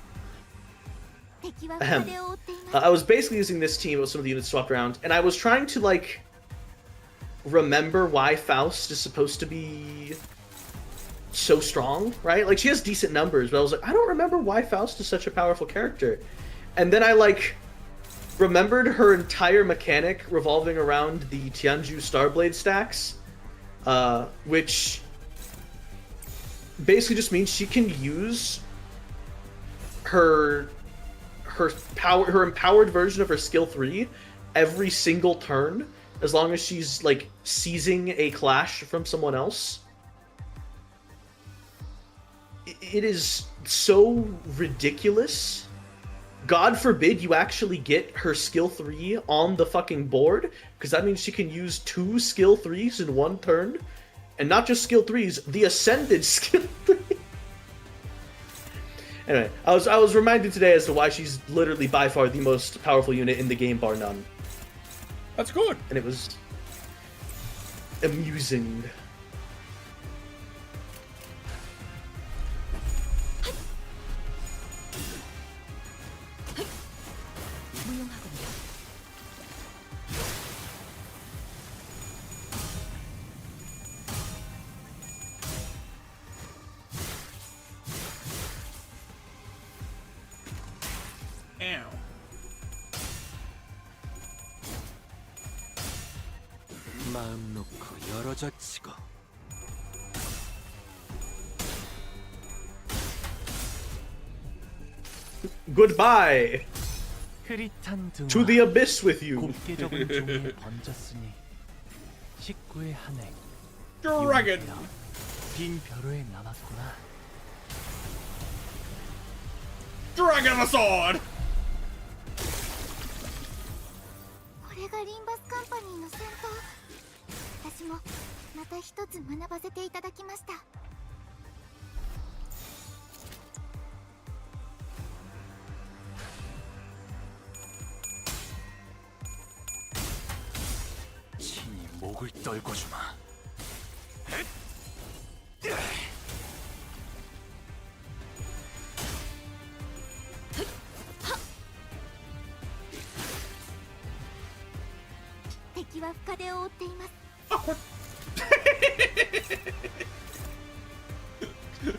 I was basically using this team with some of the units swapped around, and I was trying to, like, remember why Faust is supposed to be so strong, right? Like, she has decent numbers, but I was like, I don't remember why Faust is such a powerful character. And then I, like, remembered her entire mechanic revolving around the Tianju Starblade stacks, which basically just means she can use her empowered version of her skill 3 every single turn, as long as she's, like, seizing a clash from someone else. It is so ridiculous. God forbid you actually get her skill 3 on the fucking board, because that means she can use 2 skill 3s in one turn. And not just skill 3s, the ascended skill 3. Anyway, I was reminded today as to why she's literally by far the most powerful unit in the game, bar none. That's good. And it was amusing. 무용하군요. Ow. 마음 놓고 열어젖히고 Goodbye 흐릿한 등화 to the abyss with you. 곱게 적은 종이에 번졌으니 19의 한해 Dragon. 빈 벼루에 남았구나. Dragon the sword. これがリンバスカンパニーの戦闘。私もまた一つ学ばせていただきました。 친히 목을 떨궈주마.敵は深手を負っています。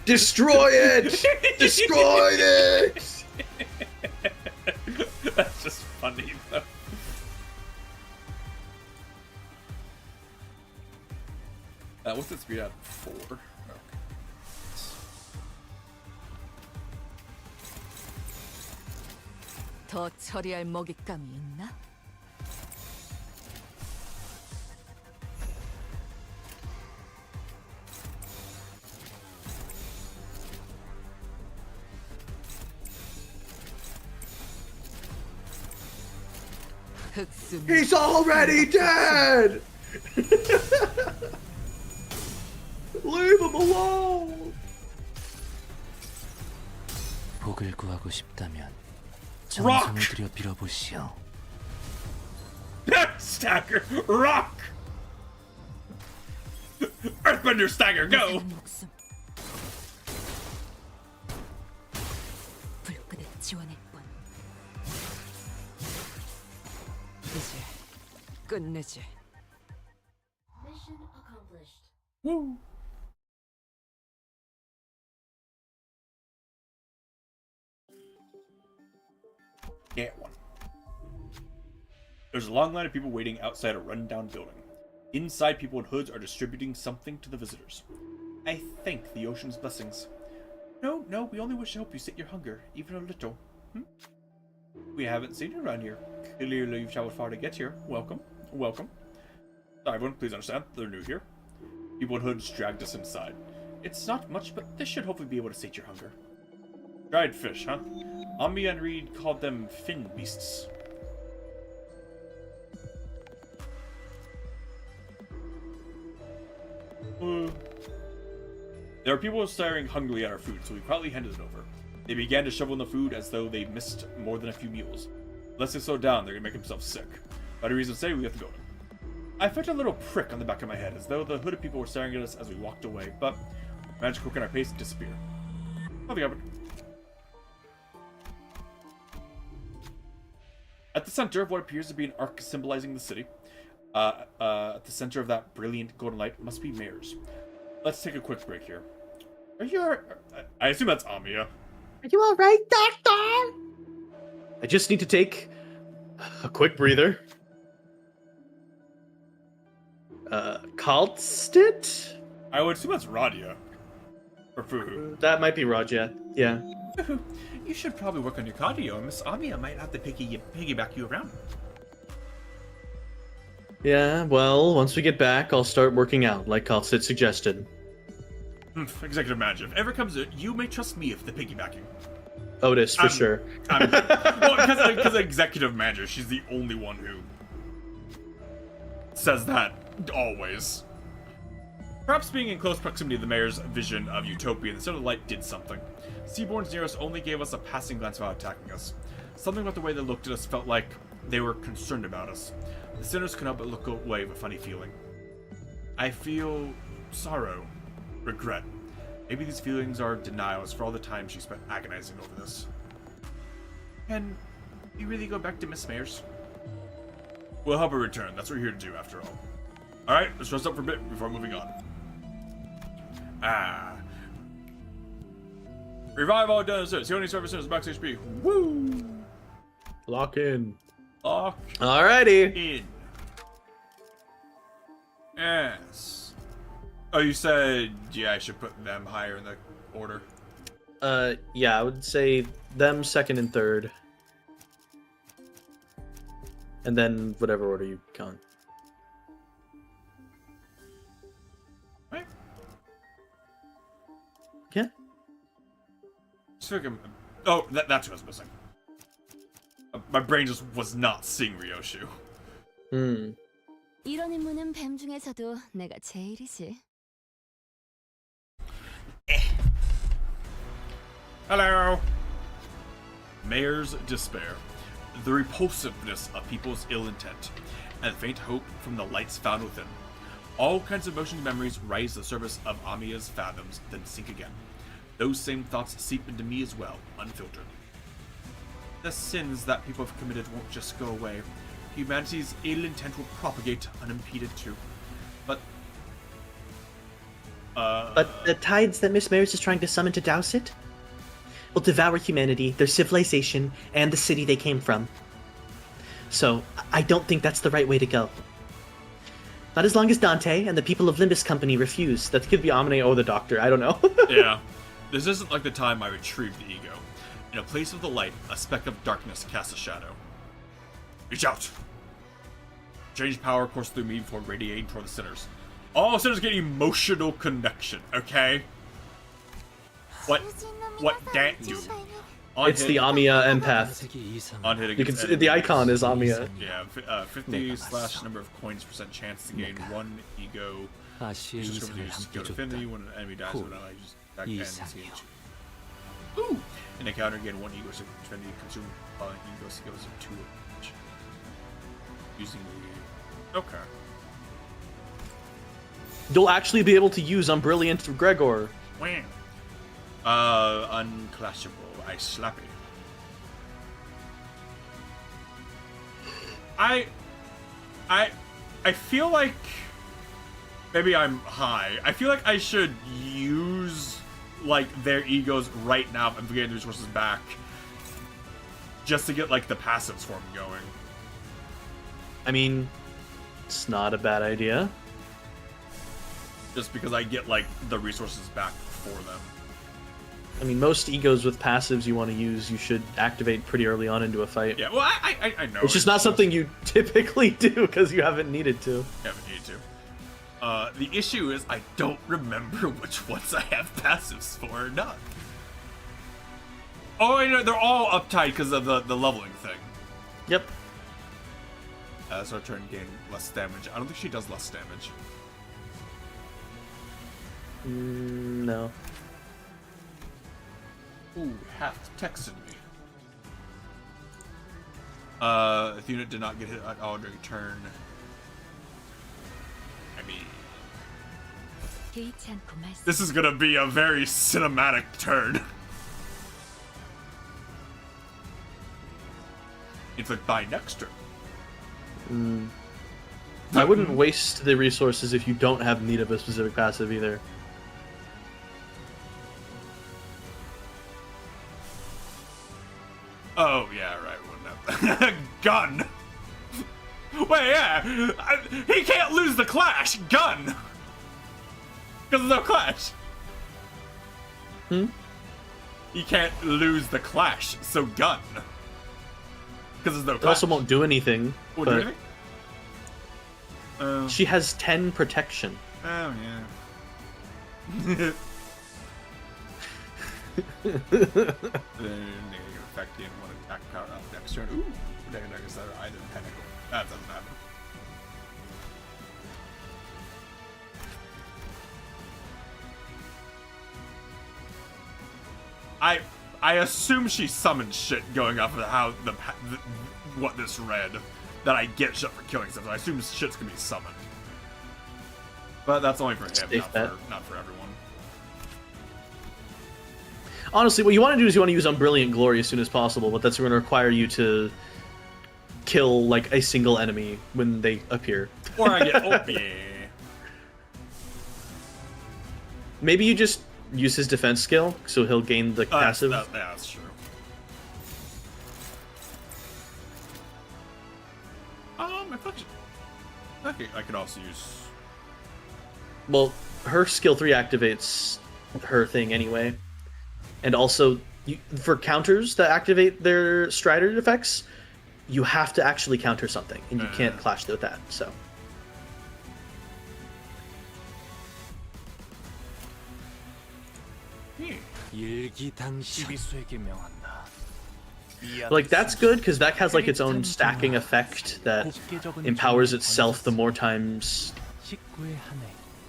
Destroy it! Destroy it! That's just funny though. What's the speed at? 4. Okay. 더 처리할 먹잇감이 있나? 흑순 He's already dead! Leave him alone! 복을 구하고 싶다면 Rock! 정성을 들여 빌어보시오. Stagger! Rock! Earthbender Stagger, go! 사는 목숨 불끈에 지원할 뿐. 이제 끝내지. Woo! Get one. There's a long line of people waiting outside a run-down building. Inside, people in hoods are distributing something to the visitors. I thank the ocean's blessings. No, we only wish to help you sate your hunger, even a little. We haven't seen you around here. Clearly you've traveled far to get here. Welcome. Sorry everyone, please understand, they're new here. People in hoods dragged us inside. It's not much, but this should hopefully be able to sate your hunger. Dried fish, huh? Ambi and Reed called them fin beasts. There are people staring hungrily at our food, so we quietly handed it over. They began to shovel in the food as though they missed more than a few meals. Unless they slow down, they're gonna make themselves sick. By the reason say, we have to go. I felt a little prick on the back of my head, as though the hooded people were staring at us as we walked away, but managed to quicken our pace and disappear. Nothing happened. At the center of what appears to be an arc symbolizing the city, At the center of that brilliant golden light must be Mayor's. Let's take a quick break here. Are you? I assume that's Amiya. Are you all right, Doctor? I just need to take a quick breather. Kalstit? I would assume that's Radia. Or Fuhu. That might be Raj, yeah. Yeah. You should probably work on your cardio, and Miss Amiya might have to piggyback you around. Yeah, well, once we get back, I'll start working out, like Kalstit suggested. Executive manager, if ever comes to it, you may trust me if the piggybacking. Otis, for sure. Well, because executive manager, she's the only one who says that always. Perhaps being in close proximity to the mayor's vision of utopia and the Center of the Light did something. Seaborns near us only gave us a passing glance without attacking us. Something about the way they looked at us felt like they were concerned about us. The sinners couldn't help but look away with a funny feeling. I feel sorrow, regret. Maybe these feelings are denials for all the time she spent agonizing over this. Can you really go back to Miss Mayers? We'll help her return. That's what we're here to do, after all. Alright, let's rest up for a bit before moving on. Revive all done service. The only service is max HP. Woo! Lock in. Lock Alrighty. in. Yes. Oh, you said, yeah, I should put them higher in the order. Yeah, I would say them second and third. And then whatever order you count. Right? Yeah. Oh, that's what I was missing. My brain just was not seeing Ryoshu. 이런 임무는 뱀 중에서도 내가 제일이지. Hello! Mayor's despair, the repulsiveness of people's ill intent, and faint hope from the lights found within. All kinds of emotions and memories rise to the surface of Amiya's fathoms, then sink again. Those same thoughts seep into me as well, unfiltered. The sins that people have committed won't just go away. Humanity's ill intent will propagate unimpeded too. But the tides that Miss Maris is trying to summon to douse it will devour humanity, their civilization, and the city they came from. So, I don't think that's the right way to go. Not as long as Dante and the people of Limbus Company refuse. That could be Amine or the Doctor, I don't know. Yeah. This isn't like the time I retrieved the ego. In a place of the light, a speck of darkness casts a shadow. Reach out! Change power course through me before radiating toward the sinners. All sinners get emotional connection, okay? What that do? It's the Amiya empath. On hitting You can see the icon is Amiya. Yeah, 50/number of coins % chance to gain 1 ego. 아시의 Use 이상을 this skill to 함께 infinity 줬다. when an enemy dies with an ally, just back and 이상이요. Ooh! In a counter, gain 1 ego to infinity, consume ego skills of 2 each. Using the... Okay. You'll actually be able to use Unbrilliant Gregor. Wham! Unclashable. I slappy. I feel like maybe I'm high. I feel like I should use like their egos right now if I'm getting the resources back, just to get like the passives for them going. I mean, it's not a bad idea. Just because I get like the resources back for them. I mean, most egos with passives you want to use, you should activate pretty early on into a fight. Yeah, well, I know. It's just not something you typically do because you haven't needed to. Haven't needed to. The issue is I don't remember which ones I have passives for or not. Oh, I know, they're all uptight because of the leveling thing. Yep. So turn gain less damage. I don't think she does less damage. No. Ooh, Haft texted me. If the unit did not get hit at all during turn. I mean, this is gonna be a very cinematic turn. Inflict by next turn. I wouldn't waste the resources if you don't have need of a specific passive either. Oh, yeah, right. Wouldn't have. Gun! Wait, yeah! He can't lose the clash! Gun! Because there's no clash! Hmm? He can't lose the clash, so gun. Because there's no It clash. also won't do anything. Won't do but anything? Oh, she has 10 protection. yeah. Negative effect in one attack power up next turn. Ooh, negative is either pinnacle. That doesn't happen. I assume she summoned shit going off of how what this read, that I get shit for killing stuff. So I assume shit's gonna be summoned, but that's only for him, not for everyone. Honestly, what you want to do is you want to use Unbrilliant Glory as soon as possible, but that's going to require you to kill like a single enemy when they appear. Or I get yeah. Maybe you just use his defense skill, so he'll gain the passive. That's true. I could also use. Well, her skill 3 activates her thing anyway, and also for counters that activate their Strider effects, you have to actually counter something, and you can't clash with that. So. Like that's good because that has like its own stacking effect that empowers itself the more time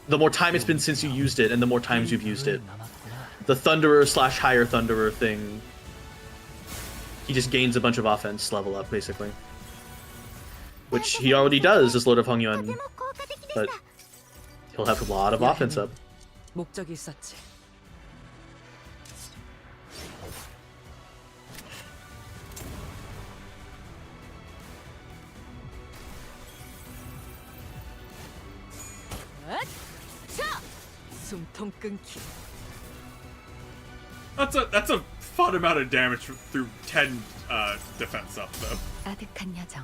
it's been since you used it and the more times you've used it. The Thunderer / Higher Thunderer thing, he just gains a bunch of offense level up basically, which he already does as Lord of Hongyuan, but he'll have a lot of offense up. 목적이 있었지. 숨통 끊기. That's a fun amount of damage through 10 defense up though. 아득한 여정.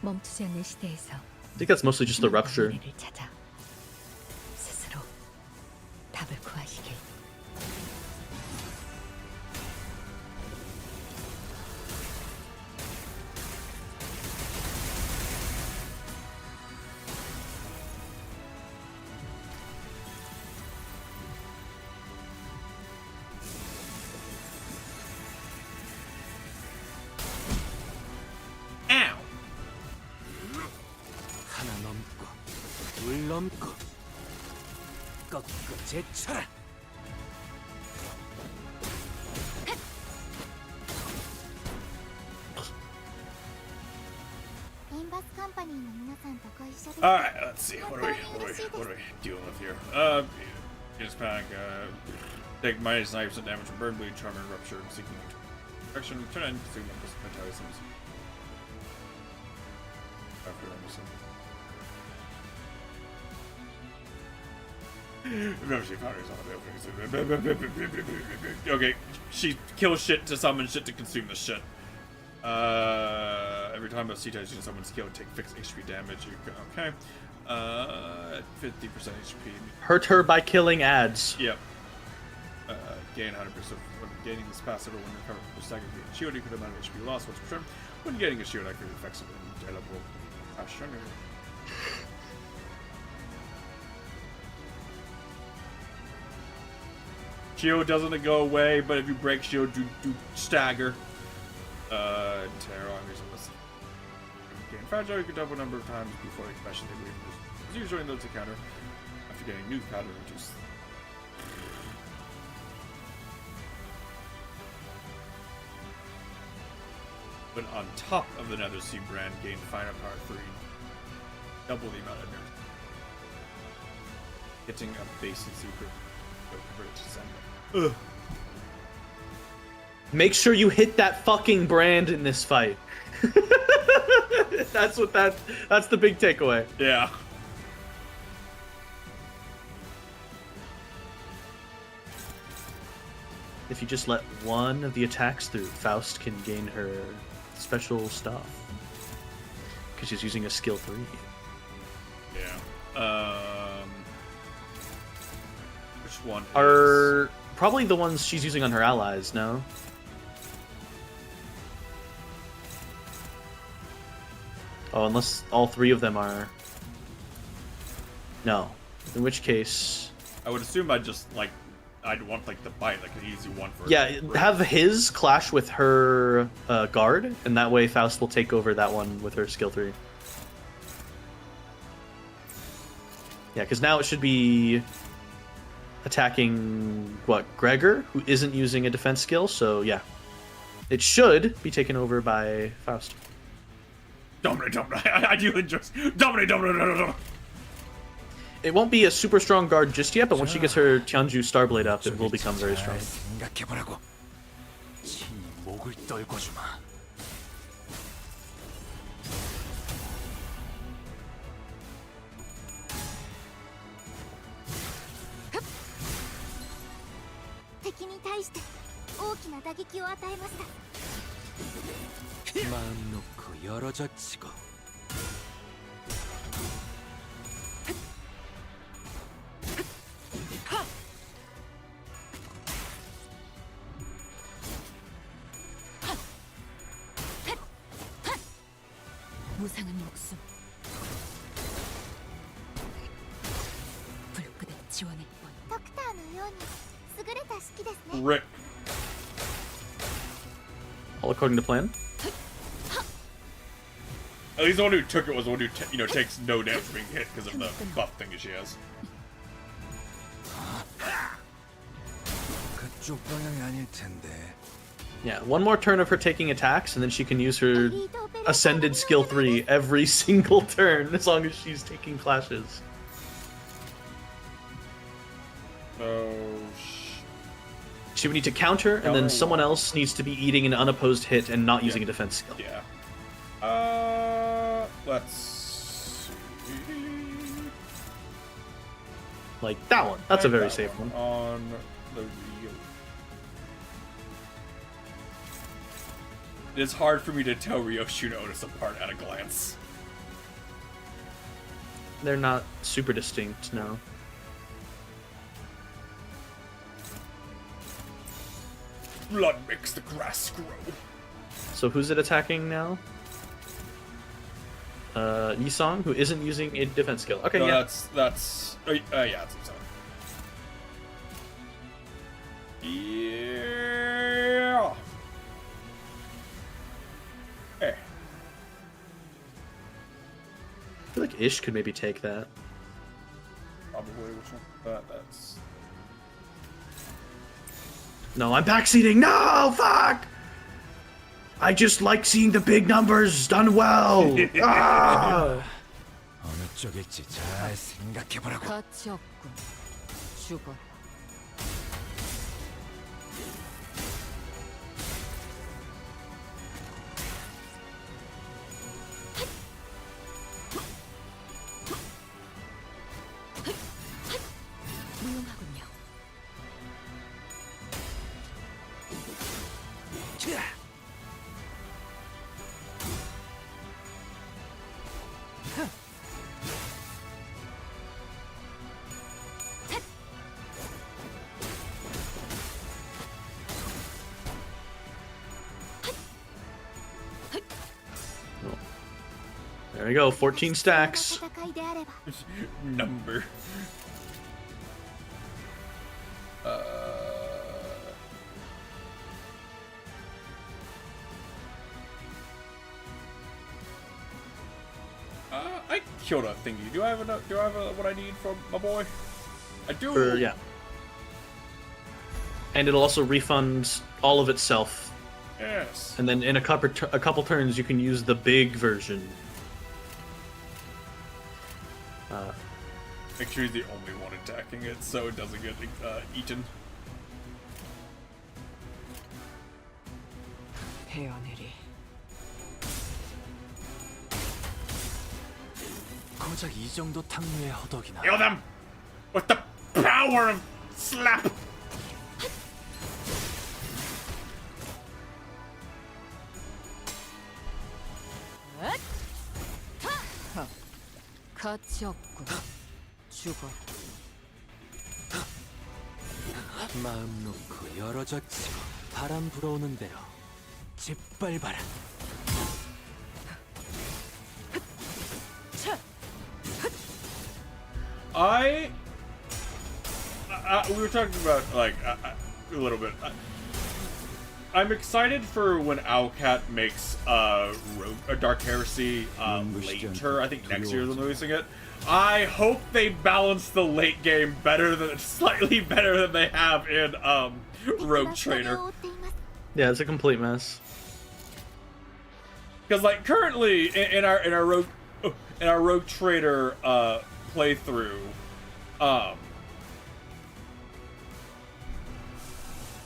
멈추지 않는 시대에서 I think that's mostly just the rupture. 미래를 찾아 스스로 답을 구하시길. 하나 넘고 둘 넘고 꺾고 제쳐라. Alright, let's see. What are we dealing with here? Just pack, take minus 9% damage from burn, bleed, charmer, rupture, seeking protection, turn in, consume mentalisms. After Emerson. Okay, she kills shit to summon shit to consume the shit. Every time a Sita uses someone's skill, take fixed HP damage. Okay. 50% HP. Hurt her by killing ads. Yep. Gain 100%. When gaining this passive or when recovering from staggered shield, you could amount of HP loss once per turn. When getting a shield, activate effects of indelible crash trigger. Shield doesn't go away, but if you break shield, do stagger. Terror on reasonless. Gain fragile, you can double number of times before especially they usually those to counter. After getting new pattern reduce. But on top of the Nether Sea brand, gain final power 3. Double the amount of energy. Hitting a base and super. Convert it to Zen. Ugh. Make sure you hit that fucking brand in this fight. That's the big takeaway. Yeah. If you just let one of the attacks through, Faust can gain her special stuff. Because she's using a skill 3. Yeah. Which one? Are probably the ones she's using on her allies, no? Oh, unless all 3 of them are. No. In which case. I would assume I'd want like the bite, like an easy one for. Yeah, have his clash with her guard, and that way Faust will take over that one with her skill 3. Yeah, because now it should be attacking, Gregor, who isn't using a defense skill, so yeah. It should be taken over by Faust. Dominate. I do enjoy. Dominate. It won't be a super strong guard just yet, but once she gets her Tianju Starblade up, it will become very strong. 생각해보라고. 지 목을 떨궈주마. 마음 놓고 열어젖히고. 무상한 목숨. 불끄듯 지원할 뿐. ドクターのように優れた式ですね。 Rip. All according to plan. At least the one who took it was the one who takes no damage being hit because of the buff thing that she has. 그쪽 방향이 아닐 텐데. Yeah, one more turn of her taking attacks, and then she can use her Ascended Skill 3 every single turn, as long as she's taking clashes. Oh, She would need to counter, and then someone else needs to be eating an unopposed hit and not using a defense skill. Yeah. Let's see. Like that one. That's a very safe one. On the real. It's hard for me to tell Ryoshi and Otis apart at a glance. They're not super distinct, no. Blood makes the grass grow. So who's it attacking now? Yisong, who isn't using a defense skill. Okay, No, yeah. that's yeah, that's Yisong. Yeah. Hey. I feel like Ish could maybe take that. Probably which one? That's. No, I'm backseating. No, fuck! I just like seeing the big numbers done well. Ah! 어느 쪽일지 잘 생각해보라고. 가치 없군. 죽어. 무용하군요. There we go, 14 stacks. 戦いであれば Number. I killed a thingy. Do I have what I need from my boy? I do. Yeah. And it'll also refund all of itself. Yes. And then in a couple turns, you can use the big version. Make sure he's the only one attacking it, so it doesn't get eaten. 헤어내리. 고작 이 정도 탕류의 허덕이나. Kill them with the power of slap. 가치 없군. 죽어. 마음 놓고 열어젖히고 바람 불어오는 대로 짓밟아라. We were talking about like a little bit. I'm excited for when Owlcat makes a Dark Heresy later. I think next year they're releasing it. I hope they balance the late game slightly better than they have in Rogue Trader. Yeah, it's a complete mess. Because like currently in our Rogue Trader playthrough,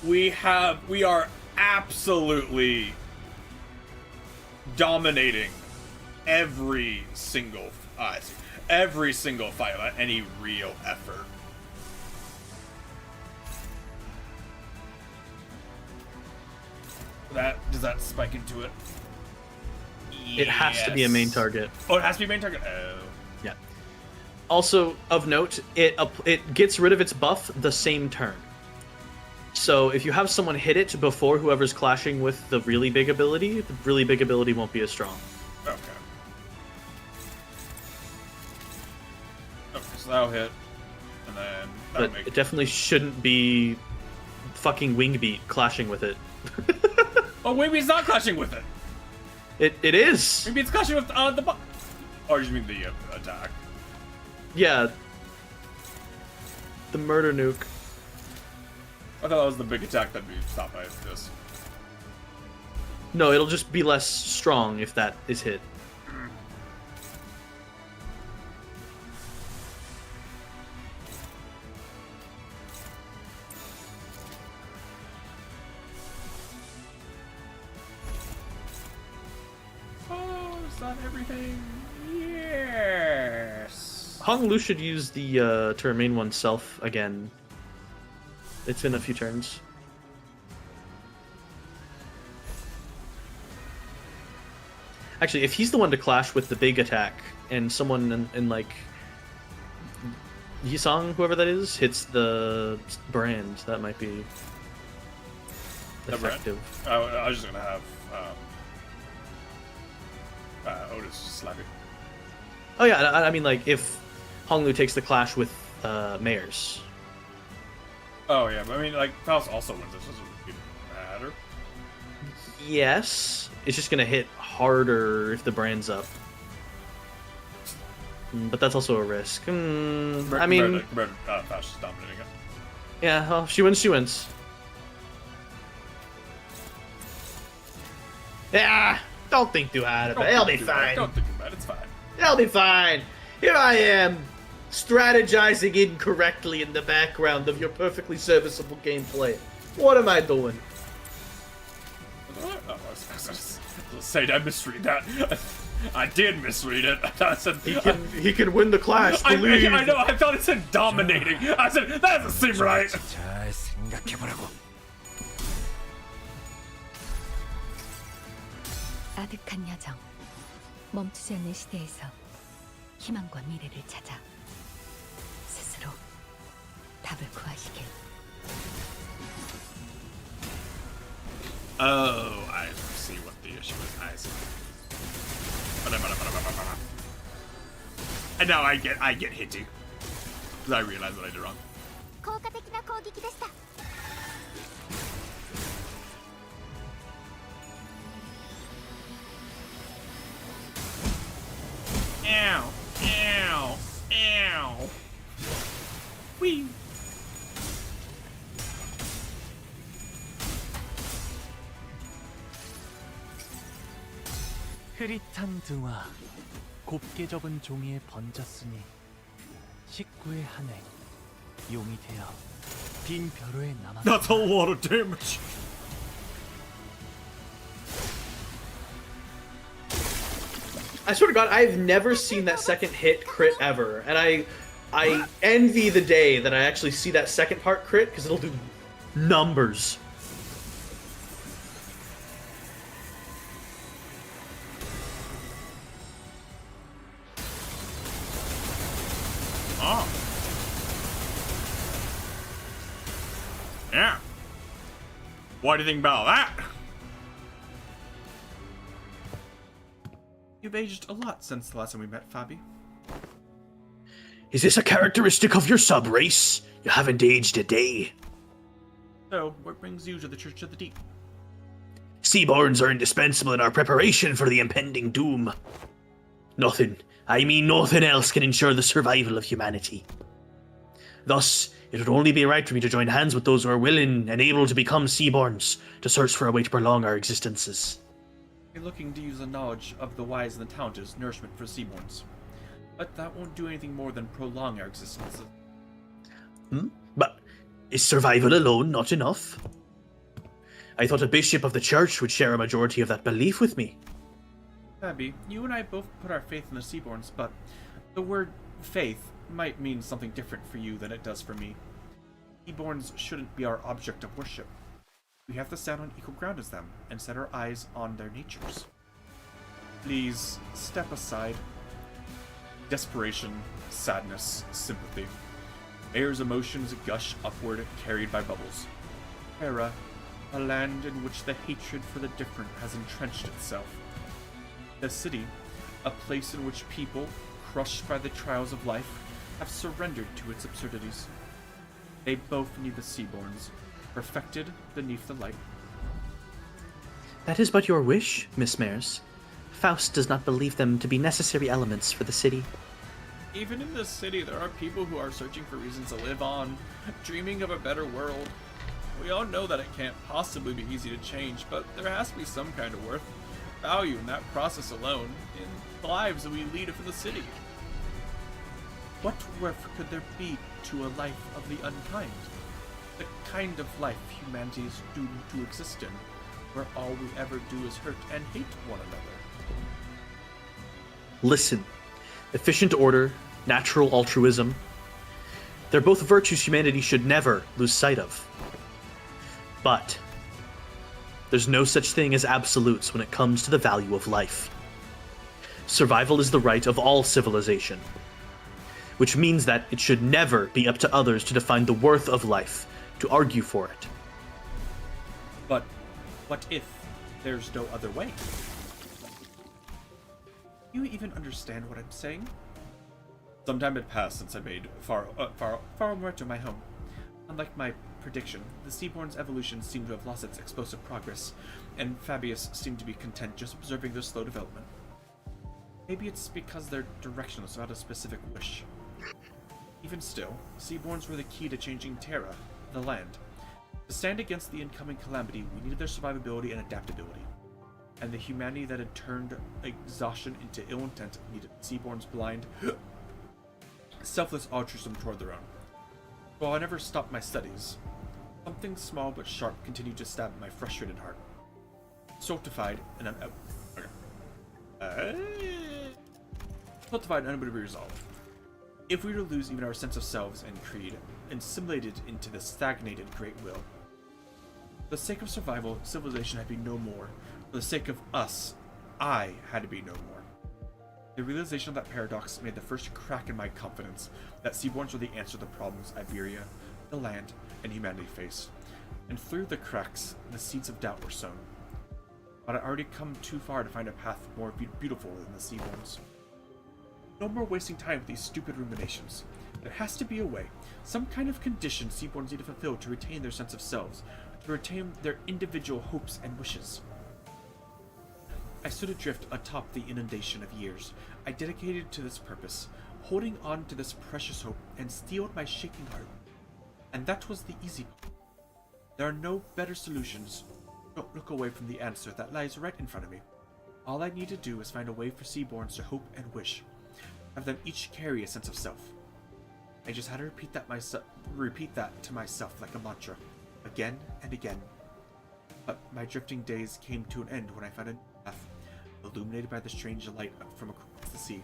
we are absolutely dominating every single fight without any real effort. Does that spike into it? It has to be a main target. Oh, it has to be a main target. Oh. Yeah. Also, of note, it gets rid of its buff the same turn. So if you have someone hit it before whoever's clashing with the really big ability, the really big ability won't be as strong. Okay. Okay, so that'll hit, and then that'll But make it definitely shouldn't be fucking Wingbeat clashing with it. Oh, Wingbeat's not clashing with it. It is. Wingbeat's clashing with the or you mean the attack? Yeah. The murder nuke. I thought that was the big attack that'd be stopped by this. No, it'll just be less strong if that is hit. Oh, is that everything? Yes. Hong Lu should use the to remain oneself again. It's been a few turns. Actually, if he's the one to clash with the big attack, and someone in like Yisong, whoever that is, hits the brand, that might be effective. I was just gonna have Otis slap it. Oh yeah, I mean like if Hong Lu takes the clash with Mayors. Oh yeah, but I mean like Faust also wins. This doesn't even matter. Yes, it's just gonna hit harder if the brand's up. But that's also a risk. I mean, Faust is dominating it. yeah, well, she wins, she wins. Yeah, don't think too hard about it. It'll be fine. Don't think about it. It's fine. It'll be fine. Here I am, strategizing incorrectly in the background of your perfectly serviceable gameplay. What am I doing? Oh, I was say I misread that. I did misread it. I said He can win the clash. I Believe. know. I thought it said dominating. I said that doesn't seem right. 잘 생각해보라고. 아득한 여정. 멈추지 않는 시대에서 희망과 미래를 찾아 스스로 답을 구하시길. Oh, I see what the issue is. I see. And now I get hitty. Because I realize what I did wrong. 効果的な攻撃でした。 Ow! Ow! Ow! Wee! 흐릿한 등화, 곱게 접은 종이에 번졌으니 식구의 한해 용이 되어 빈 벼로에 남았다. That's a lot of damage. I swear to God, I've never seen that second hit crit ever, and I envy the day that I actually see that second part crit because it'll do numbers. Oh. Yeah. What do you think about that? You've aged a lot since the last time we met, Fabi. Is this a characteristic of your sub-race? You haven't aged a day. So, what brings you to the Church of the Deep? Seaborns are indispensable in our preparation for the impending doom. Nothing, I mean nothing else can ensure the survival of humanity. Thus, it would only be right for me to join hands with those who are willing and able to become Seaborns, to search for a way to prolong our existences. You're looking to use the knowledge of the wise and the talented as nourishment for Seaborns. But that won't do anything more than prolong our existences. But is survival alone not enough? I thought a bishop of the church would share a majority of that belief with me. Fabi, you and I both put our faith in the Seaborns, but the word faith might mean something different for you than it does for me. Seaborns shouldn't be our object of worship. We have to stand on equal ground as them and set our eyes on their natures. Please step aside. Desperation, sadness, sympathy. Air's emotions gush upward, carried by bubbles. Terra, a land in which the hatred for the different has entrenched itself. The city, a place in which people, crushed by the trials of life, have surrendered to its absurdities. They both need the Seaborns, perfected beneath the light. That is but your wish, Miss Mares. Faust does not believe them to be necessary elements for the city. Even in this city, there are people who are searching for reasons to live on, dreaming of a better world. We all know that it can't possibly be easy to change, but there has to be some kind of worth, value in that process alone, in the lives that we lead for the city. What worth could there be to a life of the unkind? The kind of life humanity is doomed to exist in, where all we ever do is hurt and hate one another. Listen, efficient order, natural altruism, they're both virtues humanity should never lose sight of. But there's no such thing as absolutes when it comes to the value of life. Survival is the right of all civilization, which means that it should never be up to others to define the worth of life, to argue for it. But what if there's no other way? Do you even understand what I'm saying? Some time had passed since I made Faro Muerto my home. Unlike my prediction, the Seaborn's evolution seemed to have lost its explosive progress, and Fabius seemed to be content just observing their slow development. Maybe it's because they're directionless without a specific wish. Even still, Seaborns were the key to changing Terra, the land. To stand against the incoming calamity, we needed their survivability and adaptability. And the humanity that had turned exhaustion into ill intent needed Seaborn's blind, selfless altruism toward their own. While I never stopped my studies, something small but sharp continued to stab my frustrated heart. Stultified and unable to be resolved. If we were to lose even our sense of selves and creed, and assimilated into the stagnated great will, for the sake of survival, civilization had to be no more. For the sake of us, I had to be no more. The realization of that paradox made the first crack in my confidence that Seaborns were the answer to the problems Iberia, the land, and humanity face. And through the cracks, the seeds of doubt were sown. But I'd already come too far to find a path more beautiful than the Seaborns. No more wasting time with these stupid ruminations. There has to be a way, some kind of condition Seaborns need to fulfill to retain their sense of selves, to retain their individual hopes and wishes. I stood adrift atop the inundation of years I dedicated to this purpose, holding on to this precious hope and steeled my shaking heart. And that was the easy part. There are no better solutions. Don't look away from the answer that lies right in front of me. All I need to do is find a way for Seaborns to hope and wish, have them each carry a sense of self. I just had to repeat that to myself like a mantra, again and again. But my drifting days came to an end when I found a path, a illuminated by the strange light from across the sea.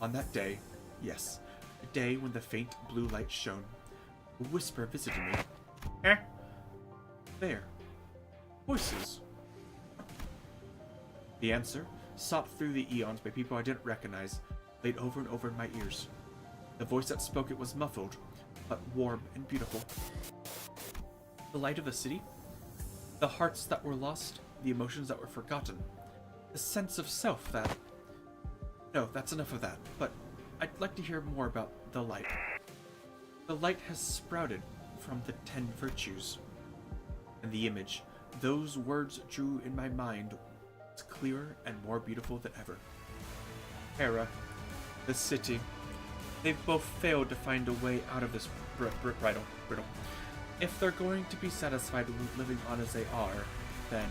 On that day, yes, a day when the faint blue light shone, a whisper visited me. Eh? There. Voices. The answer, sought through the eons by people I didn't recognize, laid over and over in my ears. The voice that spoke it was muffled, but warm and beautiful. The light of the city, the hearts that were lost, the emotions that were forgotten, the sense of self that... No, that's enough of that, but I'd like to hear more about the light. The light has sprouted from the 10 virtues. And the image, those words drew in my mind, was clearer and more beautiful than ever. Hera, the city, they've both failed to find a way out of this riddle. If they're going to be satisfied with living on as they are, then...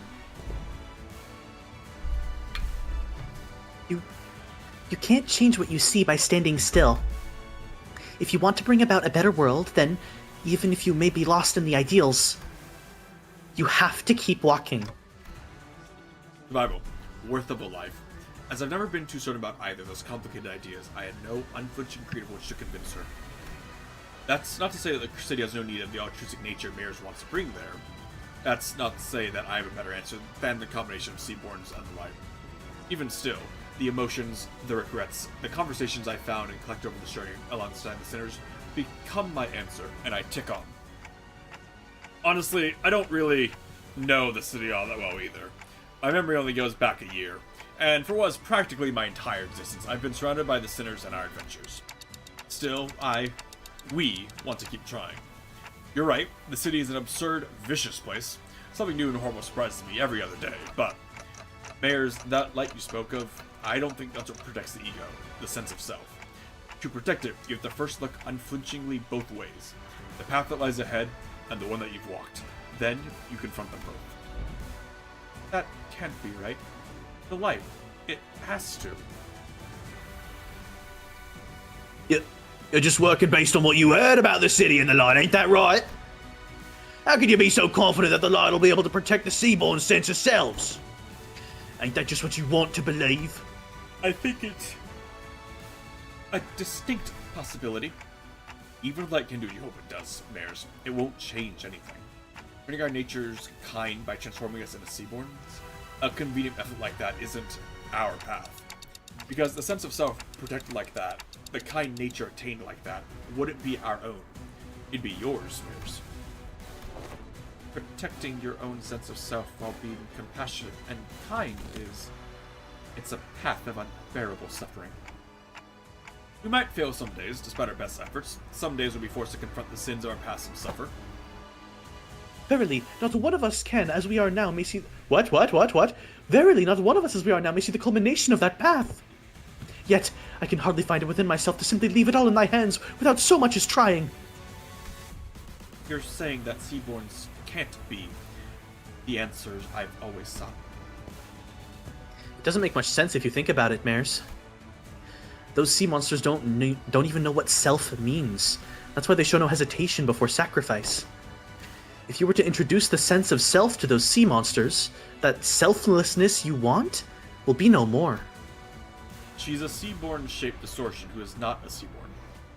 You can't change what you see by standing still. If you want to bring about a better world, then, even if you may be lost in the ideals, you have to keep walking. Survival. Worthable life. As I've never been too certain about either of those complicated ideas, I had no unflinching creed of which to convince her. That's not to say that the city has no need of the altruistic nature Mares wants to bring there. That's not to say that I have a better answer than the combination of Seaborns and the light. Even still, the emotions, the regrets, the conversations I found and collected over the journey alongside the sinners become my answer, and I tick on. Honestly, I don't really know the city all that well either. My memory only goes back a year, and for what is practically my entire existence, I've been surrounded by the sinners and our adventures. Still, we want to keep trying. You're right, the city is an absurd, vicious place. Something new and horrible surprises me every other day, but Mares, that light you spoke of, I don't think that's what protects the ego, the sense of self. To protect it, you have to first look unflinchingly both ways. The path that lies ahead, and the one that you've walked. Then, you confront them both. That can't be right. The light, it has to. You're just working based on what you heard about the city and the light, ain't that right? How can you be so confident that the light will be able to protect the Seaborn's sense of selves? Ain't that just what you want to believe? I think it's a distinct possibility. Even if light can do what you hope it does, Mares, it won't change anything. Turning our natures kind by transforming us into Seaborns, a convenient method like that isn't our path. Because the sense of self protected like that, the kind nature attained like that, wouldn't be our own. It'd be yours, Mares. Protecting your own sense of self while being compassionate and kind it's a path of unbearable suffering. We might fail some days, despite our best efforts. Some days we'll be forced to confront the sins of our past and suffer. Verily, not one of us can, as we are now, may see... What? Verily, not one of us as we are now may see the culmination of that path. Yet, I can hardly find it within myself to simply leave it all in thy hands without so much as trying. You're saying that Seaborns can't be the answers I've always sought. It doesn't make much sense if you think about it, Mares. Those sea monsters don't even know what self means. That's why they show no hesitation before sacrifice. If you were to introduce the sense of self to those sea monsters, that selflessness you want will be no more. She's a Seaborn-shaped distortion who is not a Seaborn,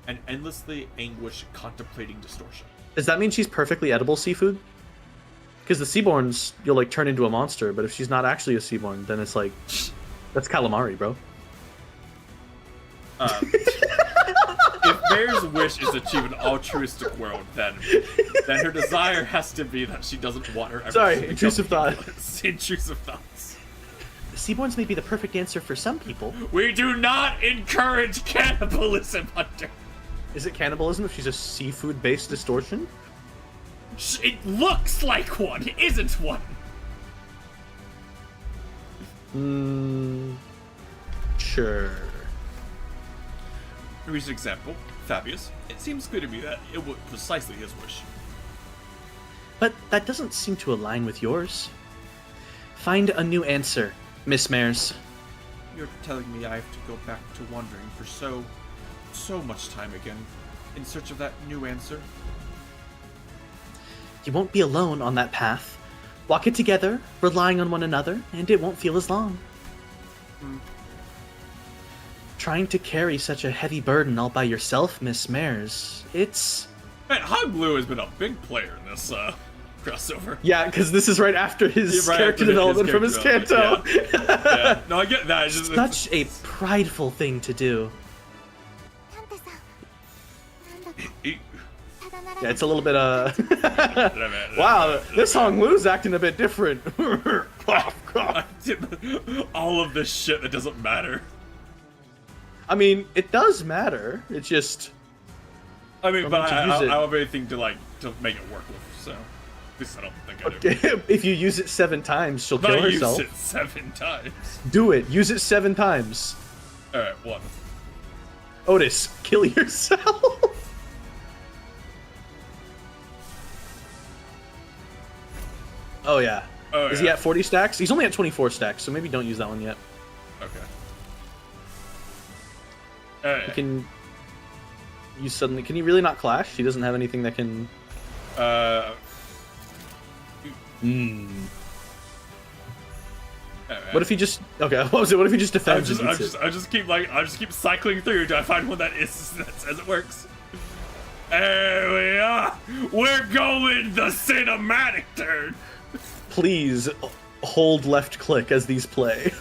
an endlessly anguished contemplating distortion. Does that mean she's perfectly edible seafood? Because the Seaborns, you'll like turn into a monster, but if she's not actually a Seaborn, then it's like, that's calamari, bro. If Mare's wish is to achieve an altruistic world, then her desire has to be that she doesn't want her ever. Sorry, intrusive thought. Intrusive thoughts. The Seaborns may be the perfect answer for some people. We do not encourage cannibalism, Hunter. Is it cannibalism if she's a seafood-based distortion? It looks like one. It isn't one. Sure. A recent example, Fabius. It seems clear to me that it was precisely his wish. But that doesn't seem to align with yours. Find a new answer, Miss Mares. You're telling me I have to go back to wandering for so much time again, in search of that new answer? You won't be alone on that path. Walk it together, relying on one another, and it won't feel as long. Trying to carry such a heavy burden all by yourself, Miss Mares. It's... Man, Hog Blue has been a big player in this crossover. Yeah, because this is right after his Right character after development from his character Kanto. development, Yeah. No, I get that. It's just, Such a prideful thing to do. タンテさんなんだか Eat. ただなら Yeah, ぬ it's a little bit, Wow, this Hong Lu's acting a bit different. I did all of this shit that doesn't matter. I mean, it does matter. It's just... I mean, I'm but going to I use it. don't have anything to make it work with, so... At least I don't think I do. If you use it 7 times, she'll But kill I used herself. it 7 times. Do it. Use it 7 times. Alright, 1. Otis, kill yourself. Oh yeah. Oh, Is he yeah. at 40 stacks? He's only at 24 stacks, so maybe don't use that one yet. Okay. You Alright. can use suddenly. Can he really not clash? He doesn't have anything that can. Alright. What if he just? Okay, what was it? What if he just defends and beats it? I just keep cycling through till I find one that says it works. There we are. We're going the cinematic turn. Please hold left click as these play.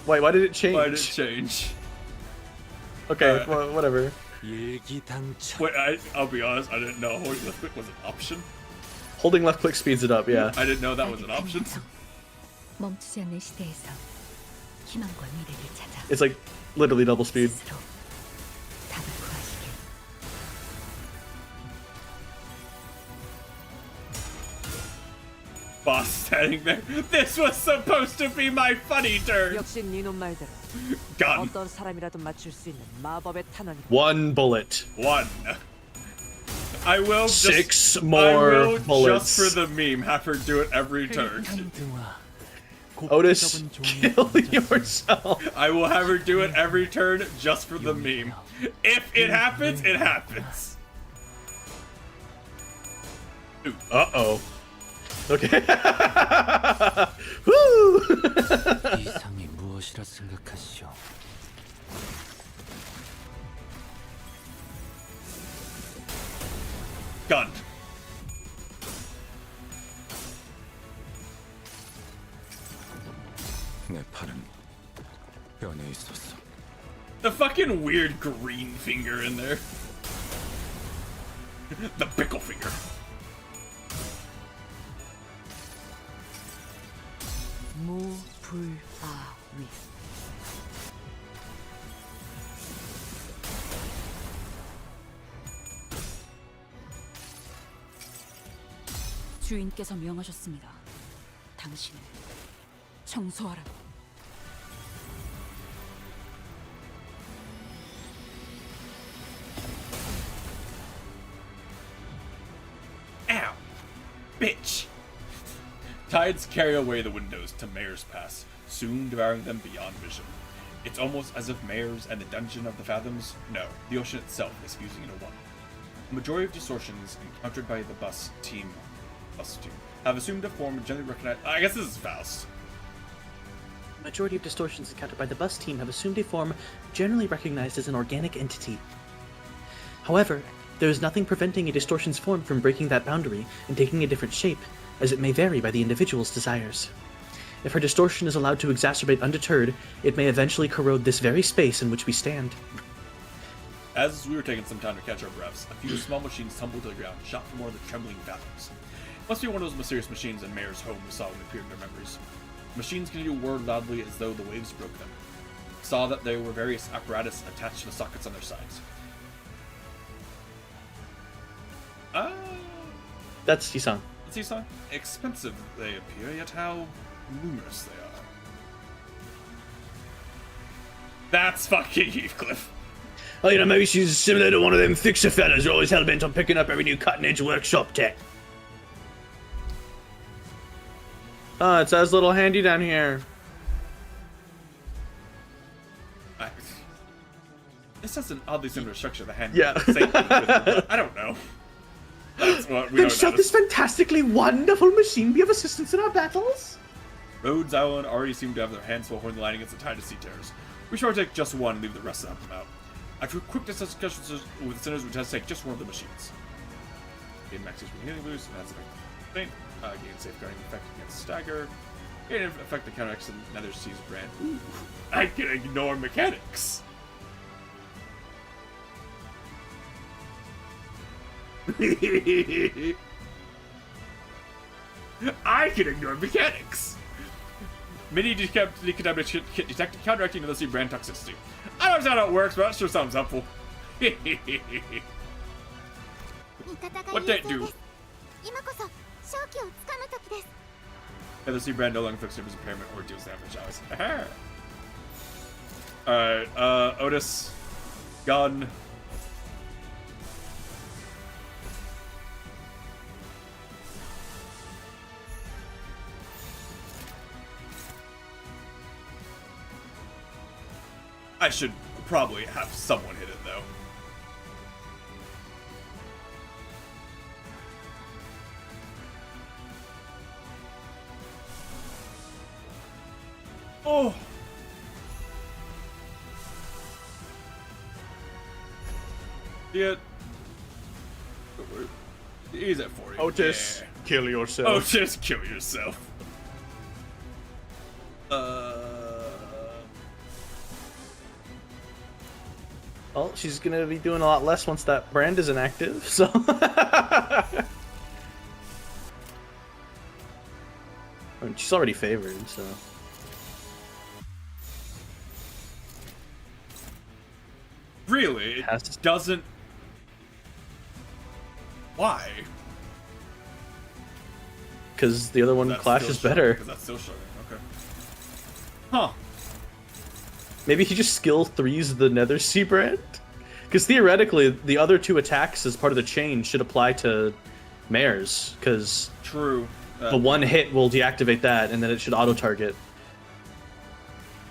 Wait, why did it change? Why did it change? Okay, well, whatever. Wait, I'll be honest. I didn't know holding left click was an option. Holding left click speeds it up, yeah. I didn't know that was an option. 아득한 여정, 멈추지 않는 시대에서 희망과 미래를 찾아 It's like literally double speed. 스스로 답을 구하시길. Boss standing there. This was supposed to be my funny turn. 역시 네놈 말대로 Gun. 어떤 사람이라도 맞출 수 있는 마법의 탄환이 1 bullet. 1. I will just, 6 more I will bullets. just for the meme have her do it every turn. Otis, kill yourself. I will have her do it every turn just for the meme. If it happens, it happens. Uh-oh. Okay. Woo! 이상이 무엇이라 생각하시오? Gun. 내 팔은 변해 있었어. The fucking weird green finger in there. The pickle finger. 무불아위. 주인께서 명하셨습니다. 당신을 청소하라고. Ow. Bitch. Tides carry away the windows to Mayor's Pass, soon devouring them beyond vision. It's almost as if Mayor's and the Dungeon of the Fathoms, no, the ocean itself is fusing into one. The majority of distortions encountered by the bus team have assumed a form generally recognized. I guess this is Faust. Majority of distortions encountered by the bus team have assumed a form generally recognized as an organic entity. However, there is nothing preventing a distortion's form from breaking that boundary and taking a different shape, as it may vary by the individual's desires. If her distortion is allowed to exacerbate undeterred, it may eventually corrode this very space in which we stand. As we were taking some time to catch our breaths, a few small machines tumbled to the ground, shot from more of the trembling fathoms. It must be one of those mysterious machines in Mayor's home we saw when we appeared in their memories. Machines continued to whir loudly as though the waves broke them. Saw that there were various apparatus attached to the sockets on their sides. That's Yisan. Let's see, son. Expensive they appear, yet how numerous they are. That's fucking Heathcliff. Oh, you know, maybe she's similar to one of them fixer fellas who are always hell-bent on picking up every new cutting-edge workshop tech. Oh, it says little handy down here. This has an oddly similar structure to the hand. Yeah. I don't know. That's what we Then know shall now. this fantastically wonderful machine be of assistance in our battles? Rhodes Island already seem to have their hands full holding the line against the tide of sea terrors. We should take just one and leave the rest of them out. After quick discussions with the sinners, we just take just one of the machines. Gain max HP healing boost, and that's a thing. Gain safeguarding effect against stagger. Gain effect that counteracts the Nether Seas brand. Ooh, I can ignore mechanics. I can ignore mechanics. Mini decontamination kit detected, counteracting the sea brand toxicity. I don't understand how it works, but that sure sounds helpful. What did it do? Yeah, the sea brand no longer affects surface impairment or deals damage. Alright, Otis, gun. I should probably have someone hit it, though. Oh! Yeah. He's at 40. Otis, kill yourself. Otis, kill yourself. Well, she's gonna be doing a lot less once that brand is inactive, so... I mean, she's already favored, so... Really? It doesn't... Why? Because the other one clashes better. Because that's still showing, okay. Huh. Maybe he just skill 3s the Nether Sea brand? Because theoretically, the other 2 attacks as part of the chain should apply to Mares, because true. The one hit will deactivate that, and then it should auto-target.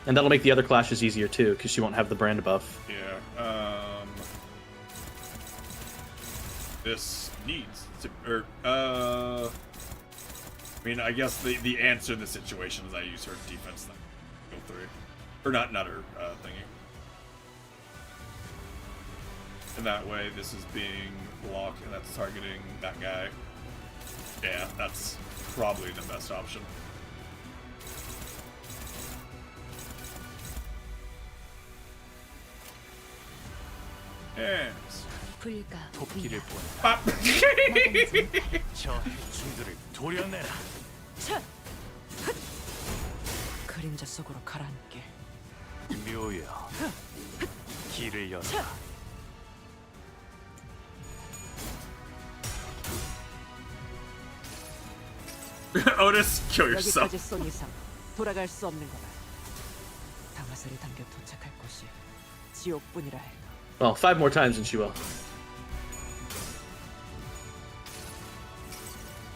And that'll make the other clashes easier too, because she won't have the brand buff. Yeah, this needs to, I mean, I guess the answer in the situation is I use her defense then. Go through. Or not her thingy. And that way, this is being blocked, and that's targeting that guy. Yeah, that's probably the best option. Yes. 토끼를 보낸다. 아. 저 해충들을 도려내라. 그림자 속으로 가라앉게. 묘여, 길을 열어라. Otis, kill yourself. 여기까지 쏜 이상 돌아갈 수 없는 거다. 당화살이 담겨 도착할 곳이 지옥뿐이라 해. Well, 5 more times and she will.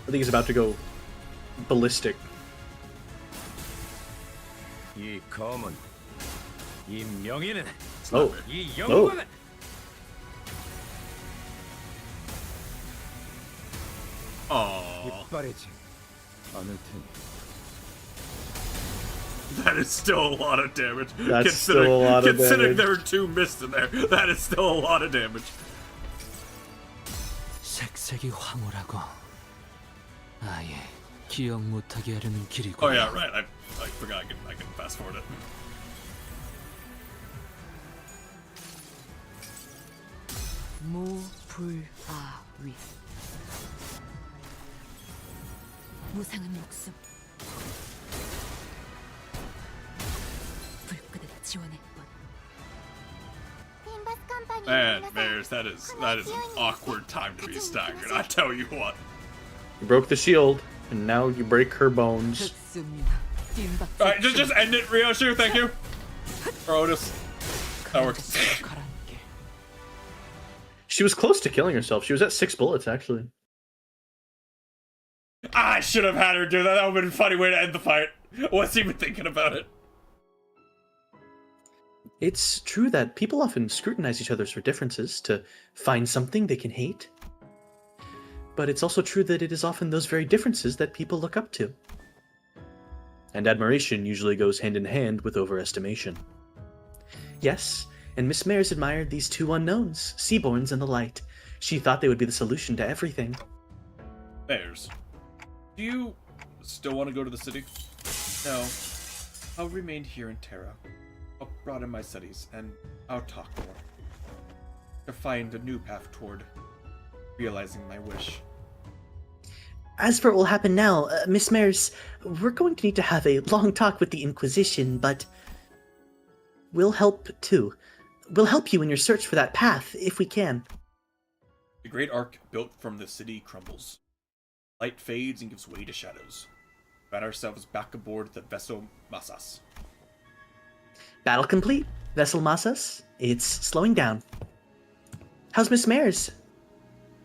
I think he's about to go ballistic. 이 검은, 이 명예는, Oh. 이 Oh. 영광은. Aww. 이빨이지 않을 테니. That is still a lot of damage. That's still a lot of considering damage. there were 2 missed in there, that is still a lot of damage. 색색이 황홀하고 아예 기억 못하게 하려는 길이고. Oh yeah, right. I forgot I can fast forward it. 무불아위. 무상한 목숨. 불끈을 지원할 뿐. Man, Mares, that is an awkward time to be staggered. I tell you what. You broke the shield, and now you break her bones. Alright, just end it, Ryoshu, thank you. Or Otis. That works. She was close to killing herself. She was at 6 bullets, actually. I should have had her do that. That would have been a funny way to end the fight. I wasn't even thinking about it. It's true that people often scrutinize each other for differences to find something they can hate. But it's also true that it is often those very differences that people look up to. and admiration usually goes hand in hand with overestimation. Yes, and Miss Mares admired these two unknowns, Seaborns and the light. She thought they would be the solution to everything. Mares, do you still want to go to the city? No. I'll remain here in Terra. I'll broaden my studies, and I'll talk more. To find a new path toward realizing my wish. As for what will happen now, Miss Mares, we're going to need to have a long talk with the Inquisition, but we'll help too. We'll help you in your search for that path, if we can. The great arc built from the city crumbles. Light fades and gives way to shadows. We find ourselves back aboard the vessel Masas. Battle complete, Vessel Masas. It's slowing down. How's Miss Mares?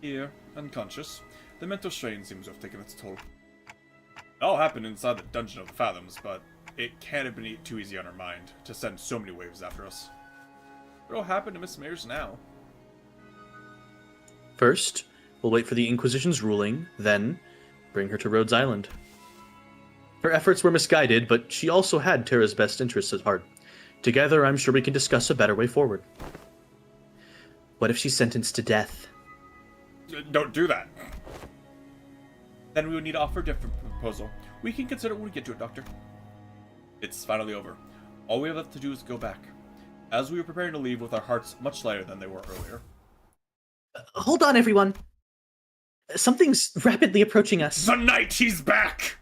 Here, unconscious. The mental strain seems to have taken its toll. It all happened inside the Dungeon of the Fathoms, but it can't have been too easy on her mind to send so many waves after us. What'll happen to Miss Mares now? First, we'll wait for the Inquisition's ruling, then bring her to Rhodes Island. Her efforts were misguided, but she also had Terra's best interests at heart. Together, I'm sure we can discuss a better way forward. What if she's sentenced to death? Don't do that! Then we would need to offer a different proposal. We can consider it when we get to it, Doctor. It's finally over. All we have left to do is go back. As we were preparing to leave with our hearts much lighter than they were earlier. Hold on, everyone. Something's rapidly approaching us. The night he's back!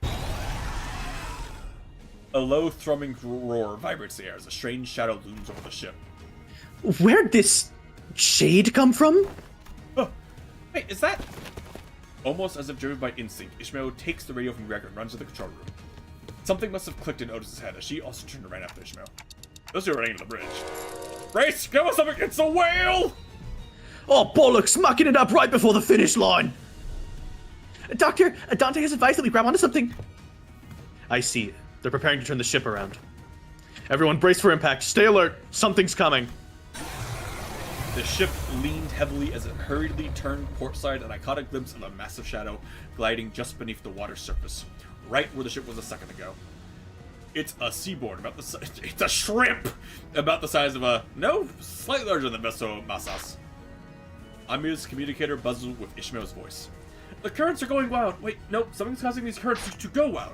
A low thrumming roar vibrates the air as a strange shadow looms over the ship. Where'd this shade come from? Oh, wait, is that... Almost as if driven by instinct, Ishmael takes the radio from Gregor and runs to the control room. Something must have clicked in Otis's head as she also turned and ran after Ishmael. Those two are running to the bridge. Grace, give us something! It's a whale! Oh, bollocks! Mucking it up right before the finish line! Doctor, Dante has advised that we grab onto something. I see. They're preparing to turn the ship around. Everyone brace for impact. Stay alert. Something's coming. The ship leaned heavily as it hurriedly turned portside, and I caught a glimpse of a massive shadow gliding just beneath the water's surface, right where the ship was a second ago. It's a seaboard about the size. It's a shrimp about the size of a slightly larger than Vessel Masas. Amir's communicator buzzed with Ishmael's voice. The currents are going wild. Wait, no, something's causing these currents to go wild.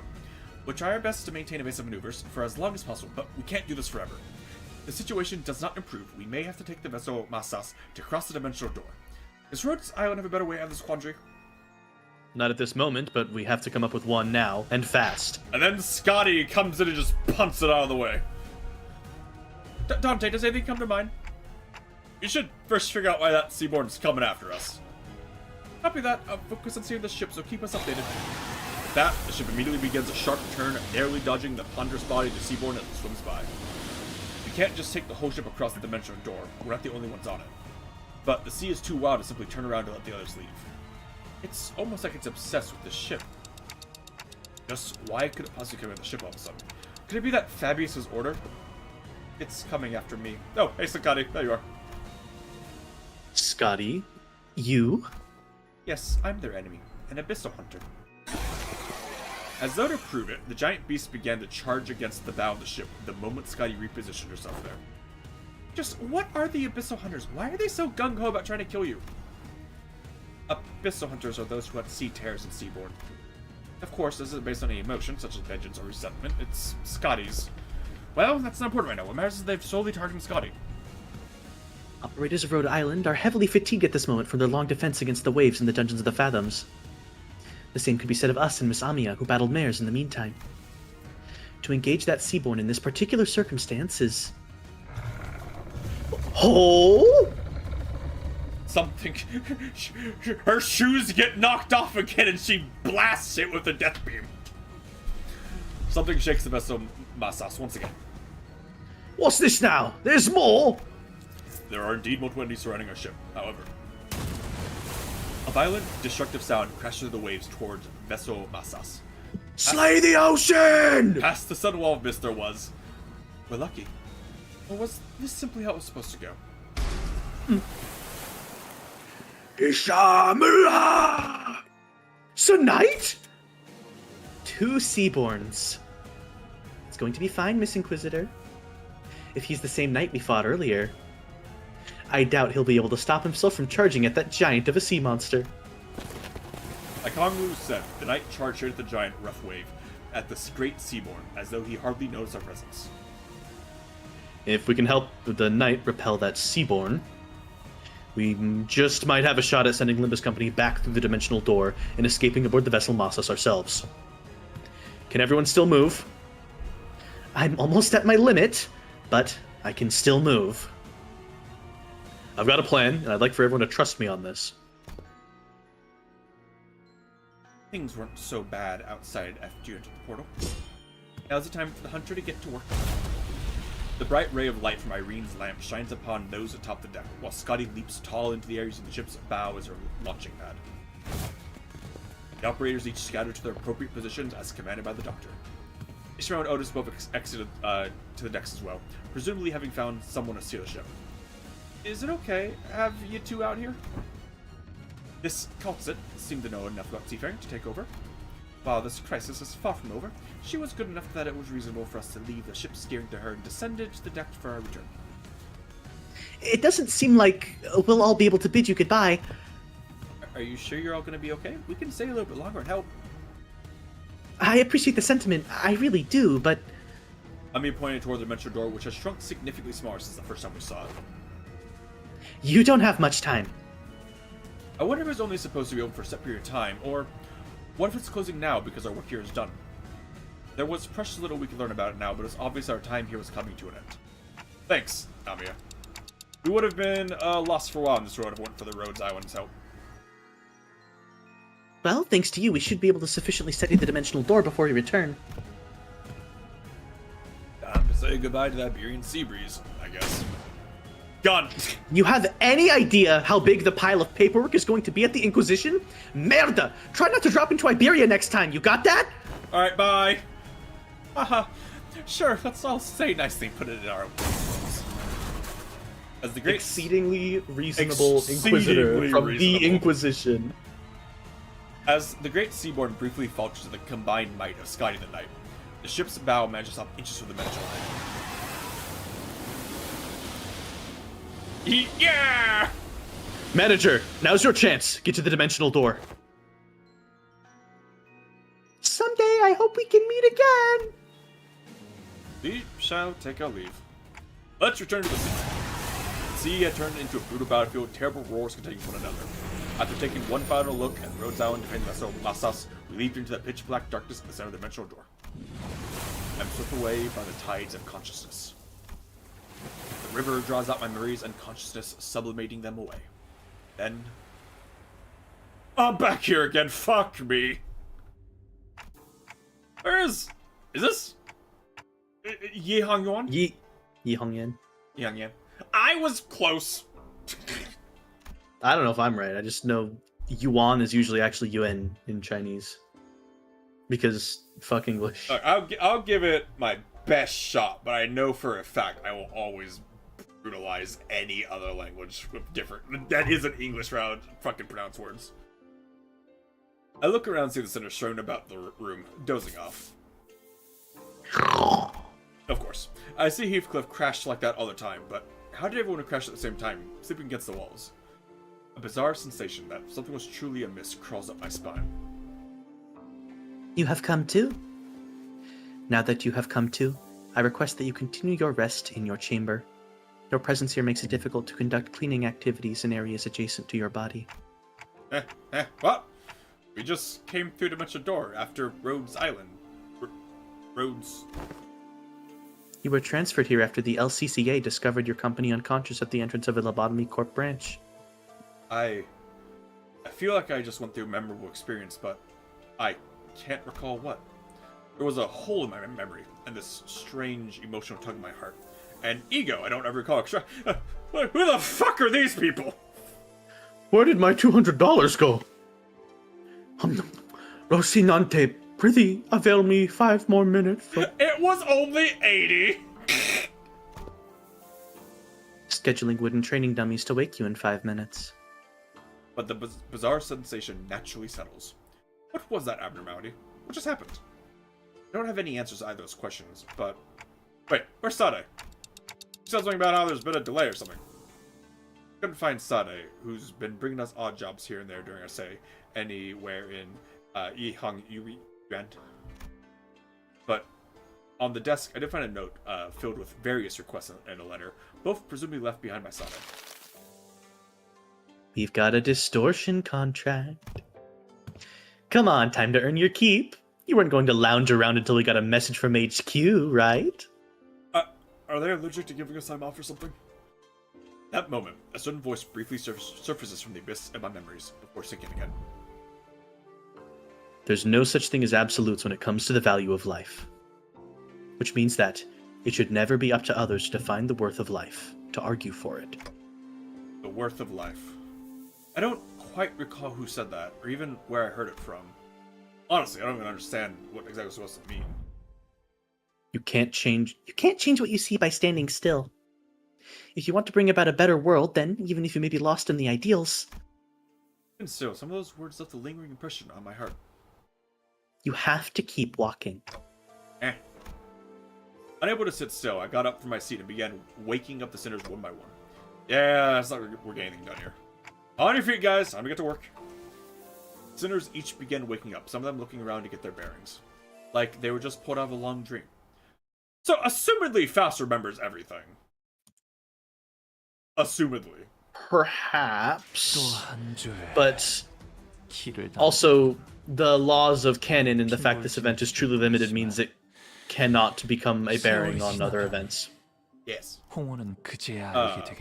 We'll try our best to maintain evasive maneuvers for as long as possible, but we can't do this forever. If the situation does not improve, we may have to take the vessel Masas to cross the dimensional door. Does Rhodes Island have a better way out of this quandary? Not at this moment, but we have to come up with one now, and fast. And then Scotty comes in and just punts it out of the way. Dante, does anything come to mind? We should first figure out why that Seaborn's coming after us. Copy that. Focus on seeing the ship, so keep us updated. With that, the ship immediately begins a sharp turn, narrowly dodging the ponderous body of the Seaborn as it swims by. We can't just take the whole ship across the dimensional door. We're not the only ones on it. But the sea is too wild to simply turn around and let the others leave. It's almost like it's obsessed with this ship. Just why could it possibly come in the ship all of a sudden? Could it be that Fabius's order? It's coming after me. Oh, hey Scotty, there you are. Scotty? You? Yes, I'm their enemy, an Abyssal Hunter. As though to prove it, the giant beast began to charge against the bow of the ship the moment Scotty repositioned herself there. Just what are the Abyssal Hunters? Why are they so gung-ho about trying to kill you? Abyssal Hunters are those who hunt sea terrors and seaborn. Of course, this isn't based on any emotion, such as vengeance or resentment. It's Scotty's. Well, that's not important right now. What matters is they've solely targeted Scotty. Operators of Rhode Island are heavily fatigued at this moment from their long defense against the waves in the Dungeons of the Fathoms. The same could be said of us and Miss Amiya, who battled mares in the meantime. To engage that Seaborn in this particular circumstance is... Oh! Something... Her shoes get knocked off again and she blasts it with the death beam. Something shakes the vessel Masas once again. What's this now? There's more? There are indeed multiple entities surrounding our ship, however. A violent, destructive sound crashed through the waves towards Vessel Masas. Slay the ocean! Past the sudden wall of mist there was. We're lucky. Or was this simply how it was supposed to go? Ishamura! Sir Knight? Two Seaborns. going to be fine, Miss Inquisitor. If he's the same knight we fought earlier, I doubt he'll be able to stop himself from charging at that giant of a sea monster. Like Konglu said, the knight charged at the giant rough wave at this great seaborn, as though he hardly noticed our presence. If we can help the knight repel that seaborn, we just might have a shot at sending Limbus Company back through the dimensional door and escaping aboard the vessel Mossas ourselves. Can everyone still move? I'm almost at my limit, but I can still move. I've got a plan, and I'd like for everyone to trust me on this. Things weren't so bad outside after you entered the portal. Now's the time for the hunter to get to work. The bright ray of light from Irene's lamp shines upon those atop the deck, while Scotty leaps tall into the air using the ship's bow as her launching pad. The operators each scatter to their appropriate positions as commanded by the doctor. Ishmael and Otis both exited to the decks as well, presumably having found someone to steer the ship. Is it okay? Have you two out here? This cultist seemed to know enough about seafaring to take over. While this crisis is far from over, she was good enough that it was reasonable for us to leave the ship steering to her and descended to the deck for our return. It doesn't seem like we'll all be able to bid you goodbye. Are you sure you're all going to be okay? We can stay a little bit longer and help. I appreciate the sentiment, I really do, but... Ami pointed toward the dimensional door, which has shrunk significantly smaller since the first time we saw it. You don't have much time. I wonder if it's only supposed to be open for a set period of time, or what if it's closing now because our work here is done? There was precious little we could learn about it now, but it's obvious our time here was coming to an end. Thanks, Namiya. We would have been lost for a while on this road if it weren't for the Rhodes Island's help. Well, thanks to you, we should be able to sufficiently study the dimensional door before we return. Time to say goodbye to that Berian sea breeze, I guess. Gone! You have any idea how big the pile of paperwork is going to be at the Inquisition? Merda! Try not to drop into Iberia next time, you got that? Alright, bye! Haha. Sure, let's all say nice thing, put it in our words. As the great... Exceedingly reasonable Inquisitor from the Inquisition. As the great Seaborn briefly falters to the combined might of Scotty the Knight, the ship's bow manages to stop inches from the dimensional line. Yeah! Manager, now's your chance. Get to the dimensional door. Someday I hope we can meet again. We shall take our leave. Let's return to the sea. The sea had turned into a brutal battlefield, terrible roars containing one another. After taking one final look at Rhodes Island defending vessel Mossas, we leaped into the pitch black darkness at the center of the dimensional door. I'm swept away by the tides of consciousness. The river draws out my memories and consciousness, sublimating them away. Then... I'm back here again, fuck me! Where is this? Yi Hong Yuan? Yi Hong Yan. Yi Hong Yan. I was close! I don't know if I'm right. I just know yuan is usually actually yuan in Chinese. Because fuck English. I'll give it my best shot, but I know for a fact I will always brutalize any other language with different... That isn't English round fucking pronounce words. I look around and see the center strewn about the room, dozing off. Of course. I see Heathcliff crash like that all the time, but how did everyone crash at the same time, sleeping against the walls? A bizarre sensation that something was truly amiss crawls up my spine. You have come too? Now that you have come to, I request that you continue your rest in your chamber. Your presence here makes it difficult to conduct cleaning activities in areas adjacent to your body. What? We just came through the dimensional door after Rhodes Island. Rhodes... You were transferred here after the LCCA discovered your company unconscious at the entrance of a Lobotomy Corp branch. I feel like I just went through a memorable experience, but I can't recall what. There was a hole in my memory, and this strange emotional tug in my heart. And ego, I don't ever recall. Who the fuck are these people? Where did my $200 go? Rocinante, prithee, avail me 5 more minutes. It was only 80! Scheduling wooden training dummies to wake you in 5 minutes. But the bizarre sensation naturally settles. What was that abnormality? What just happened? I don't have any answers to either of those questions, but... Wait, where's Sade? She said something about how there's been a delay or something. Couldn't find Sade, who's been bringing us odd jobs here and there during our stay anywhere in Yihang Yuan. But on the desk, I did find a note filled with various requests and a letter, both presumably left behind by Sade. We've got a distortion contract. Come on, time to earn your keep. You weren't going to lounge around until we got a message from HQ, right? Are they allergic to giving us time off or something? That moment, a certain voice briefly surfaces from the abyss of my memories before sinking again. There's no such thing as absolutes when it comes to the value of life. Which means that it should never be up to others to define the worth of life, to argue for it. The worth of life. I don't quite recall who said that, or even where I heard it from. Honestly, I don't even understand what exactly it's supposed to mean. You can't change what you see by standing still. If you want to bring about a better world, then, even if you may be lost in the ideals... And still, some of those words left a lingering impression on my heart. You have to keep walking. Unable to sit still, I got up from my seat and began waking up the sinners one by one. Yeah, it's not like we're getting anything done here. On your feet, guys. Time to get to work. Sinners each began waking up, some of them looking around to get their bearings. Like they were just pulled out of a long dream. So, assumedly, Faust remembers everything. Assumedly. Perhaps. But also, the laws of canon and the fact this event is truly limited means it cannot become a bearing on other events. Yes.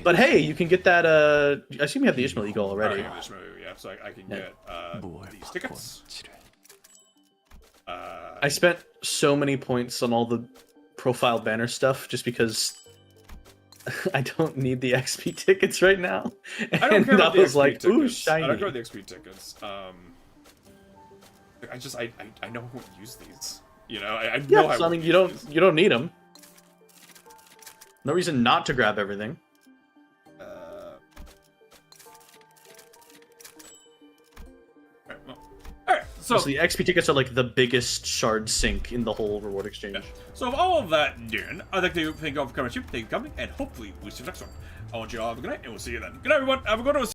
But hey, you can get that, I assume you have the Ishmael Eagle already. I have the Ishmael Eagle, yeah, so I can get these tickets. I spent so many points on all the profile banner stuff just because I don't need the XP tickets right now. And I don't care about the was XP like, tickets. ooh, shiny. I don't care about the XP tickets. I know I won't use these. You know, I know Yeah, so, I mean, you don't need them. No reason not to grab everything. Alright, so the XP tickets are like the biggest shard sink in the whole reward exchange. Yeah. So, of all of that done, I'd like to thank you all for coming, thank you for coming, and hopefully we'll see you next one. I want you all to have a good night, and we'll see you then. Good night, everyone. Have a good one.